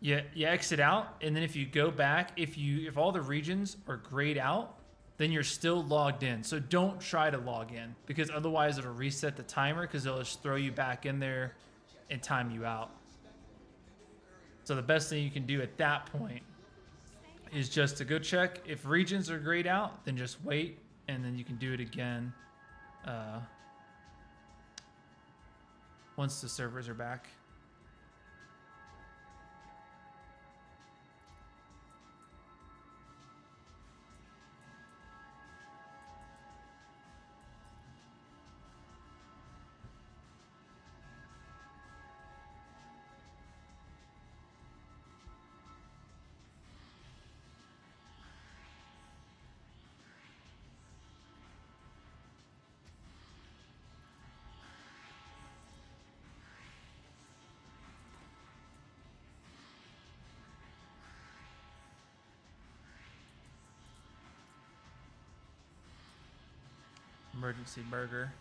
you exit out, and then if you go back, if all the regions are grayed out, then you're still logged in. So don't try to log in, because otherwise it'll reset the timer, because it'll just throw you back in there and time you out. So the best thing you can do at that point is just to go check. If regions are grayed out, then just wait, and then you can do it again once the servers are back. Emergency burger.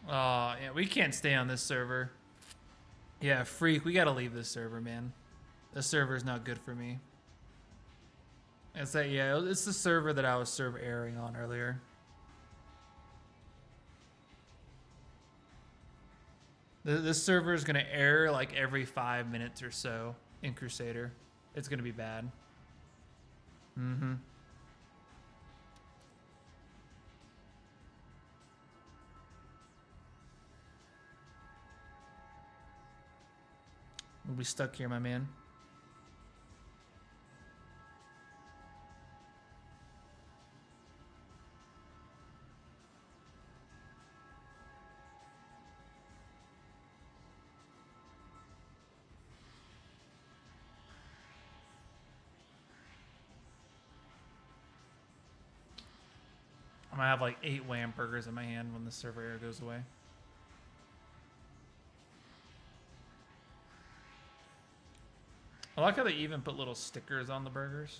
Oh, yeah, we can't stay on this server. Yeah, freak, we gotta leave this server, man. This server is not good for me. It's that, yeah, it's the server that I was server airing on earlier. This server is gonna error like every 5 minutes or so in Crusader. It's gonna be bad. Mm-hmm. We'll be stuck here, my man. I'm gonna have like 8 wham burgers in my hand when the server error goes away. I like how they even put little stickers on the burgers.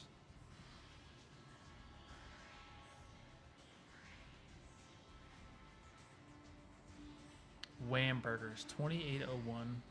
Wham burgers, 2801.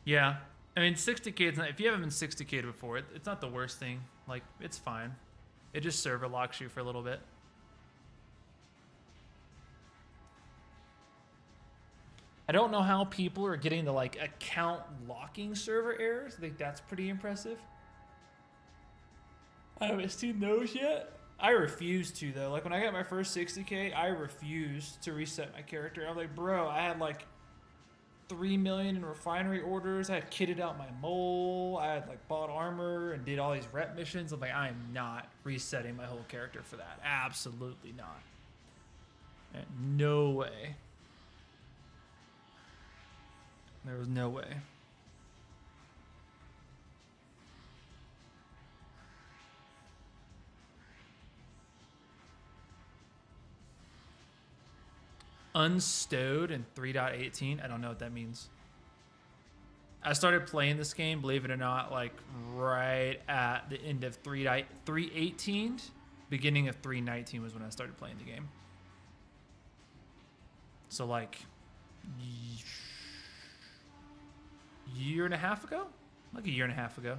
Yeah, I mean 60k. Is not, if you haven't been 60k before, it's not the worst thing. Like, it's fine. It just server locks you for a little bit. I don't know how people are getting the like account locking server errors. I think that's pretty impressive. I haven't seen those yet. I refuse to though. Like when I got my first 60k, I refused to reset my character. I was like, bro, I had like 3 million in refinery orders. I had kitted out my mole. I had like bought armor and did all these rep missions. I'm like, I am not resetting my whole character for that. Absolutely not. No way. There was no way. Unstowed in 3.18. I don't know what that means. I started playing this game, believe it or not, like right at the end of 3.18. Beginning of 3.19 was when I started playing the game. So like year and a half ago? Like a year and a half ago.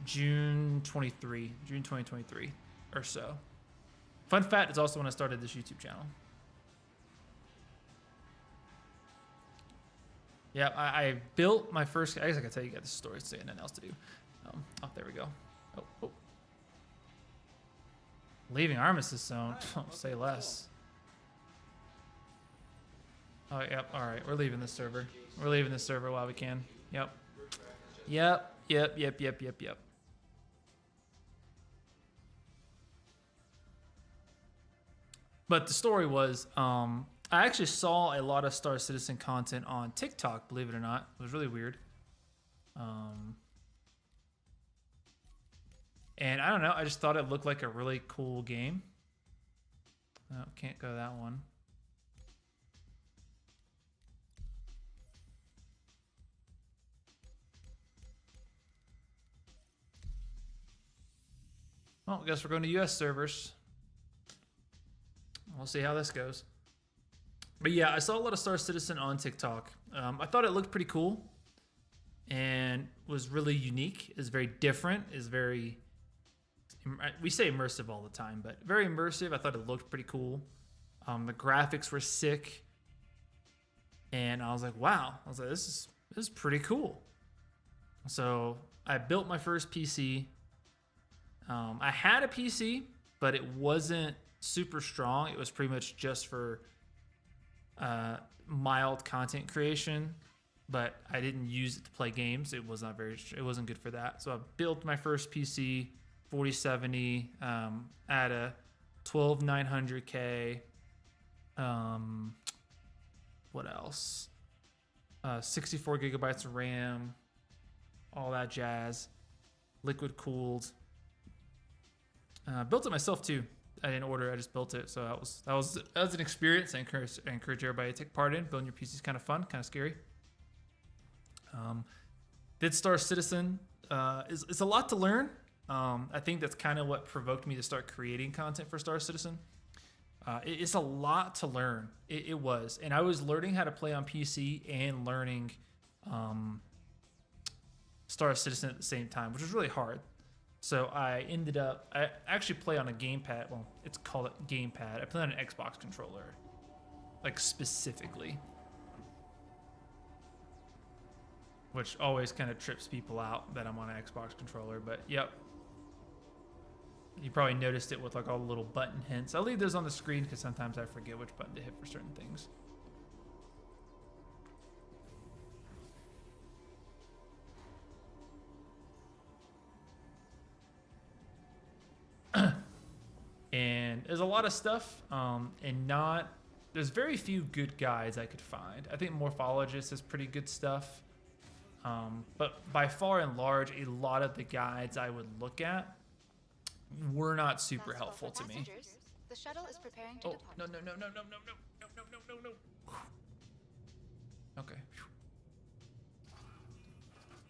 June 2023 or so. Fun fact, it's also when I started this YouTube channel. Yeah, I built my first. I guess I can tell you guys the story. It's nothing else to do. Oh, there we go. Oh. Leaving Armistice Zone. Say less. Oh, yep. All right, we're leaving this server. We're leaving this server while we can. Yep. But the story was, I actually saw a lot of Star Citizen content on TikTok, believe it or not. It was really weird. And I don't know, I just thought it looked like a really cool game. Oh, can't go that one. Well, I guess we're going to US servers. We'll see how this goes. But yeah, I saw a lot of Star Citizen on TikTok. I thought it looked pretty cool and was really unique. Is very different. Is very, we say immersive all the time, but very immersive. I thought it looked pretty cool. The graphics were sick, and I was like, wow. I was like, this is pretty cool. So I built my first PC. I had a PC, but it wasn't super strong. It was pretty much just for mild content creation, but I didn't use it to play games. It wasn't good for that. So I built my first PC, 4070, at a 12900K. What else? 64 gigabytes of RAM, all that jazz, liquid cooled. Built it myself too. I didn't order it, I just built it. So that was an experience. I encourage everybody to take part in. Building your PC is kind of fun, kind of scary. Did Star Citizen. It's a lot to learn. I think that's kind of what provoked me to start creating content for Star Citizen. It's a lot to learn. It was. And I was learning how to play on PC and learning Star Citizen at the same time, which was really hard. So I actually play on a gamepad. Well, it's called a gamepad. I play on an Xbox controller, like specifically, which always kind of trips people out that I'm on an Xbox controller. But yep, you probably noticed it with like all the little button hints. I'll leave those on the screen because sometimes I forget which button to hit for certain things. And there's a lot of stuff, and there's very few good guides I could find. I think Morphologist is pretty good stuff, but by far and large, a lot of the guides I would look at were not super helpful to me. The shuttle is preparing to depart. No. Okay.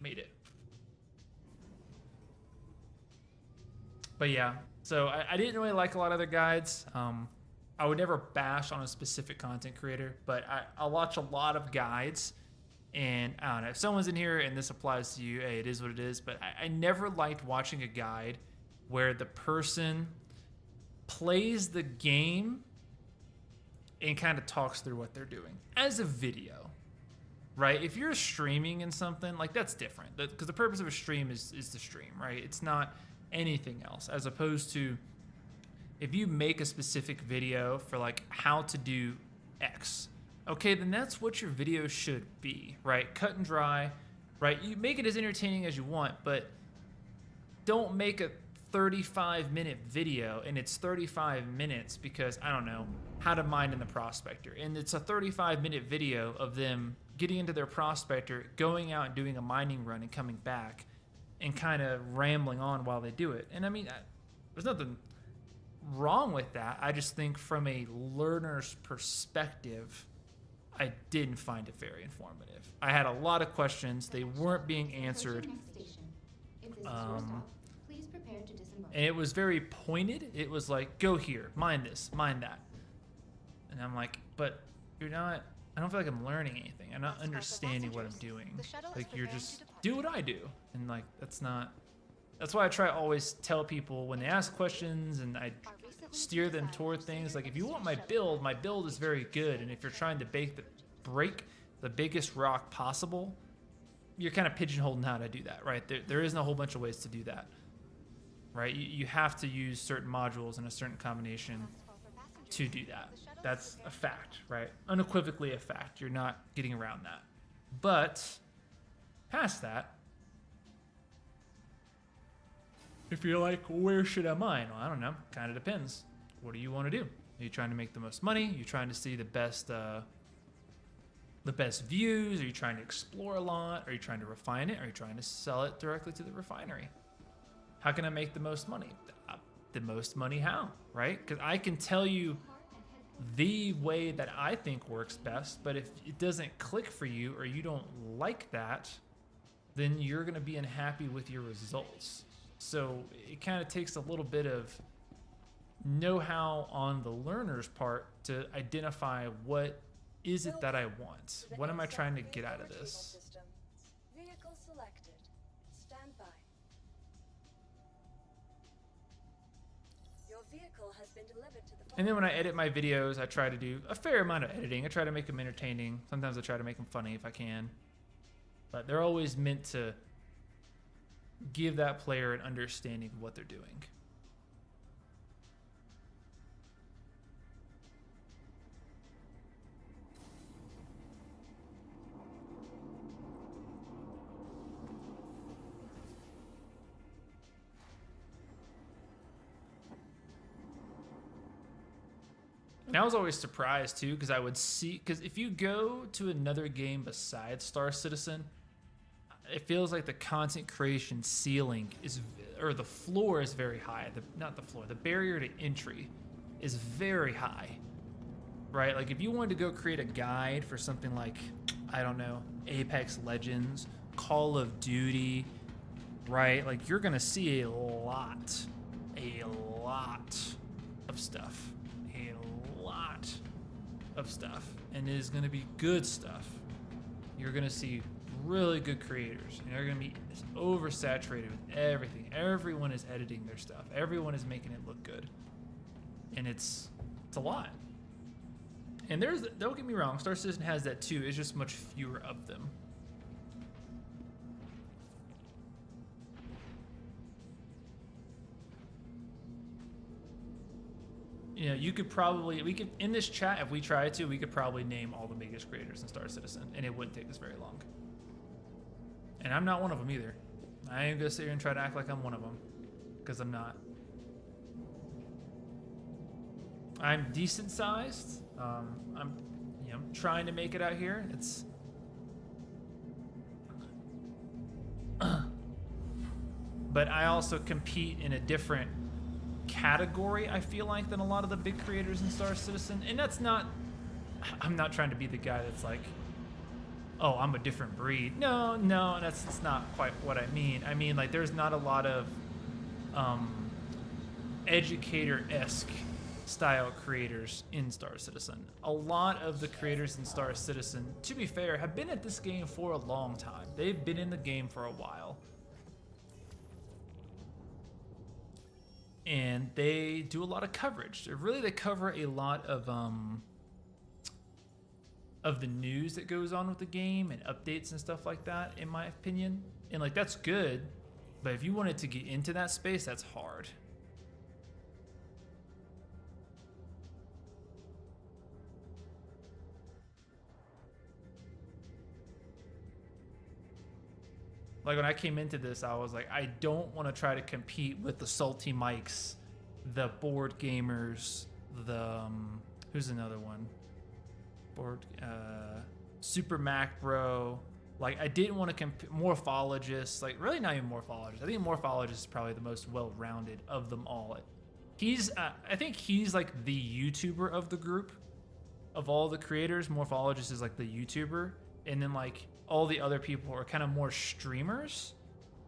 Made it. But yeah, so I didn't really like a lot of other guides. I would never bash on a specific content creator, but I watch a lot of guides, and I don't know, if someone's in here and this applies to you, hey, it is what it is, but I never liked watching a guide where the person plays the game and kind of talks through what they're doing as a video, right? If you're streaming in something, like that's different, because the purpose of a stream is to stream, right? It's not anything else, as opposed to if you make a specific video for like how to do X, okay, then that's what your video should be, right? Cut and dry, right? You make it as entertaining as you want, but don't make a 35-minute video and it's 35 minutes because, I don't know, how to mine in the prospector. And it's a 35-minute video of them getting into their prospector, going out and doing a mining run and coming back and kind of rambling on while they do it. And I mean, there's nothing wrong with that. I just think from a learner's perspective, I didn't find it very informative. I had a lot of questions. They weren't being answered. Please prepare to disembark. And it was very pointed. It was like, go here, mine this, mine that. And I'm like, but you're not, I don't feel like I'm learning anything. I'm not understanding what I'm doing. Like, you're just, do what I do. And like, that's why I try to always tell people when they ask questions and I steer them toward things. Like, if you want my build is very good. And if you're trying to break the biggest rock possible, you're kind of pigeonholed how to do that, right? There isn't a whole bunch of ways to do that, right? You have to use certain modules in a certain combination to do that. That's a fact, right? Unequivocally a fact. You're not getting around that. But past that, if you're like, where should I mine? Well, I don't know. Kind of depends. What do you want to do? Are you trying to make the most money? Are you trying to see the best views? Are you trying to explore a lot? Are you trying to refine it? Are you trying to sell it directly to the refinery? How can I make the most money? The most money how, right? Because I can tell you the way that I think works best, but if it doesn't click for you or you don't like that, then you're going to be unhappy with your results. So it kind of takes a little bit of know-how on the learner's part to identify what is it that I want? What am I trying to get out of this? Vehicle selected. Stand by. Your vehicle has been delivered to the. And then when I edit my videos, I try to do a fair amount of editing. I try to make them entertaining. Sometimes I try to make them funny if I can. But they're always meant to give that player an understanding of what they're doing. And I was always surprised too, because I would see, because if you go to another game besides Star Citizen, it feels like the content creation ceiling is, or the floor is very high. The barrier to entry is very high, right? Like if you wanted to go create a guide for something like, I don't know, Apex Legends, Call of Duty, right? Like you're gonna see a lot of stuff. And it is going to be good stuff. You're going to see really good creators, and they're going to be oversaturated with everything. Everyone is editing their stuff. Everyone is making it look good, and it's a lot. And don't get me wrong, Star Citizen has that too. It's just much fewer of them. You know, we could, in this chat, if we tried to, we could probably name all the biggest creators in Star Citizen, and it wouldn't take us very long. And I'm not one of them either. I ain't gonna sit here and try to act like I'm one of them, because I'm not. I'm decent sized. I'm, trying to make it out here. It's, but I also compete in a different category, I feel like, than a lot of the big creators in Star Citizen. And that's not, I'm not trying to be the guy that's like, oh, I'm a different breed. No, that's not quite what I mean. I mean, like, there's not a lot of educator-esque style creators in Star Citizen. A lot of the creators in Star Citizen, to be fair, have been at this game for a long time. They've been in the game for a while. And they do a lot of coverage. They cover a lot of the news that goes on with the game and updates and stuff like that, in my opinion. And like, that's good, but if you wanted to get into that space, that's hard. Like when I came into this, I was like, I don't want to try to compete with the Salty Mikes, the Board Gamers, the who's another one? Super Mac Bro. Like I didn't want to compete Morphologist. Like really not even Morphologist. I think Morphologist is probably the most well-rounded of them all. He's I think he's like the YouTuber of the group. Of all the creators, Morphologist is like the YouTuber, and then like all the other people are kind of more streamers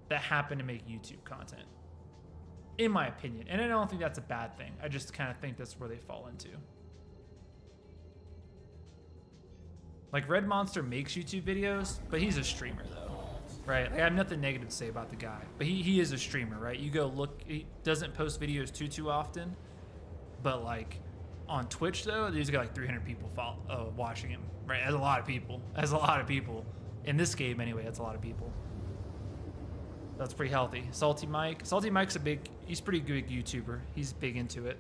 that happen to make YouTube content, in my opinion. And I don't think that's a bad thing. I just kind of think that's where they fall into. Like Red Monster makes YouTube videos, but he's a streamer though, right? Like I have nothing negative to say about the guy, but he is a streamer, right? You go look, he doesn't post videos too often, but like on Twitch though, he's got like 300 people watching him, right? That's a lot of people. That's a lot of people. In this game anyway, that's a lot of people. That's pretty healthy. Salty Mike's he's pretty good YouTuber. He's big into it.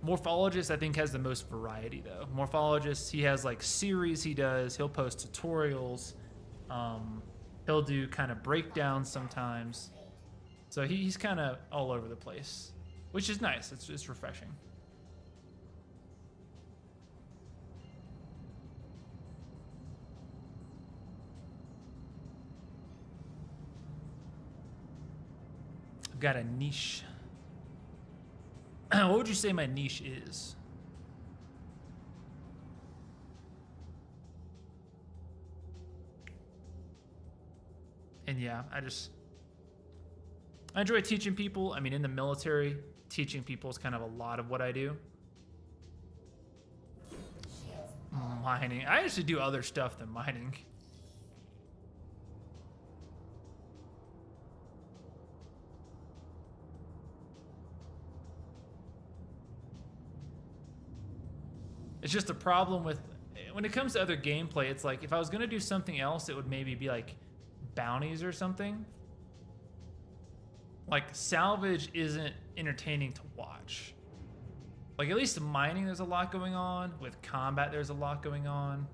Morphologist, I think, has the most variety though. Morphologist, he has like series he does. He'll post tutorials. He'll do kind of breakdowns sometimes. So he's kind of all over the place, which is nice. It's refreshing. I've got a niche. What would you say my niche is? And yeah, I enjoy teaching people. I mean, in the military, teaching people is kind of a lot of what I do. Mining. I actually do other stuff than mining. It's just a problem with, when it comes to other gameplay, it's like, if I was gonna do something else, it would maybe be like bounties or something. Like salvage isn't entertaining to watch. Like at least in mining, there's a lot going on. With combat, there's a lot going on.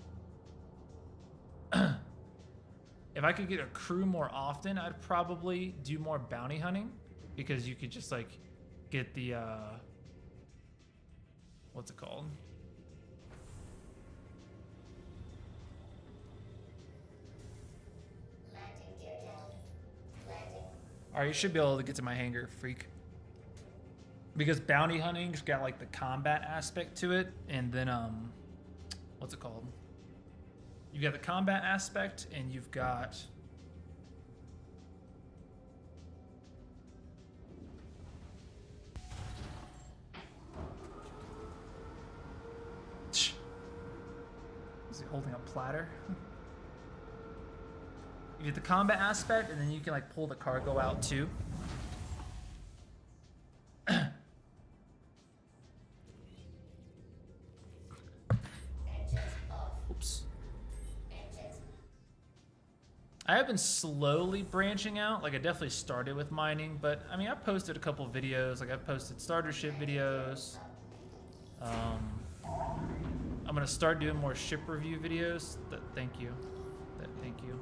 If I could get a crew more often, I'd probably do more bounty hunting, because you could just like get the, what's it called? Alright, you should be able to get to my hangar, freak. Because bounty hunting's got like the combat aspect to it, and then what's it called? You got the combat aspect, and you've got is he holding a platter? You get the combat aspect, and then you can like pull the cargo out too. Oops. I have been slowly branching out. Like I definitely started with mining, but I mean I've posted a couple videos. Like I've posted starter ship videos. I'm gonna start doing more ship review videos. Thank you. Thank you.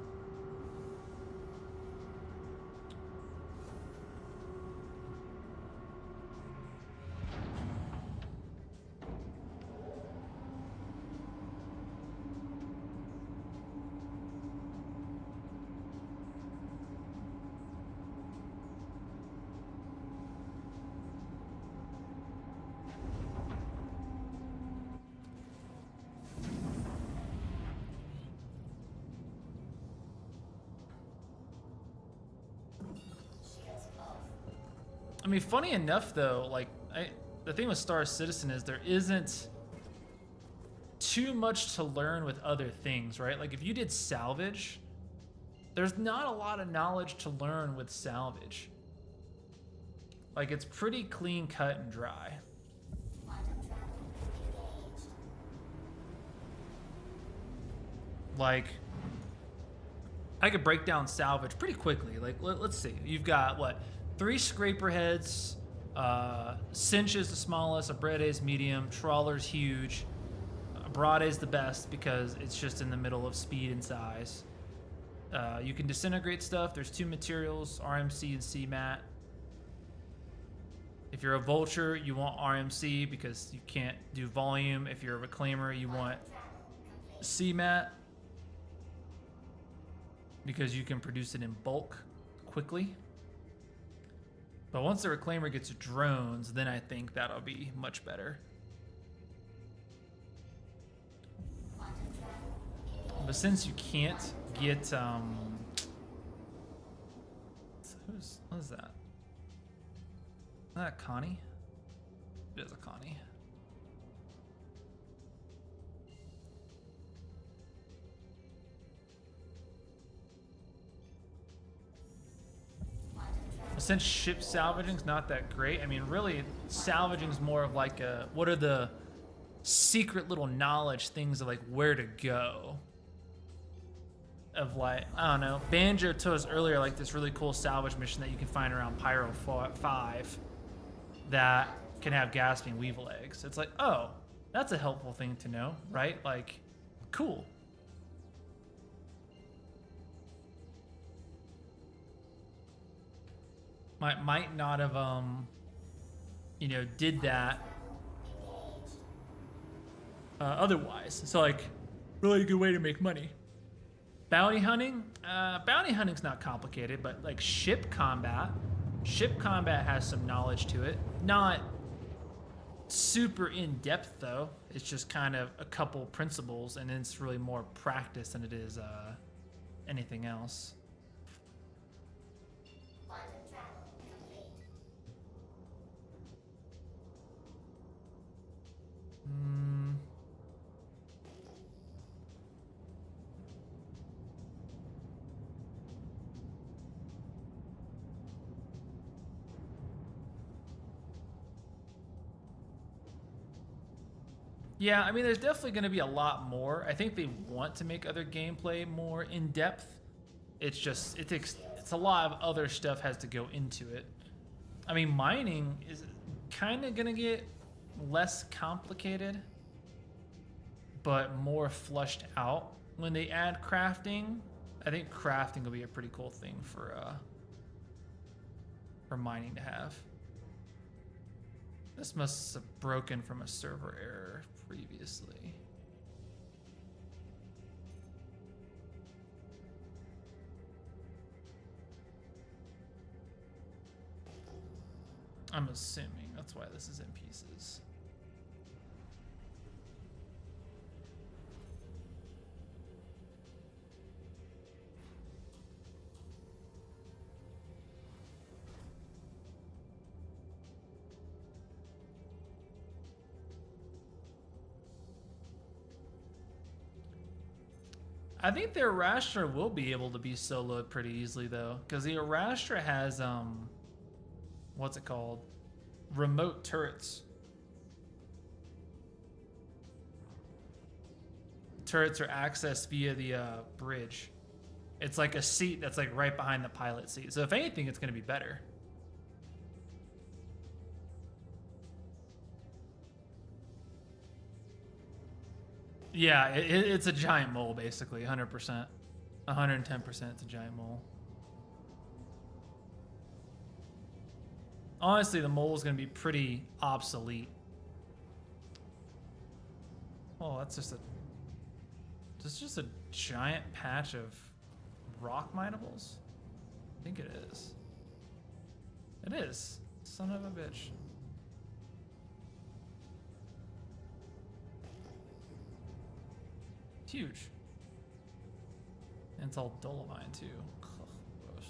I mean, funny enough though, like the thing with Star Citizen is there isn't too much to learn with other things, right? Like if you did salvage, there's not a lot of knowledge to learn with salvage. Like it's pretty clean cut and dry. Like I could break down salvage pretty quickly. Like let's see, you've got what? 3 scraper heads, Cinch is the smallest, Abrade is medium, Trawler's huge, Abrade is the best because it's just in the middle of speed and size. You can disintegrate stuff. There's 2 materials, RMC and CMAT. If you're a vulture, you want RMC because you can't do volume. If you're a reclaimer, you want CMAT because you can produce it in bulk quickly. But once the reclaimer gets drones, then I think that'll be much better. But since you can't get what is that? Is that Connie? It is a Connie. Since ship salvaging's not that great, I mean, really, salvaging's more of like a, what are the secret little knowledge things of like where to go? Of like, I don't know, Banjo told us earlier like this really cool salvage mission that you can find around Pyro 5 that can have gasping weevil eggs. It's like, oh, that's a helpful thing to know, right? Like, cool. Might not have, you know, did that otherwise. So like, really good way to make money. Bounty hunting? Bounty hunting's not complicated, but like ship combat has some knowledge to it. Not super in-depth though. It's just kind of a couple principles, and it's really more practice than it is anything else. Yeah, I mean, there's definitely going to be a lot more. I think they want to make other gameplay more in depth. It's just, it's a lot of other stuff has to go into it. I mean, mining is kind of going to get less complicated, but more flushed out when they add crafting. I think crafting will be a pretty cool thing for mining to have. This must have broken from a server error previously. I'm assuming that's why this is in pieces. I think the Arastra will be able to be soloed pretty easily though, because the Arastra has what's it called? Remote turrets. Turrets are accessed via the bridge. It's like a seat that's like right behind the pilot seat. So if anything, it's going to be better. Yeah, it's a giant mole, basically, 100%. 110% it's a giant mole. Honestly, the mole is going to be pretty obsolete. Oh, that's just a giant patch of rock minables? I think it is. It is. Son of a bitch. Huge. And it's all dolomite too. Ugh, gross.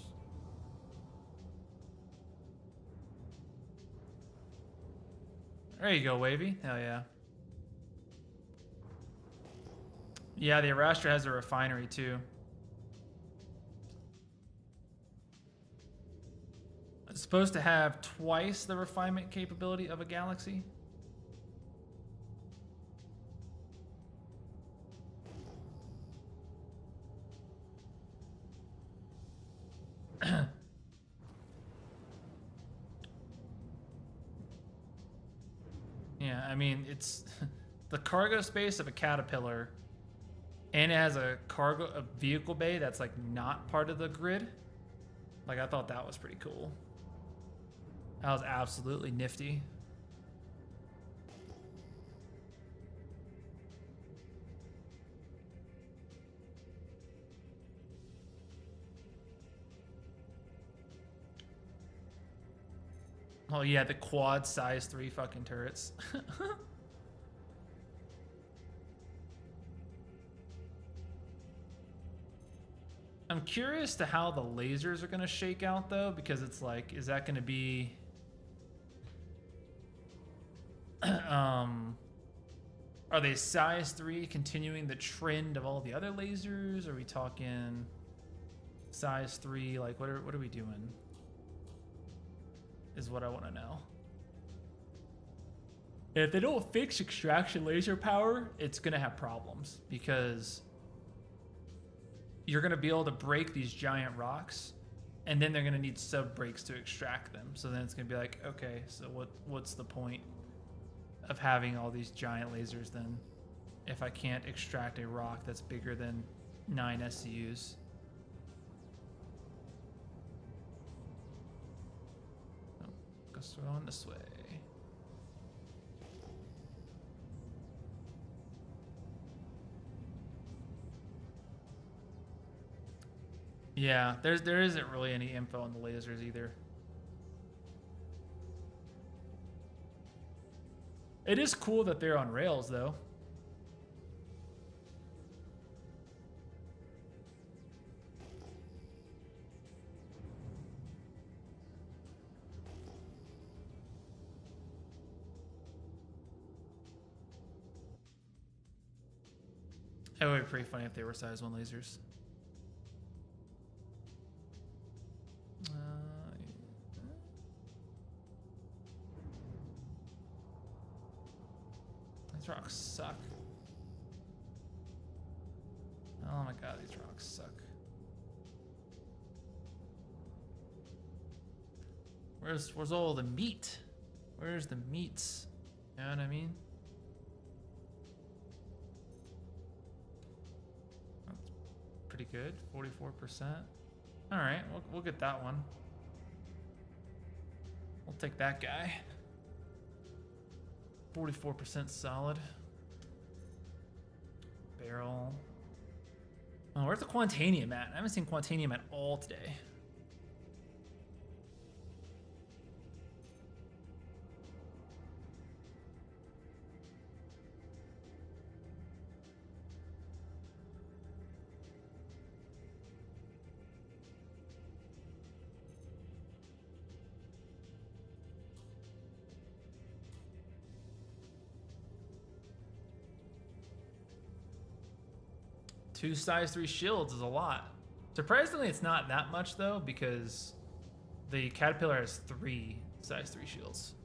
There you go, Wavy. Hell yeah. Yeah, the Arastra has a refinery too. It's supposed to have twice the refinement capability of a galaxy. Yeah, I mean, it's the cargo space of a caterpillar And it has a vehicle bay that's like not part of the grid. Like I thought that was pretty cool. That was absolutely nifty. Oh yeah, the quad size 3 fucking turrets. I'm curious to how the lasers are gonna shake out though, because it's like, is that gonna be are they size 3 continuing the trend of all the other lasers? Are we talking size 3? Like what are we doing? Is what I want to know. If they don't fix extraction laser power, it's gonna have problems because you're gonna be able to break these giant rocks, and then they're gonna need sub breaks to extract them. So then it's gonna be like, okay, so what's the point of having all these giant lasers then, if I can't extract a rock that's bigger than 9 SCUs? Oh, goes on this way. Yeah, there isn't really any info on the lasers either. It is cool that they're on rails though. It would be pretty funny if they were size 1 lasers. These rocks suck. Oh my god, these rocks suck. Where's all the meat? Where's the meats? You know what I mean? That's pretty good. 44%. All right, we'll get that one. We'll take that guy. 44% solid. Barrel. Oh, where's the Quantanium at? I haven't seen Quantanium at all today. Two size 3 shields is a lot. Surprisingly, it's not that much though, because the Caterpillar has 3 size 3 shields.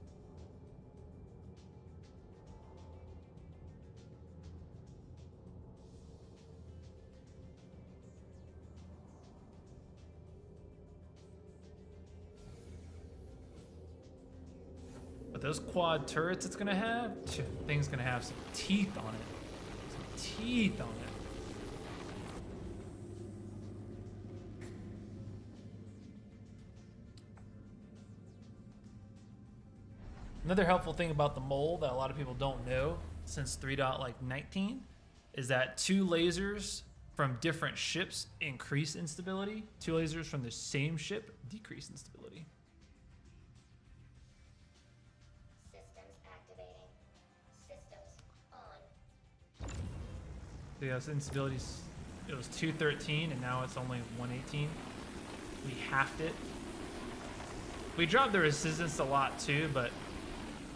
But those quad turrets it's gonna have, thing's gonna have some teeth on it. Some teeth on it. Another helpful thing about the mole that a lot of people don't know since 3.19 is that 2 lasers from different ships increase instability. 2 lasers from the same ship decrease instability. Systems activating. Systems on. So yeah, so instability's, it was 213 and now it's only 118. We halved it. We dropped the resistance a lot too, but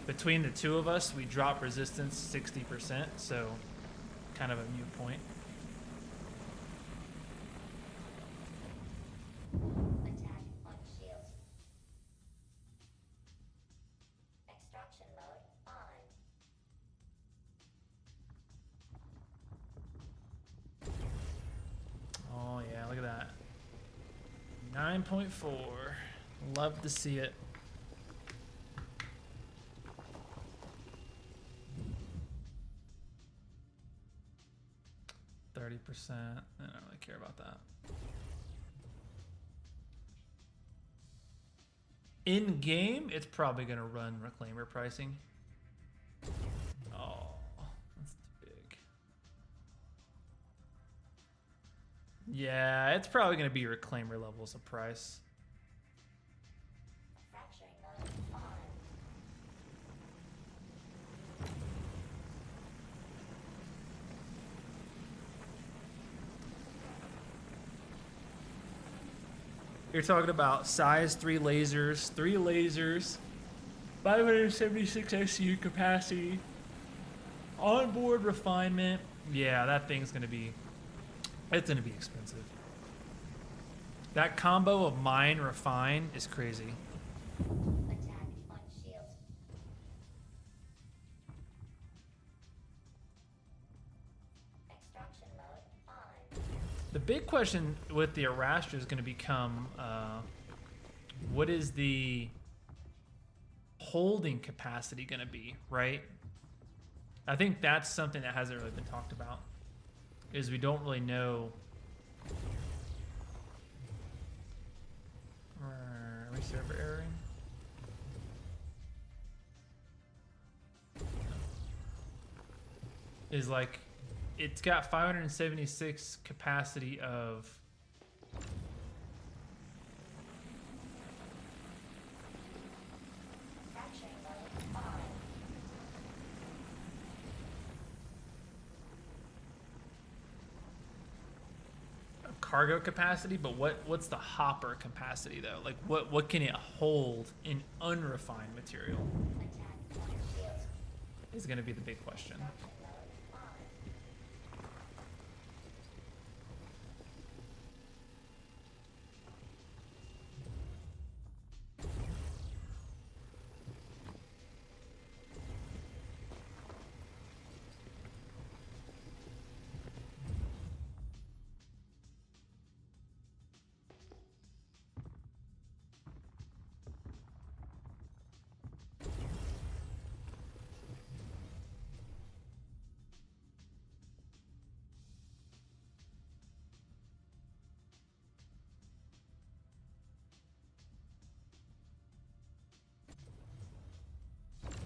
between the two of us, we drop resistance 60%, so kind of a moot point. Attack on shields. Extraction mode on. Oh yeah, look at that. 9.4. Love to see it. I don't really care about that. In game, it's probably gonna run reclaimer pricing. Oh, that's too big. Yeah, it's probably gonna be reclaimer levels of price. Fracturing mode on. You're talking about size 3 lasers, 576 SU capacity, onboard refinement. Yeah, that thing's gonna be, it's gonna be expensive. That combo of mine refine is crazy. Attack on shields. Extraction mode on. The big question with the Arastra is going to become, what is the holding capacity going to be, right? I think that's something that hasn't really been talked about, is we don't really know. Are we server erroring? Is like, it's got 576 capacity of Fracturing mode on. cargo capacity, but what's the hopper capacity though? Like what can it hold in unrefined material Attack on shields. is going to be the big question.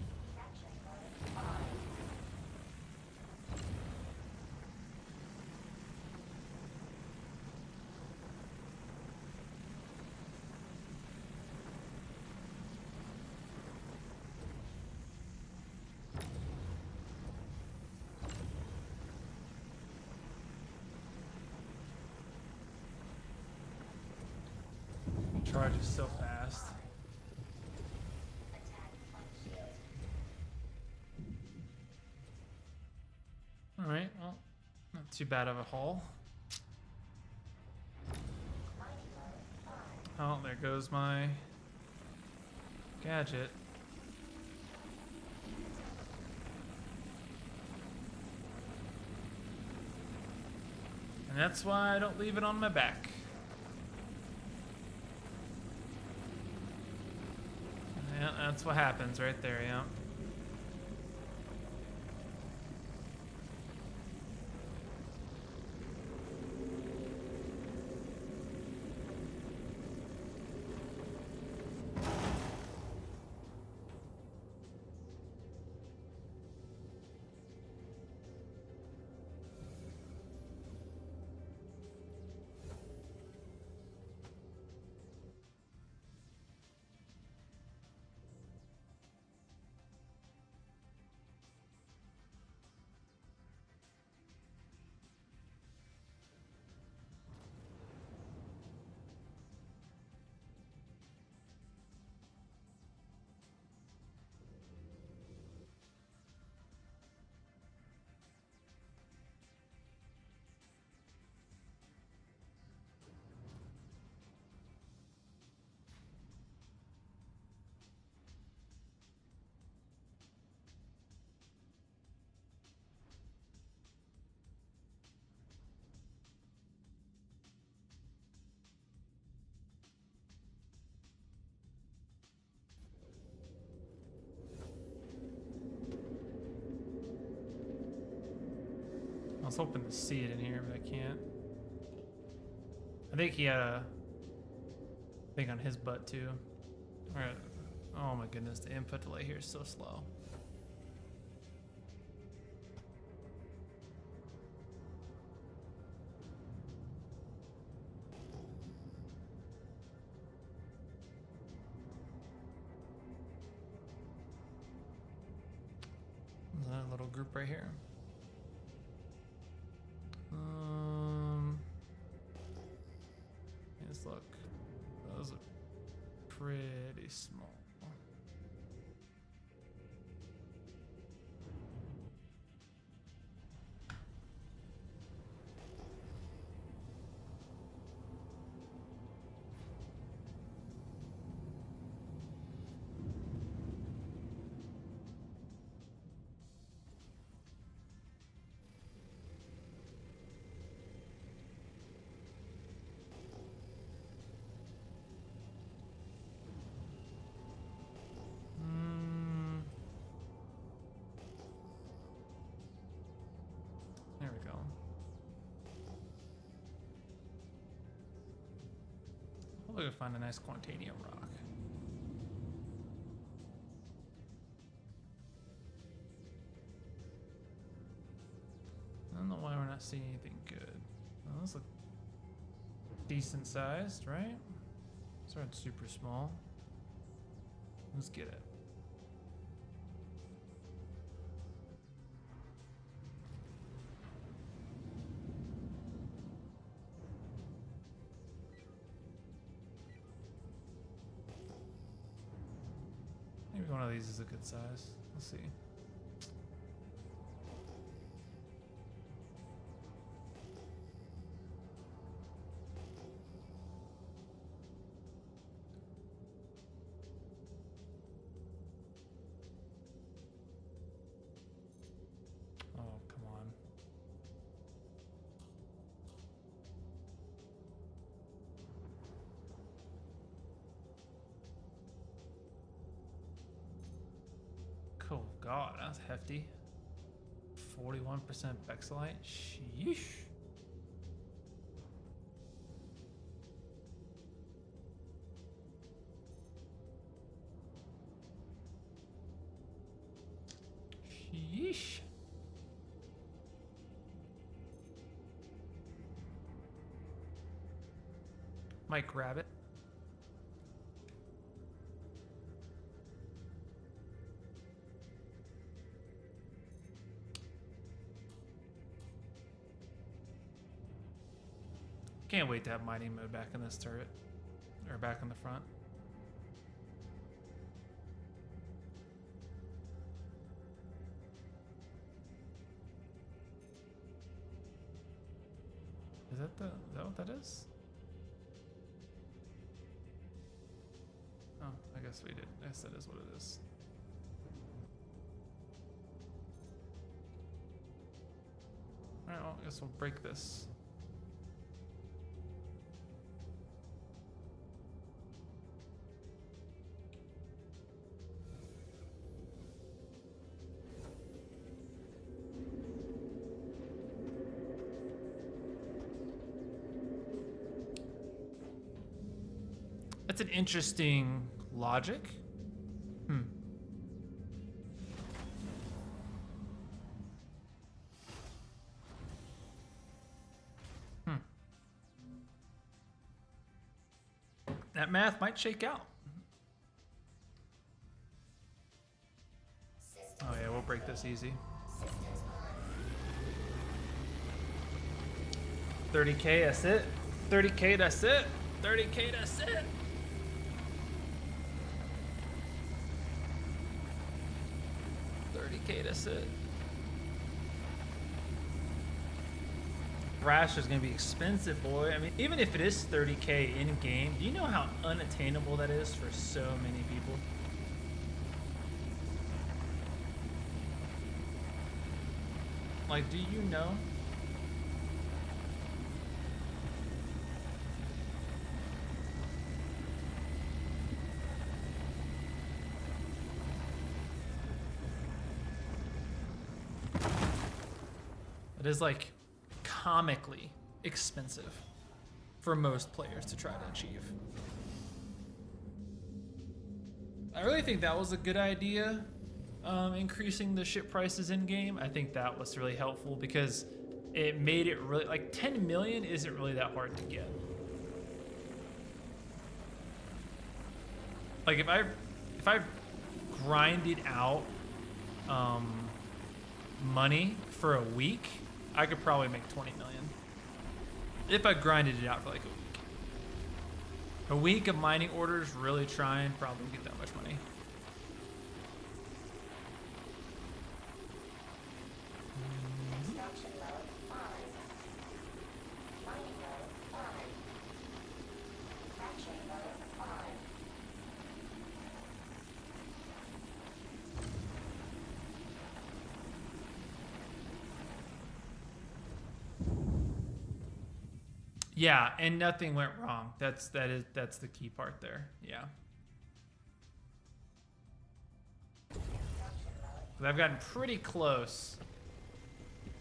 Extraction mode on. Fracturing mode on. Charge is so fast. Attack on shields. All right, well, not too bad of a haul. Mining mode on. Oh, there goes my gadget. And that's why I don't leave it on my back. Yeah, that's what happens right there, yeah. was hoping to see it in here, but I can't. I think he had a thing on his butt too. Alright. Oh my goodness, the input delay here is so slow. There's another little group right here. Let's look. Those are pretty small. There we go. Hopefully we'll find a nice Quantanium rock. I don't know why we're not seeing anything good. Well, those look decent sized, right? These aren't super small. Let's get it. Maybe one of these is a good size. Let's see. Oh, come on. Cool. God, that's hefty. 41% Bexelite. Sheesh. Sheesh. Might grab it. Can't wait to have mining mode back in this turret. Or back in the front. Is that what that is? Oh, I guess we did. I guess that is what it is. Alright, well, I guess we'll break this. That's an interesting logic. That math might shake out. Oh yeah, we'll break this easy. 30K, that's it. 30K, that's it. 30K, that's it. That's it. Thrash is gonna be expensive, boy. I mean, even if it is 30K in game, do you know how unattainable that is for so many people? Like, do you know? It is like comically expensive for most players to try to achieve. I really think that was a good idea, increasing the ship prices in game. I think that was really helpful because it made it really, like 10 million isn't really that hard to get. Like if I grinded out money for a week, I could probably make 20 million. If I grinded it out for like a week. A week of mining orders, really trying, probably get that much money. Construction mode on. Mining mode on. Fracturing mode on. Yeah, and nothing went wrong. That's the key part there. Yeah. But I've gotten pretty close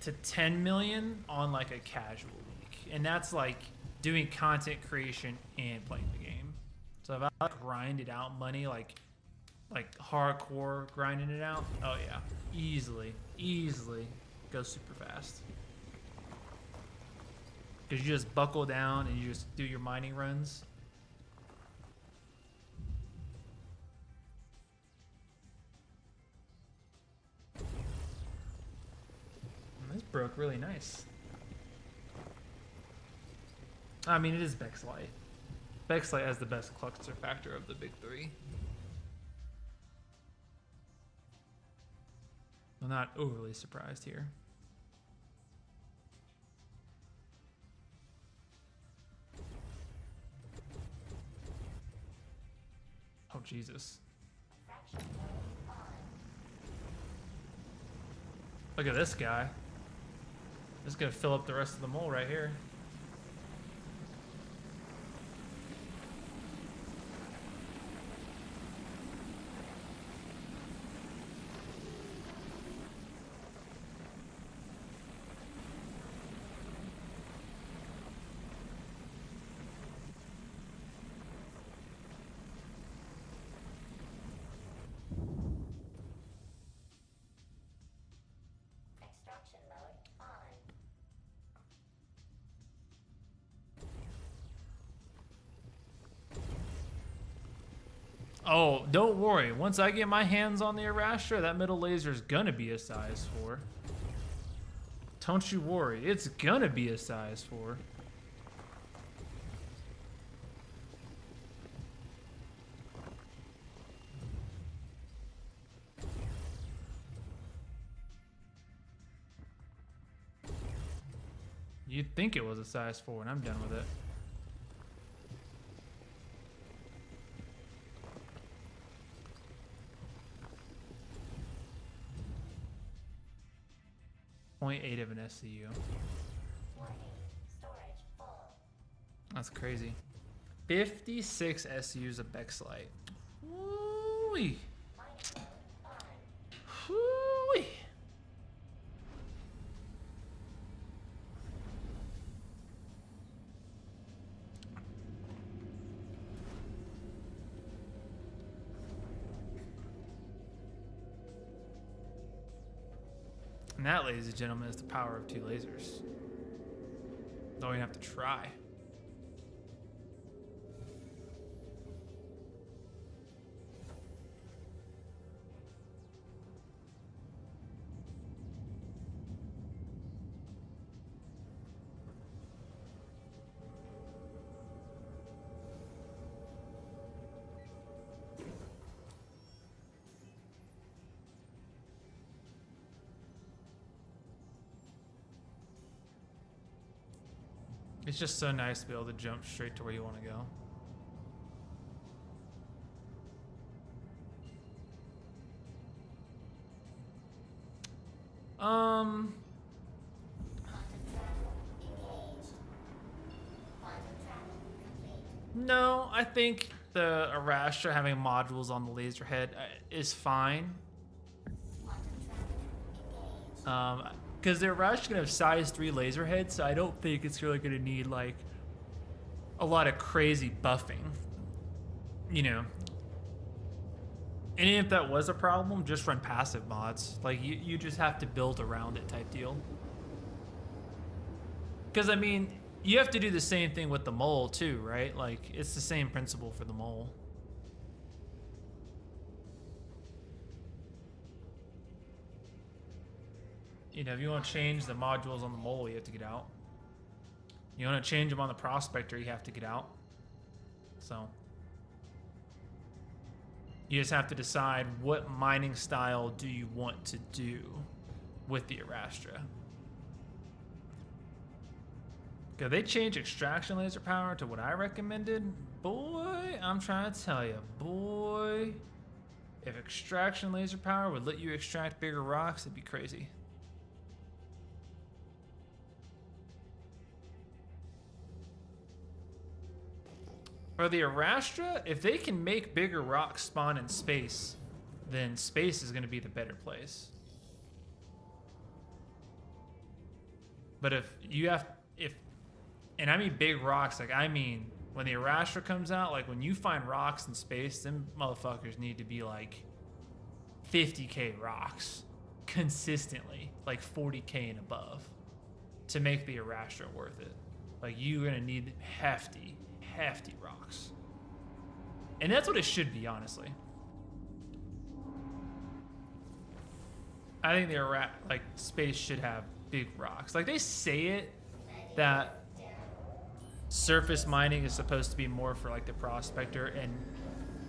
to 10 million on like a casual week. And that's like doing content creation and playing the game. So if I grinded out money, like hardcore grinding it out, oh yeah, easily goes super fast. Because you just buckle down and you just do your mining runs. And this broke really nice. I mean, it is Bexlite. Bexlite has the best cluster factor of the big three. I'm not overly surprised here. Oh, Jesus. Look at this guy. This is gonna fill up the rest of the mole right here. Extraction mode on. Oh, don't worry. Once I get my hands on the Arastra, that middle laser is gonna be a size 4. Don't you worry. It's gonna be a size 4. You'd think it was a size 4, and I'm done with it. .8 of an SCU. Warning. Storage full. That's crazy. 56 SUs of Bexlite. Woo-wee. Mining mode on. Woo-wee. And that, ladies and gentlemen, is the power of 2 lasers. Don't even have to try. It's just so nice to be able to jump straight to where you want to go. Quantum travel engaged. Quantum travel complete. No, I think the Arastra having modules on the laser head is fine. Quantum travel engaged. Because they're actually gonna have size 3 laser heads, so I don't think it's really gonna need like a lot of crazy buffing. You know. And if that was a problem, just run passive mods. Like you just have to build around it type deal. Because I mean, you have to do the same thing with the mole too, right? Like it's the same principle for the mole. You know, if you want to change the modules on the mole, you have to get out. You want to change them on the prospector, you have to get out. So you just have to decide what mining style do you want to do with the Arastra. Okay, they changed extraction laser power to what I recommended. Boy, I'm trying to tell you, boy, if extraction laser power would let you extract bigger rocks, it'd be crazy. For the Arastra, if they can make bigger rocks spawn in space, then space is going to be the better place. But and I mean big rocks, like I mean when the Arastra comes out, like when you find rocks in space, them motherfuckers need to be like 50k rocks consistently, like 40k and above, to make the Arastra worth it. Like you're gonna need hefty rocks. And that's what it should be, honestly. I think like space should have big rocks. Like they say it that surface mining is supposed to be more for like the prospector and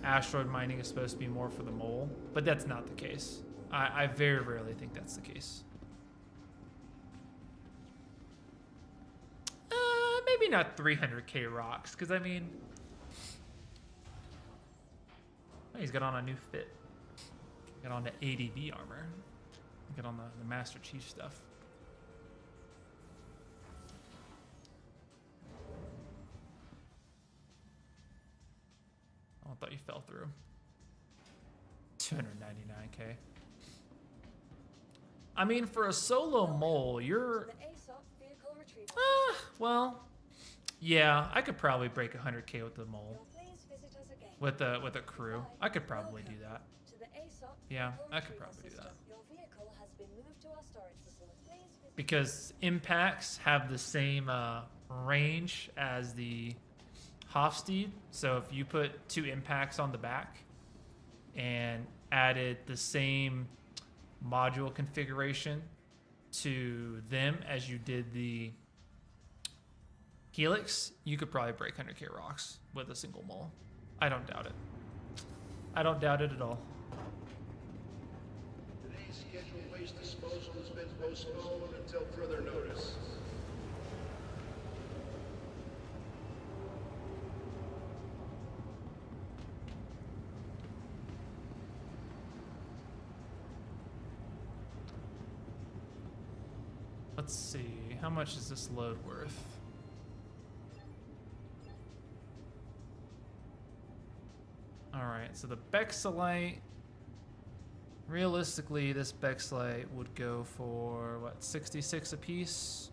asteroid mining is supposed to be more for the mole, but that's not the case. I very rarely think that's the case. Maybe not 300k rocks, because I mean, oh, he's got on a new fit. Got on the ADB armor. Got on the Master Chief stuff. Oh, I thought you fell through. 299k. I mean, for a solo mole, you're... well, yeah, I could probably break 100k with the mole. With a crew. I could probably do that. Yeah, I could probably do that. Because impacts have the same range as the Hofstede. So if you put 2 impacts on the back and added the same module configuration to them as you did the Helix, you could probably break 100k rocks with a single mole. I don't doubt it. I don't doubt it at all. Today's scheduled waste disposal has been postponed until further notice. Let's see, how much is this load worth? Alright, so the Bexalite, realistically this Bexalite would go for what, 66 a piece?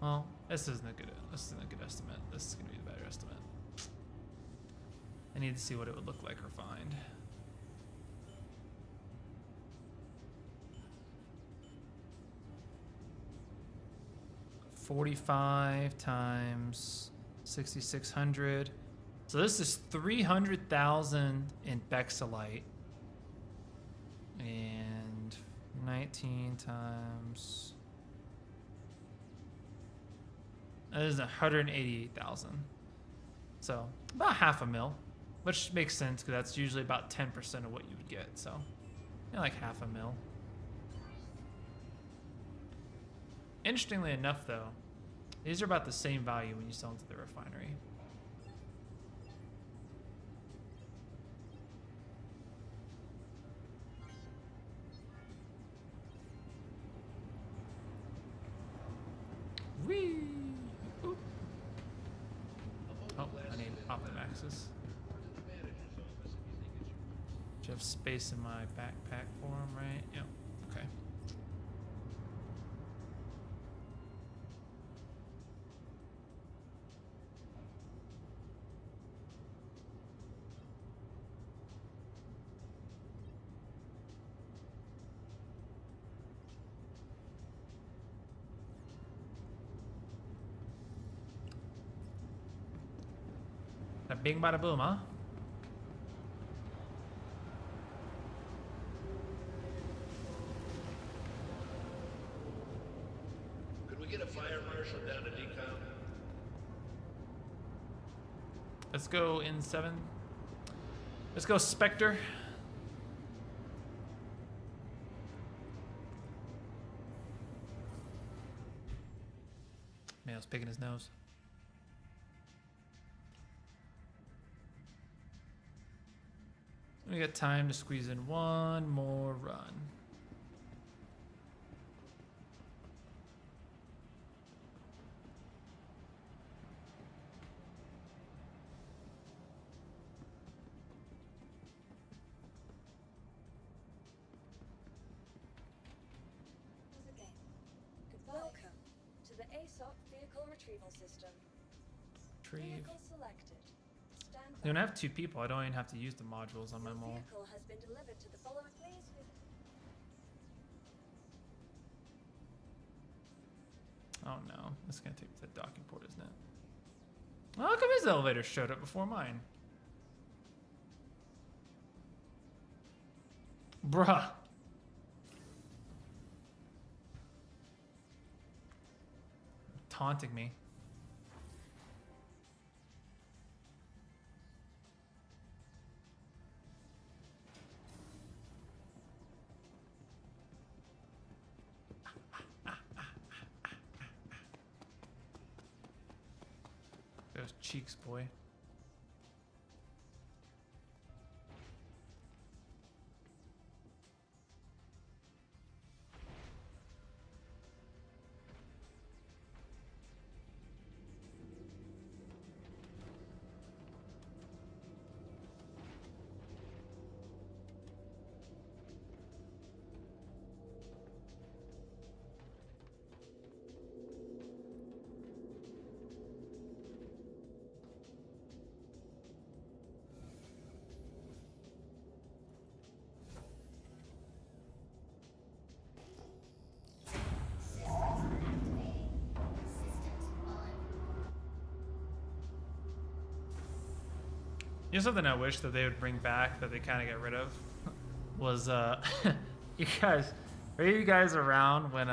Well, this isn't a good estimate. This is gonna be the better estimate. I need to see what it would look like refined. $45 times 6,600. So this is 300,000 in Bexalite. And 19 times... That is 188,000. So about half a mil, which makes sense because that's usually about 10% of what you would get. So yeah, like half a mil. Interestingly enough, though, these are about the same value when you sell them to the refinery. Whee! Oop. Oh, I need Optimaxes. Do you have space in my backpack for them, right? Yep. Okay. A bing bada boom, huh? Could we get a fire marshal down to decom? Let's go in 7. Let's go Spectre. Man, I was picking his nose. We got time to squeeze in one more run. Welcome to the ASOP vehicle retrieval system. Retrieve. Vehicle selected. Stand When by. I have 2 people, I don't even have to use the modules on my Your mall. vehicle has been delivered to the following. Please. Oh no, it's gonna take me to the docking port, isn't it? Oh, how come his elevator showed up before mine? Bruh. Taunting me. Those cheeks, boy. You know something I wish that they would bring back that they kind of got rid of was you guys, are you guys around when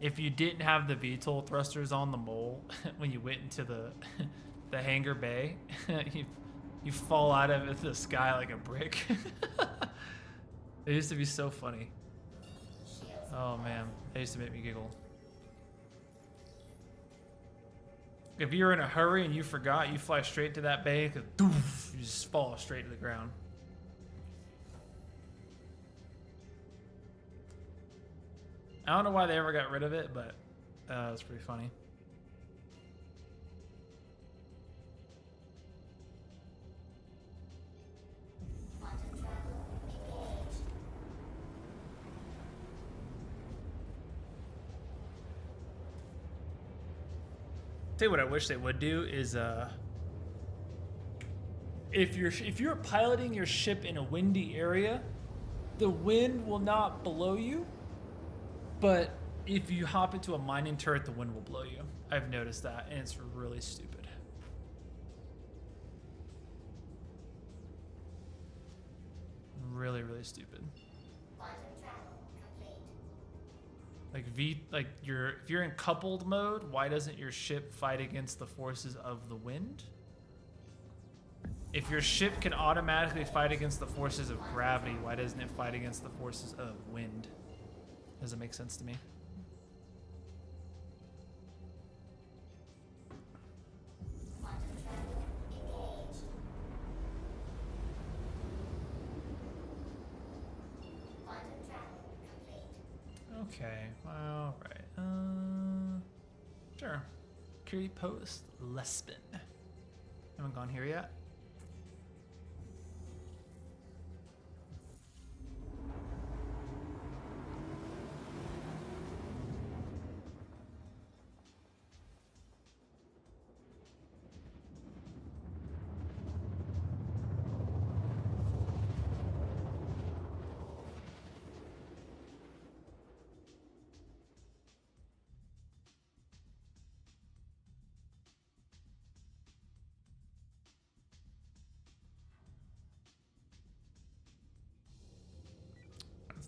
if you didn't have the VTOL thrusters on the mole when you went into the the hangar bay, you fall out of the sky like a brick. It used to be so funny. Oh man, it used to make me giggle. If you're in a hurry and you forgot, you fly straight to that bay, cause doof, you just fall straight to the ground. I don't know why they ever got rid of it, but it was pretty funny. Tell you what I wish they would do is if you're piloting your ship in a windy area, the wind will not blow you, but if you hop into a mining turret, the wind will blow you. I've noticed that, and it's really stupid. Really, really stupid. Like if you're in coupled mode, why doesn't your ship fight against the forces of the wind? If your ship can automatically fight against the forces of gravity, why doesn't it fight against the forces of wind? Doesn't make sense to me. Okay, all right. Sure. Security post, Lespin. Haven't gone here yet.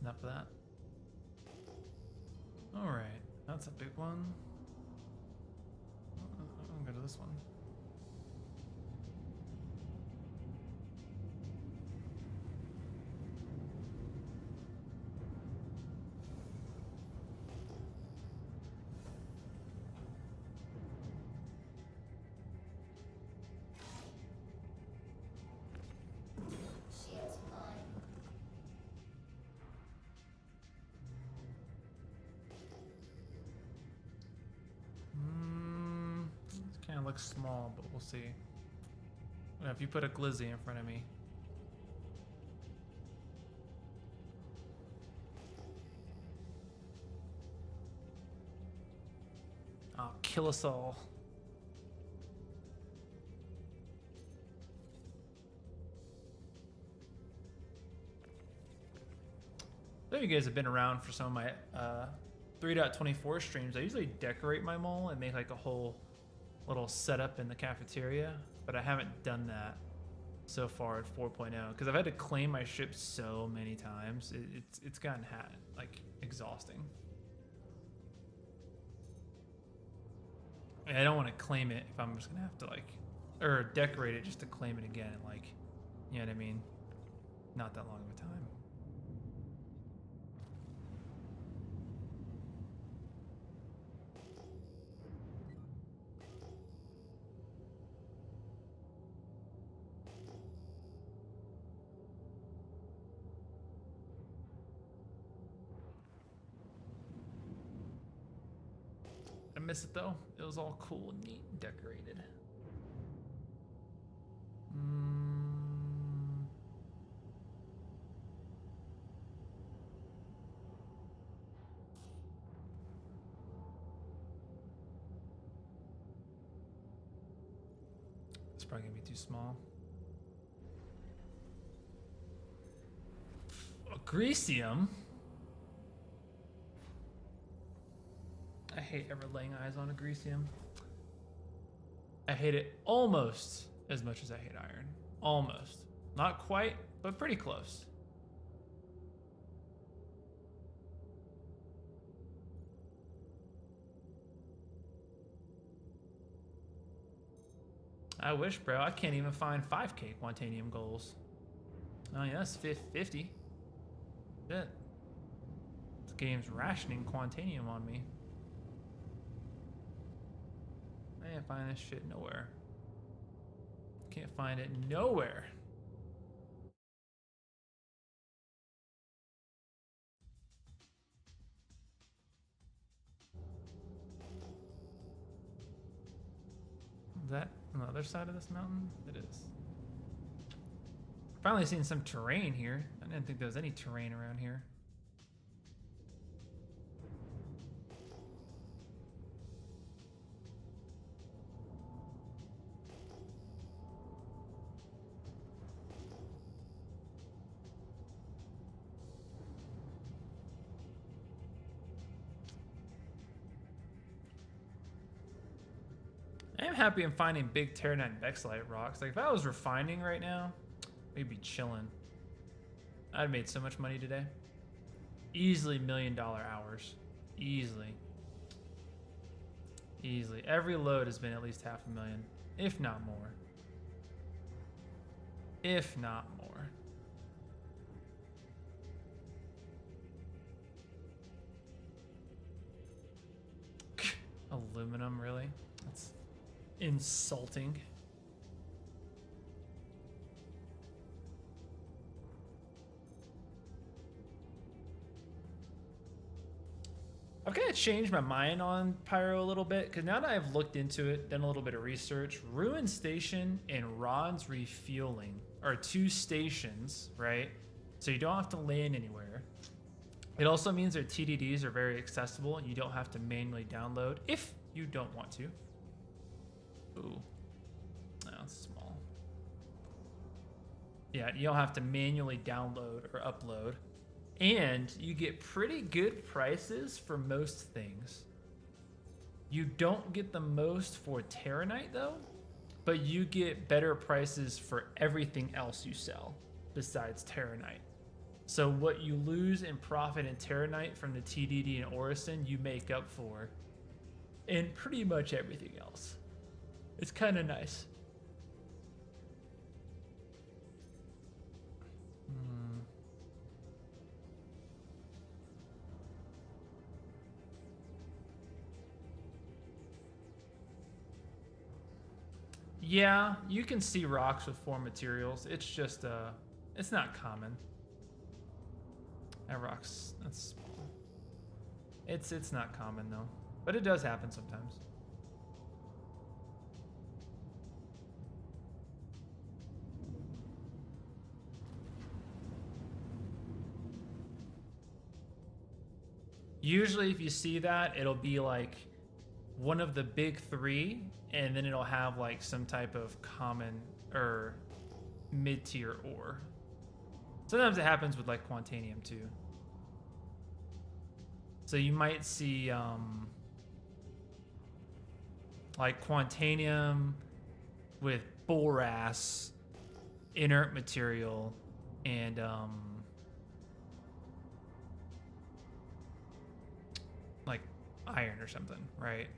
That's enough of that. Alright, that's a big one. I'm gonna go to this one. Shit's fun. It kind of looks small, but we'll see. If you put a glizzy in front of me. I'll kill us all. I know you guys have been around for some of my 3.24 streams. I usually decorate my mall and make like a whole little setup in the cafeteria, but I haven't done that so far at 4.0 because I've had to claim my ship so many times. It's gotten like exhausting. And I don't want to claim it if I'm just gonna have to like, or decorate it just to claim it again. Like, you know what I mean? Not that long of a time. I miss it though. It was all cool and neat and decorated. It's probably gonna be too small. Agresium? I hate ever laying eyes on Agresium. I hate it almost as much as I hate iron. Almost. Not quite, but pretty close. I wish, bro. I can't even find 5k Quantanium goals. Oh yeah, that's 50. Shit. This game's rationing Quantanium on me. I can't find this shit nowhere. Can't find it nowhere. Is that on the other side of this mountain? It is. Finally seen some terrain here. I didn't think there was any terrain around here. I am happy I'm finding big Terranite Bexlite rocks. Like if I was refining right now, we'd be chilling. I'd have made so much money today. Easily $1 million hours. Easily. Easily. Every load has been at least $500,000, if not more. If not more. Aluminum, really? That's insulting. I've kind of changed my mind on Pyro a little bit because now that I've looked into it, done a little bit of research, Ruin Station and Rod's Refueling are two stations, right? So you don't have to land anywhere. It also means their TDDs are very accessible and you don't have to manually download if you don't want to. Ooh, that's small. Yeah, you don't have to manually download or upload. And you get pretty good prices for most things. You don't get the most for Terranite though, but you get better prices for everything else you sell besides Terranite. So what you lose in profit and Terranite from the TDD and Orison, you make up for in pretty much everything else. It's kind of nice. Yeah, you can see rocks with 4 materials. It's just it's not common. That rocks, that's it's not common though, but it does happen sometimes. Usually if you see that, it'll be like one of the big 3, and then it'll have like some type of common or mid-tier ore. Sometimes it happens with like Quantanium too. So you might see like Quantanium with borax, inert material, and like iron or something, right?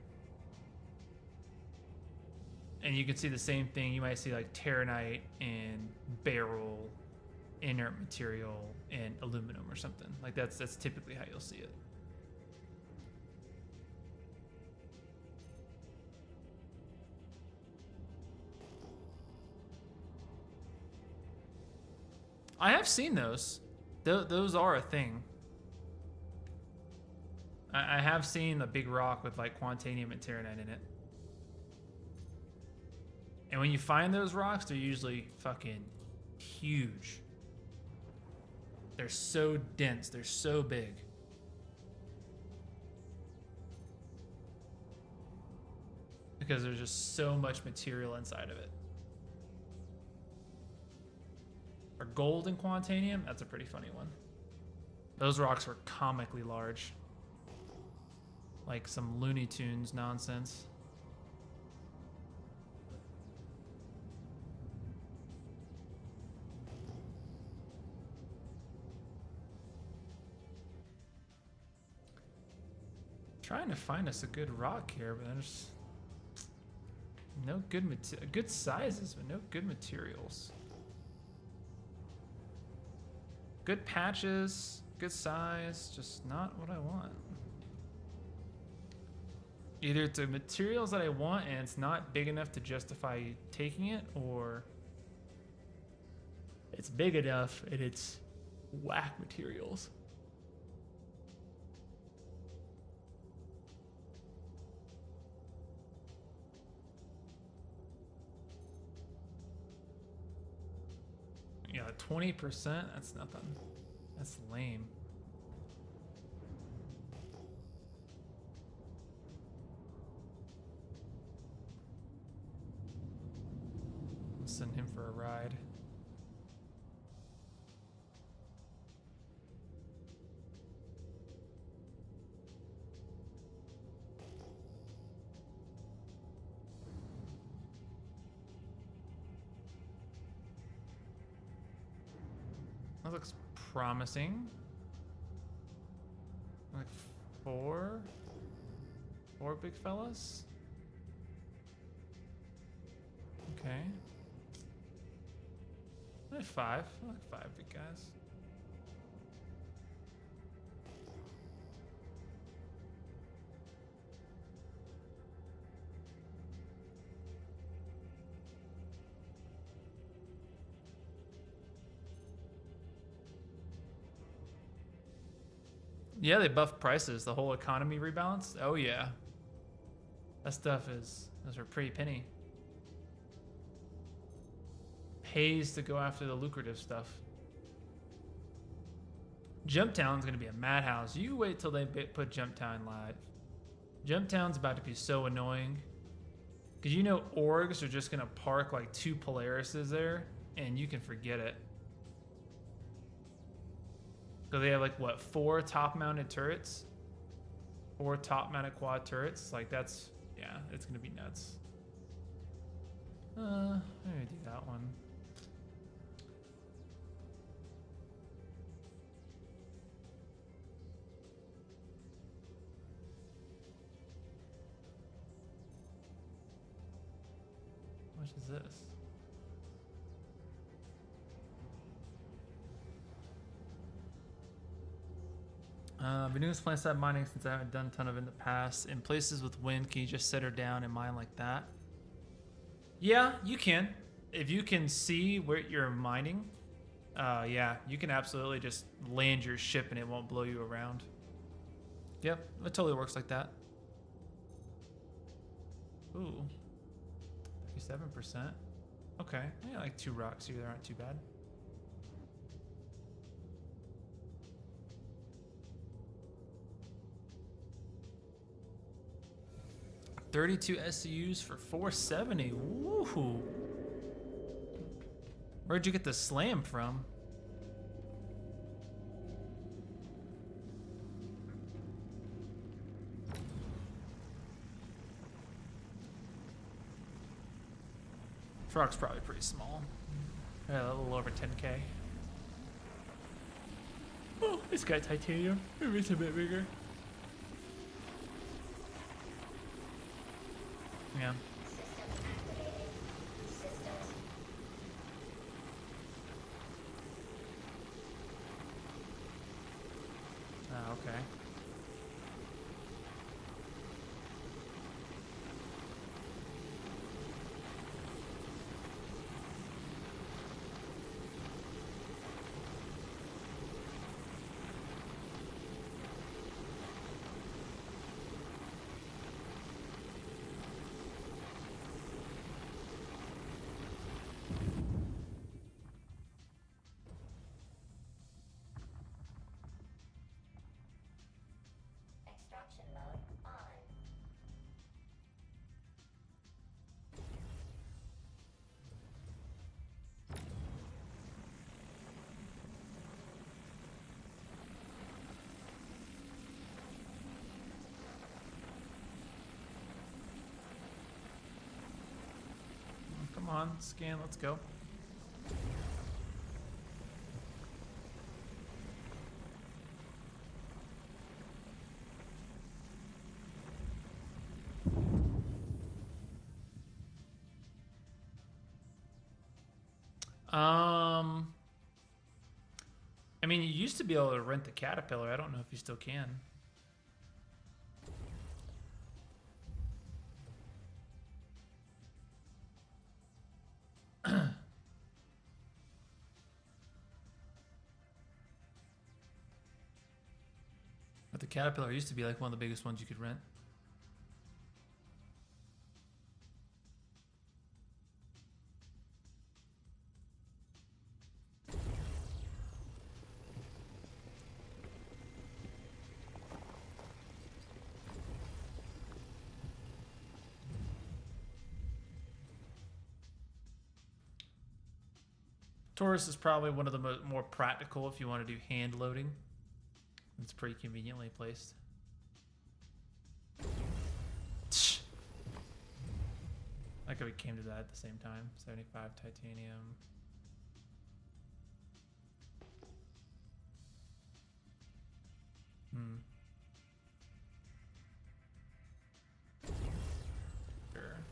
And you can see the same thing. You might see like Terranite and beryl, inert material, and aluminum or something. Like that's typically how you'll see it. I have seen those. Those are a thing. I have seen a big rock with like Quantanium and Terranite in it. And when you find those rocks, they're usually fucking huge. They're so dense. They're so big. Because there's just so much material inside of it. For gold and Quantanium, that's a pretty funny one. Those rocks were comically large. Like some Looney Tunes nonsense. Trying to find us a good rock here, but there's no good sizes, but no good materials. Good patches, good size, just not what I want. Either it's the materials that I want and it's not big enough to justify taking it, or it's big enough and it's whack materials. Yeah, 20%, that's nothing. That's lame. I'll send him for a ride. That looks promising. Like four big fellas. Okay. Like 5. I like 5 big guys. Yeah, they buffed prices. The whole economy rebalanced. Oh yeah. That stuff is, those are pretty penny. Pays to go after the lucrative stuff. Jumptown's gonna be a madhouse. You wait till they put Jumptown live. Jumptown's about to be so annoying. Cause you know orgs are just gonna park like 2 Polarises there and you can forget it. So they have like what, 4 top-mounted turrets? 4 top-mounted quad turrets? Like that's, yeah, it's gonna be nuts. I'm gonna do that one. much is this? Been doing this plant side mining since I haven't done a ton of it in the past. In places with wind, can you just set her down and mine like that? Yeah, you can. If you can see where you're mining, yeah, you can absolutely just land your ship and it won't blow you around. Yep, it totally works like that. Ooh, 37%. Okay, yeah, like 2 rocks here, they aren't too bad. 32 SCUs for 470. Woohoo! Where'd you get the slam from? Frog's probably pretty small. Yeah, a little over 10k. Oh, it's got titanium. Maybe it's a bit bigger. Yeah. Ah, okay. Extraction mode on. Come on, scan, let's go. I mean, you used to be able to rent the Caterpillar. I don't know if you still can. But the Caterpillar used to be like one of the biggest ones you could rent. Taurus is probably one of the more practical if you want to do hand loading. It's pretty conveniently placed. Like if we came to that at the same time. 75 titanium. Sure.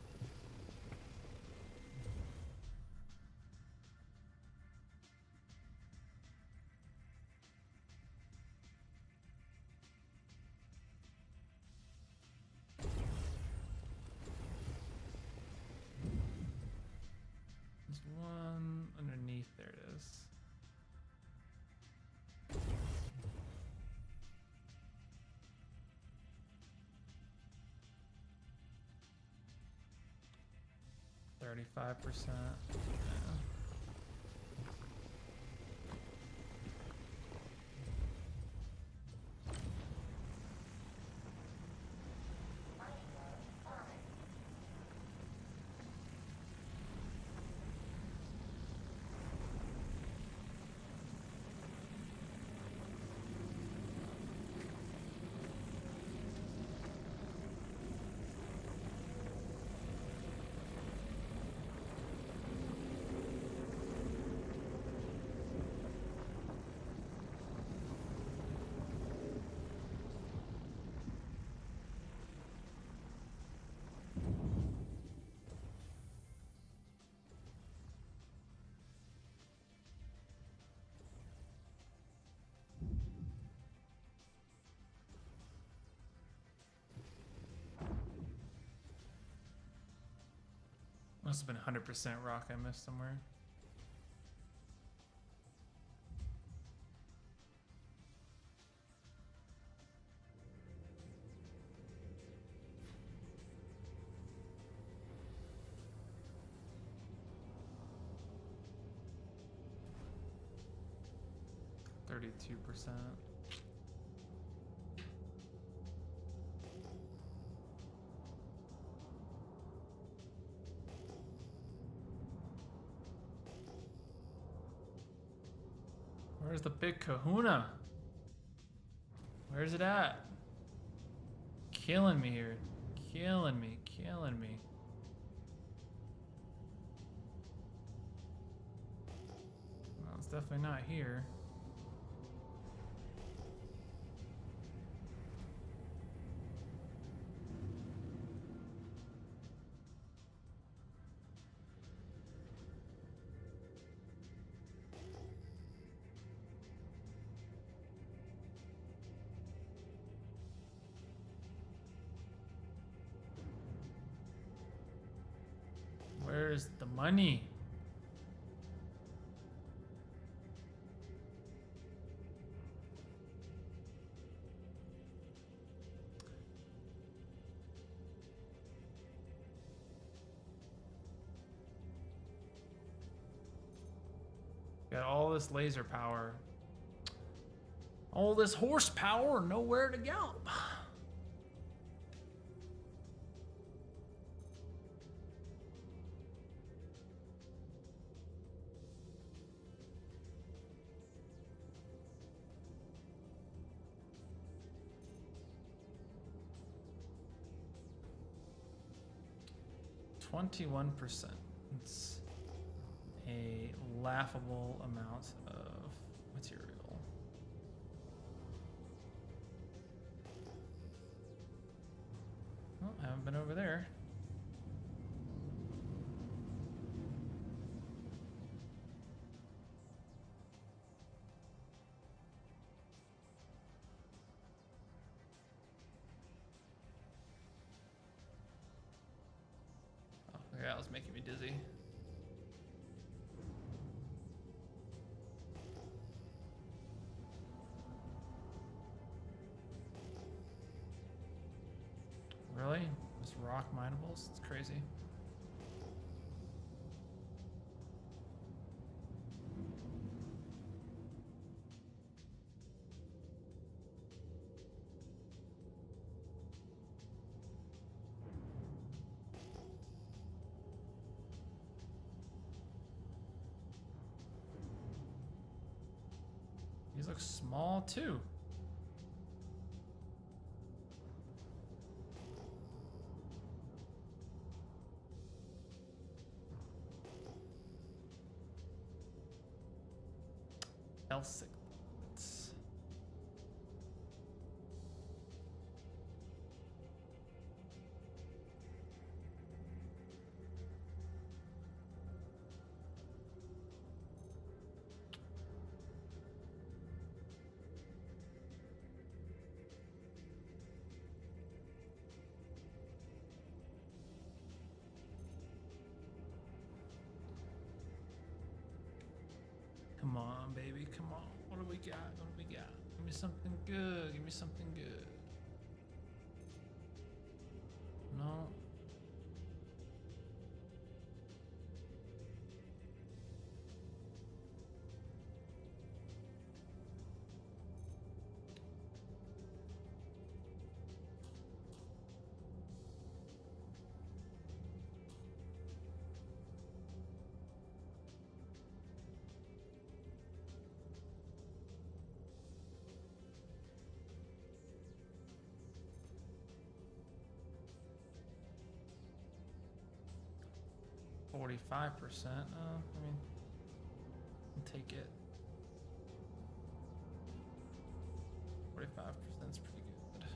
There's one underneath, there it is. %. Yeah. Mining mode on. Must have been 100% rock I missed somewhere. %. Where's the big kahuna? Where's it at? Killing me here. Killing me. Killing me. Well, it's definitely not here. Where's the money? Got all this laser power. All this horsepower, nowhere to go. 21%. It's a laughable amount of material. Well, I haven't been over there. Yeah, that was making me dizzy. Really? Just rock minables? It's crazy. These look small too. L6. Come on, baby, come on. What do we got? What do we got? Give me something good. Give me something good. No. $45%. I mean, I'll take it. 45% is pretty good.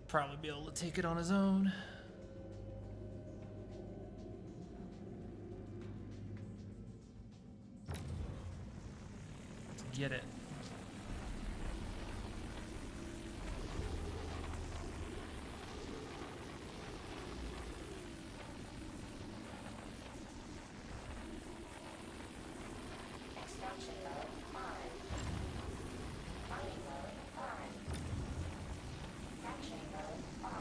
probably be able to take it on his own. Let's get it. Extraction mode on. Mining mode on. Capturing mode on.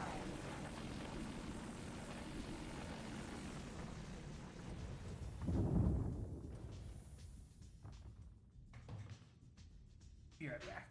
Be right back.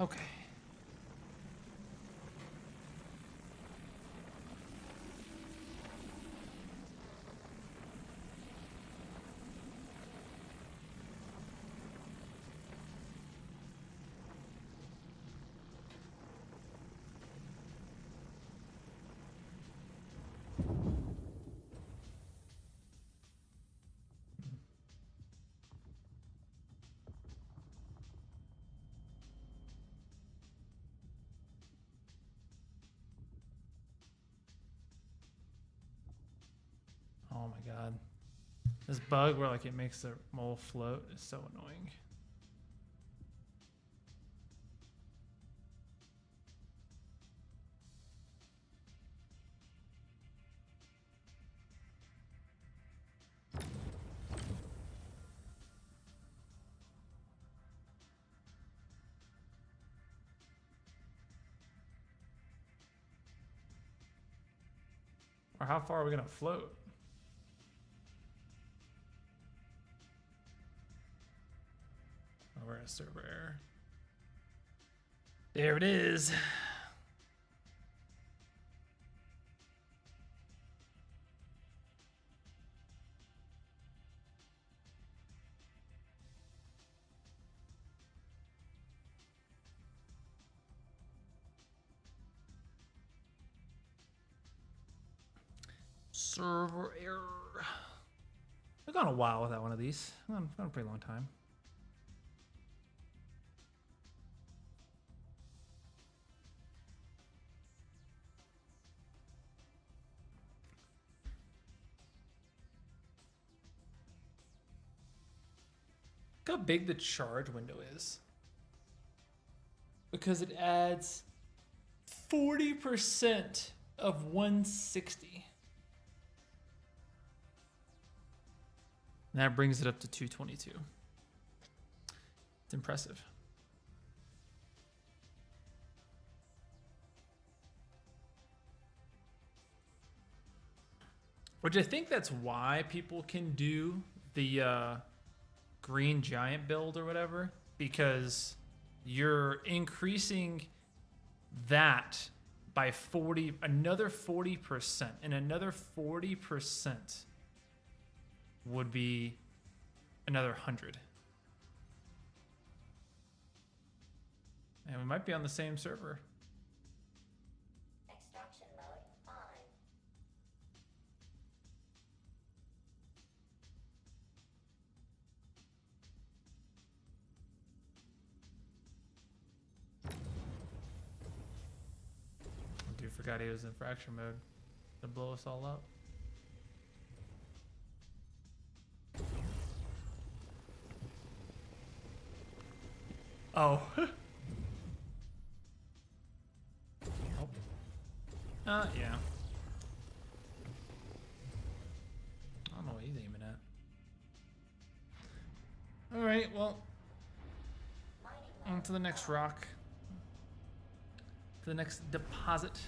Okay. Oh my god. This bug where like it makes the mole float is so annoying. Or how far are we gonna float? We're a server error. There it is. Server error. I've gone a while without one of these. Gone a pretty long time. Look how big the charge window is. Because it adds 40% of 160. And that brings it up to 222. It's impressive. Which I think that's why people can do the green giant build or whatever, because you're increasing that by another 40%, and another 40% would be another 100. And we might be on the same server. Extraction mode on. Dude, forgot he was in fracture mode to blow us all up. Oh. Yeah. I don't know what he's aiming at. Alright, well. On to the next rock. To the next deposit.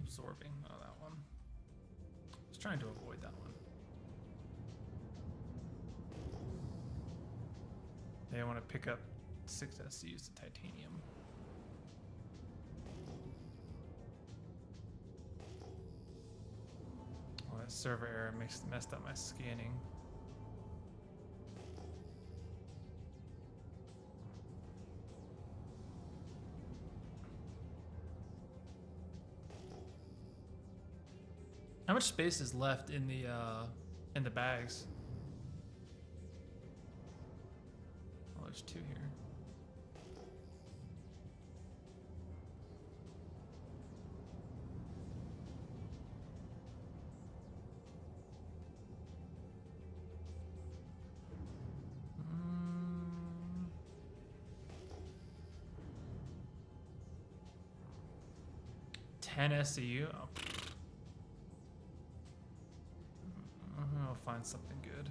Absorbing. Oh, that one. I was trying to avoid that one. They want to pick up 6 SCUs to titanium. Oh, that server error messed up my scanning. How much space is left in the bags? Oh, there's 2 here. Mm. 10 SCU. Oh. I'll find something good.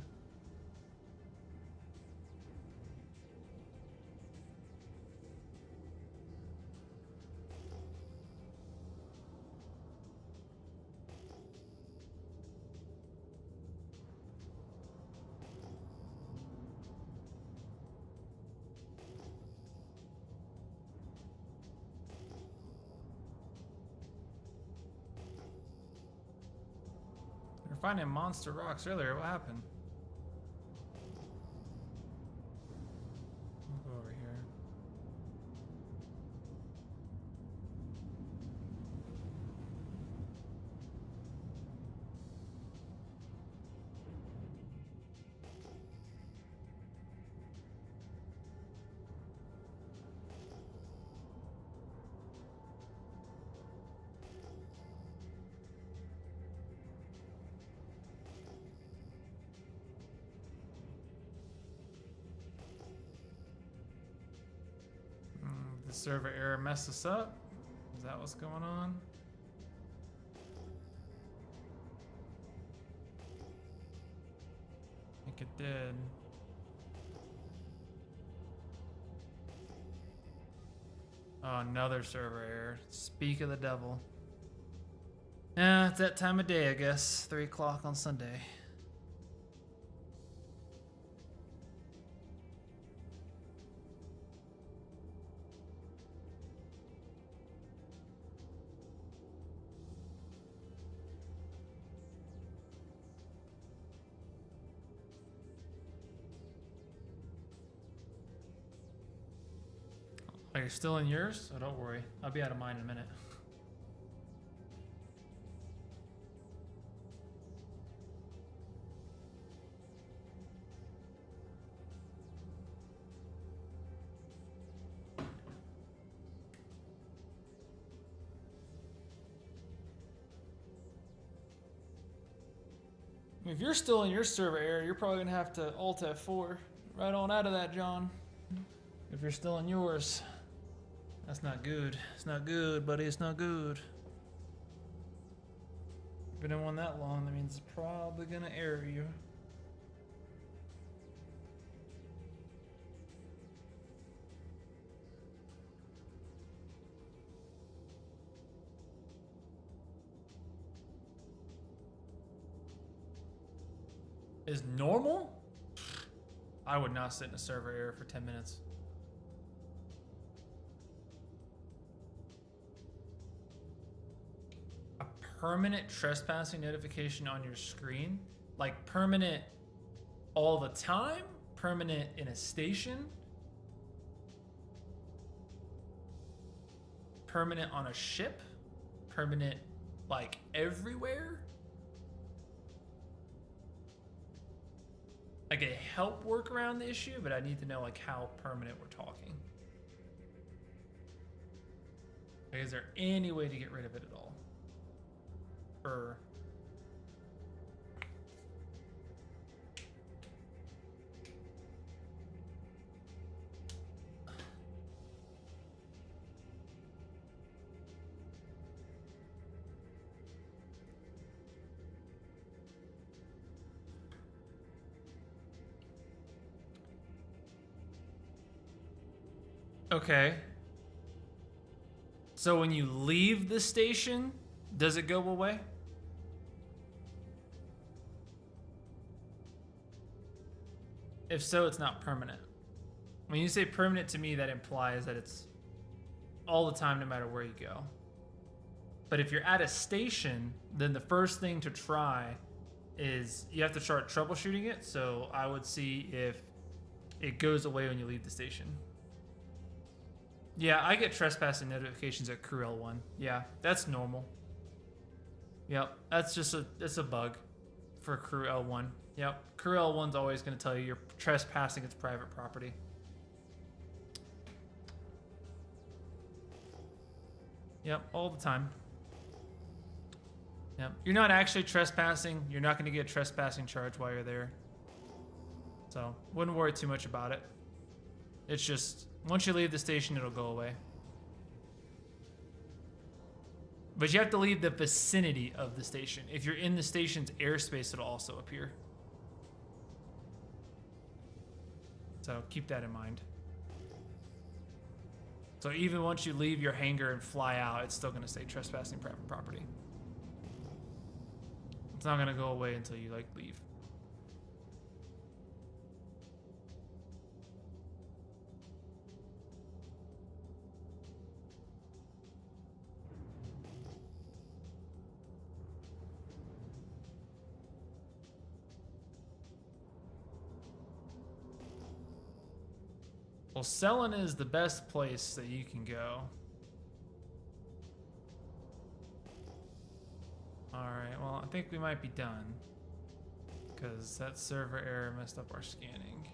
We were finding monster rocks earlier. What happened? We'll go over here. The server error messed us up? Is that what's going on? I think it did. Oh, another server error. Speak of the devil. Yeah, it's that time of day, I guess. 3 o'clock on Sunday. Are you still in yours? Oh, don't worry. I'll be out of mine in a minute. If you're still in your server error, you're probably gonna have to Alt F4 right on out of that, John. If you're still in yours, that's not good. It's not good, buddy. It's not good. Been in one that long, that means it's probably gonna error you. Is normal? I would not sit in a server error for 10 minutes. A permanent trespassing notification on your screen? Like permanent all the time? Permanent in a station? Permanent on a ship? Permanent like everywhere? Like a help work around the issue, but I need to know like how permanent we're talking. Like, is there any way to get rid of it at all? Or okay. So when you leave the station, does it go away? If so, it's not permanent. When you say permanent to me, that implies that it's all the time, no matter where you go. But if you're at a station, then the first thing to try is you have to start troubleshooting it. So I would see if it goes away when you leave the station. Yeah, I get trespassing notifications at Crew L1. Yeah, that's normal. Yep, that's just a bug for Crew L1. Yep, Crew L1's always going to tell you you're trespassing its private property. Yep, all the time. Yep, you're not actually trespassing. You're not going to get a trespassing charge while you're there. So, wouldn't worry too much about it. It's just, once you leave the station, it'll go away. But you have to leave the vicinity of the station. If you're in the station's airspace, it'll also appear. So keep that in mind. So even once you leave your hangar and fly out, it's still going to say trespassing private property. It's not going to go away until you like leave. Well, Selin is the best place that you can go. Alright, well, I think we might be done. Because that server error messed up our scanning.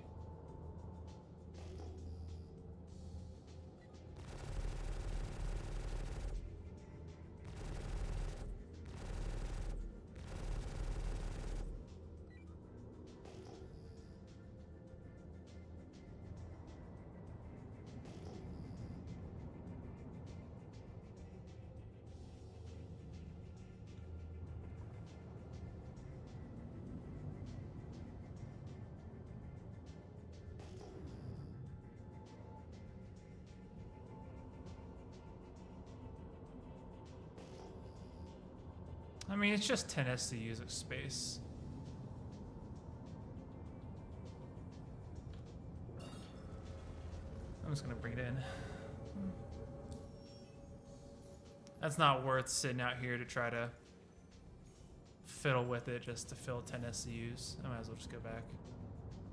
I mean, it's just 10 SCUs of space. I'm just gonna bring it in. That's not worth sitting out here to try to fiddle with it just to fill 10 SCUs. I might as well just go back.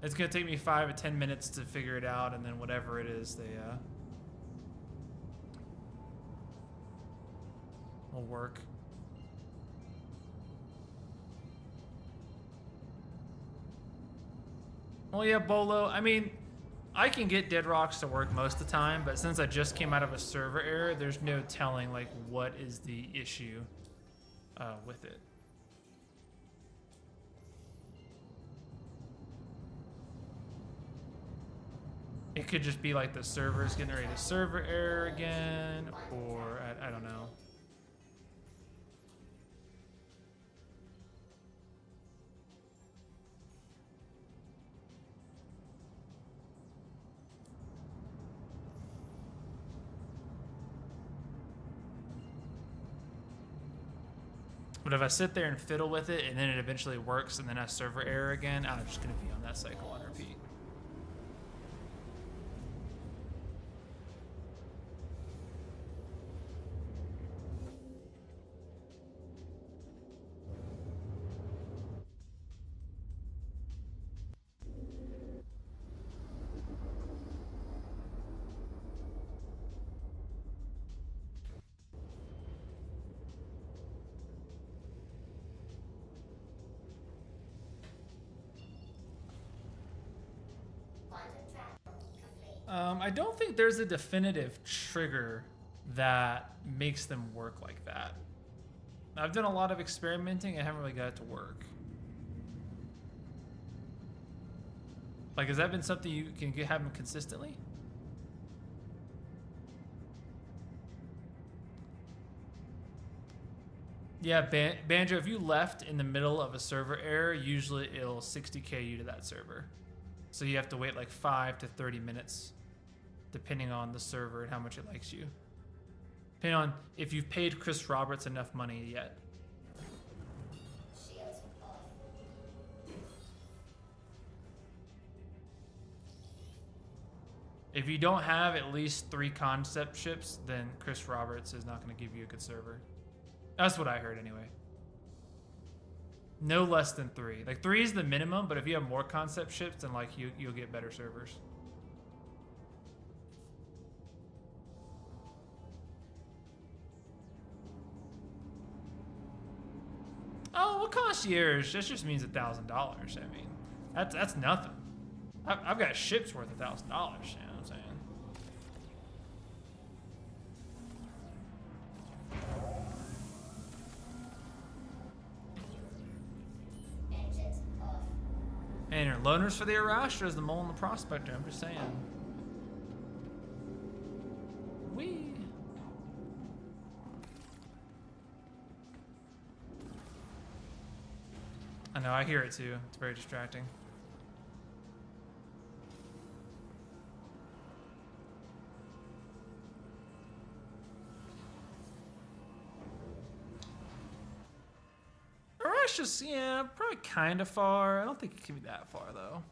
It's gonna take me 5 or 10 minutes to figure it out, and then whatever it is, they will work. Well, yeah, Bolo, I mean, I can get Dead Rocks to work most of the time, but since I just came out of a server error, there's no telling, like, what is the issue with it. It could just be like the server's getting ready to server error again, or I don't know. But if I sit there and fiddle with it and then it eventually works and then I server error again, I'm just gonna be on that cycle on repeat. I don't think there's a definitive trigger that makes them work like that. I've done a lot of experimenting. I haven't really got it to work. Like, has that been something you can have them consistently? Yeah, Banjo, if you left in the middle of a server error, usually it'll 60k you to that server. So you have to wait like 5 to 30 minutes, depending on the server and how much it likes you. Depending on if you've paid Chris Roberts enough money yet. If you don't have at least 3 concept ships, then Chris Roberts is not going to give you a good server. That's what I heard anyway. No less than 3. Like 3 is the minimum, but if you have more concept ships, then like you'll get better servers. Oh, what concierge? That just means $1,000. I mean, that's nothing. I've got ships worth $1,000. You know what I'm saying? And your loaners for the Arastra is the mole and the prospector. I'm just saying. Wee. I know, I hear it too. It's very distracting. Just, yeah, probably kind of far. I don't think it can be that far, though.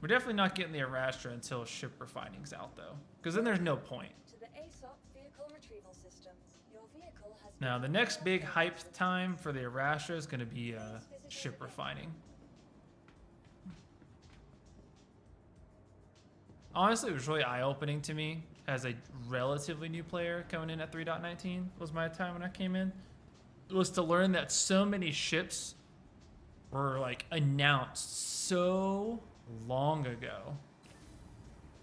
We're definitely not getting the Arastra until ship refining's out, though. Because then there's no point. To the ASOP vehicle retrieval system. Your vehicle has Now, the next big hype time for the Arastra is going to be ship refining. Honestly, it was really eye-opening to me as a relatively new player coming in at 3.19 was my time when I came in. Was to learn that so many ships were like announced so long ago,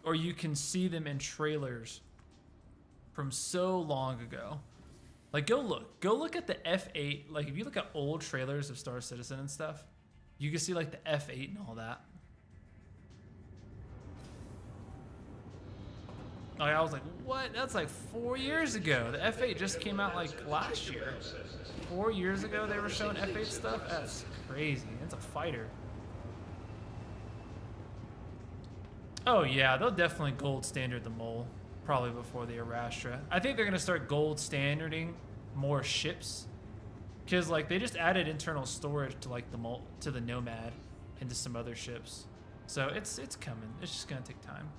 or you can see them in trailers from so long ago. Like go look at the F8. Like if you look at old trailers of Star Citizen and stuff, you can see like the F8 and all that. Like I was like, what? That's like 4 years ago. The F8 just came out like last year. 4 years ago they were showing F8 stuff? That's crazy. It's a fighter. Oh yeah, they'll definitely gold standard the mole probably before the Arastra. I think they're gonna start gold standarding more ships because like they just added internal storage to like the mole to the Nomad and to some other ships. So it's coming. It's just gonna take time.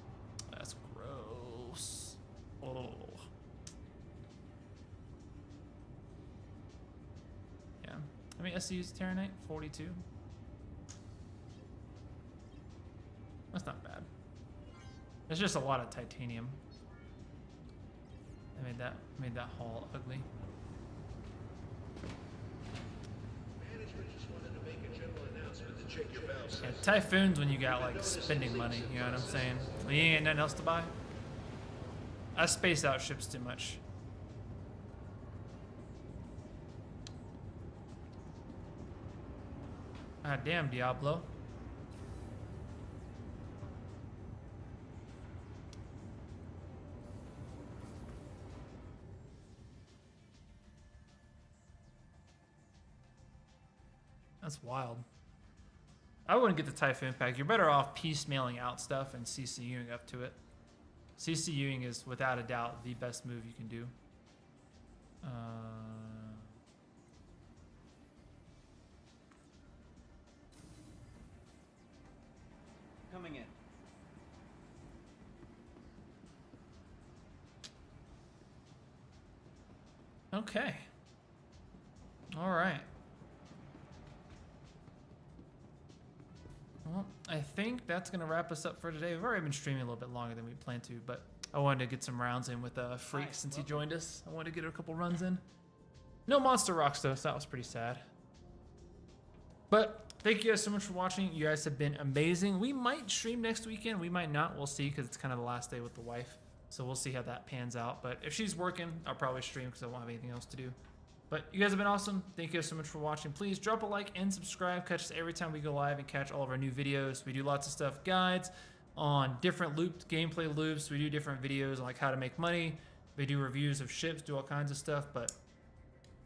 That's gross. Oh. How many SCUs Terranite? 42. That's not bad. There's just a lot of titanium. I made that hull ugly. Management just wanted to make a general announcement to check your valve Yeah, size. Typhoons when you got like spending money, you know what I'm saying? When you ain't nothing else to buy. I space out ships too much. Ah, damn, Diablo. That's wild. I wouldn't get the Typhoon pack. You're better off piecemealing out stuff and CCUing up to it. CCUing is without a doubt the best move you can do. Coming in. Okay. All right. Well, I think that's going to wrap us up for today. We've already been streaming a little bit longer than we planned to, but I wanted to get some rounds in with Freak Hi, since he welcome. joined us. I wanted to get a couple runs in. No Monster Rocks, though, so that was pretty sad. But thank you guys so much for watching. You guys have been amazing. We might stream next weekend. We might not. We'll see, because it's kind of the last day with the wife. So we'll see how that pans out. But if she's working, I'll probably stream because I won't have anything else to do. But you guys have been awesome. Thank you guys so much for watching. Please drop a like and subscribe. Catch us every time we go live and catch all of our new videos. We do lots of stuff, guides on different looped gameplay loops. We do different videos on like how to make money. We do reviews of ships, do all kinds of stuff. But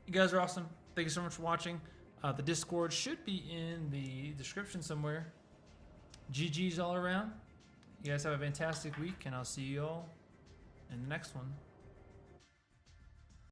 you guys are awesome. Thank you so much for watching. The Discord should be in the description somewhere. GG's all around. You guys have a fantastic week, and I'll see you all in the next one.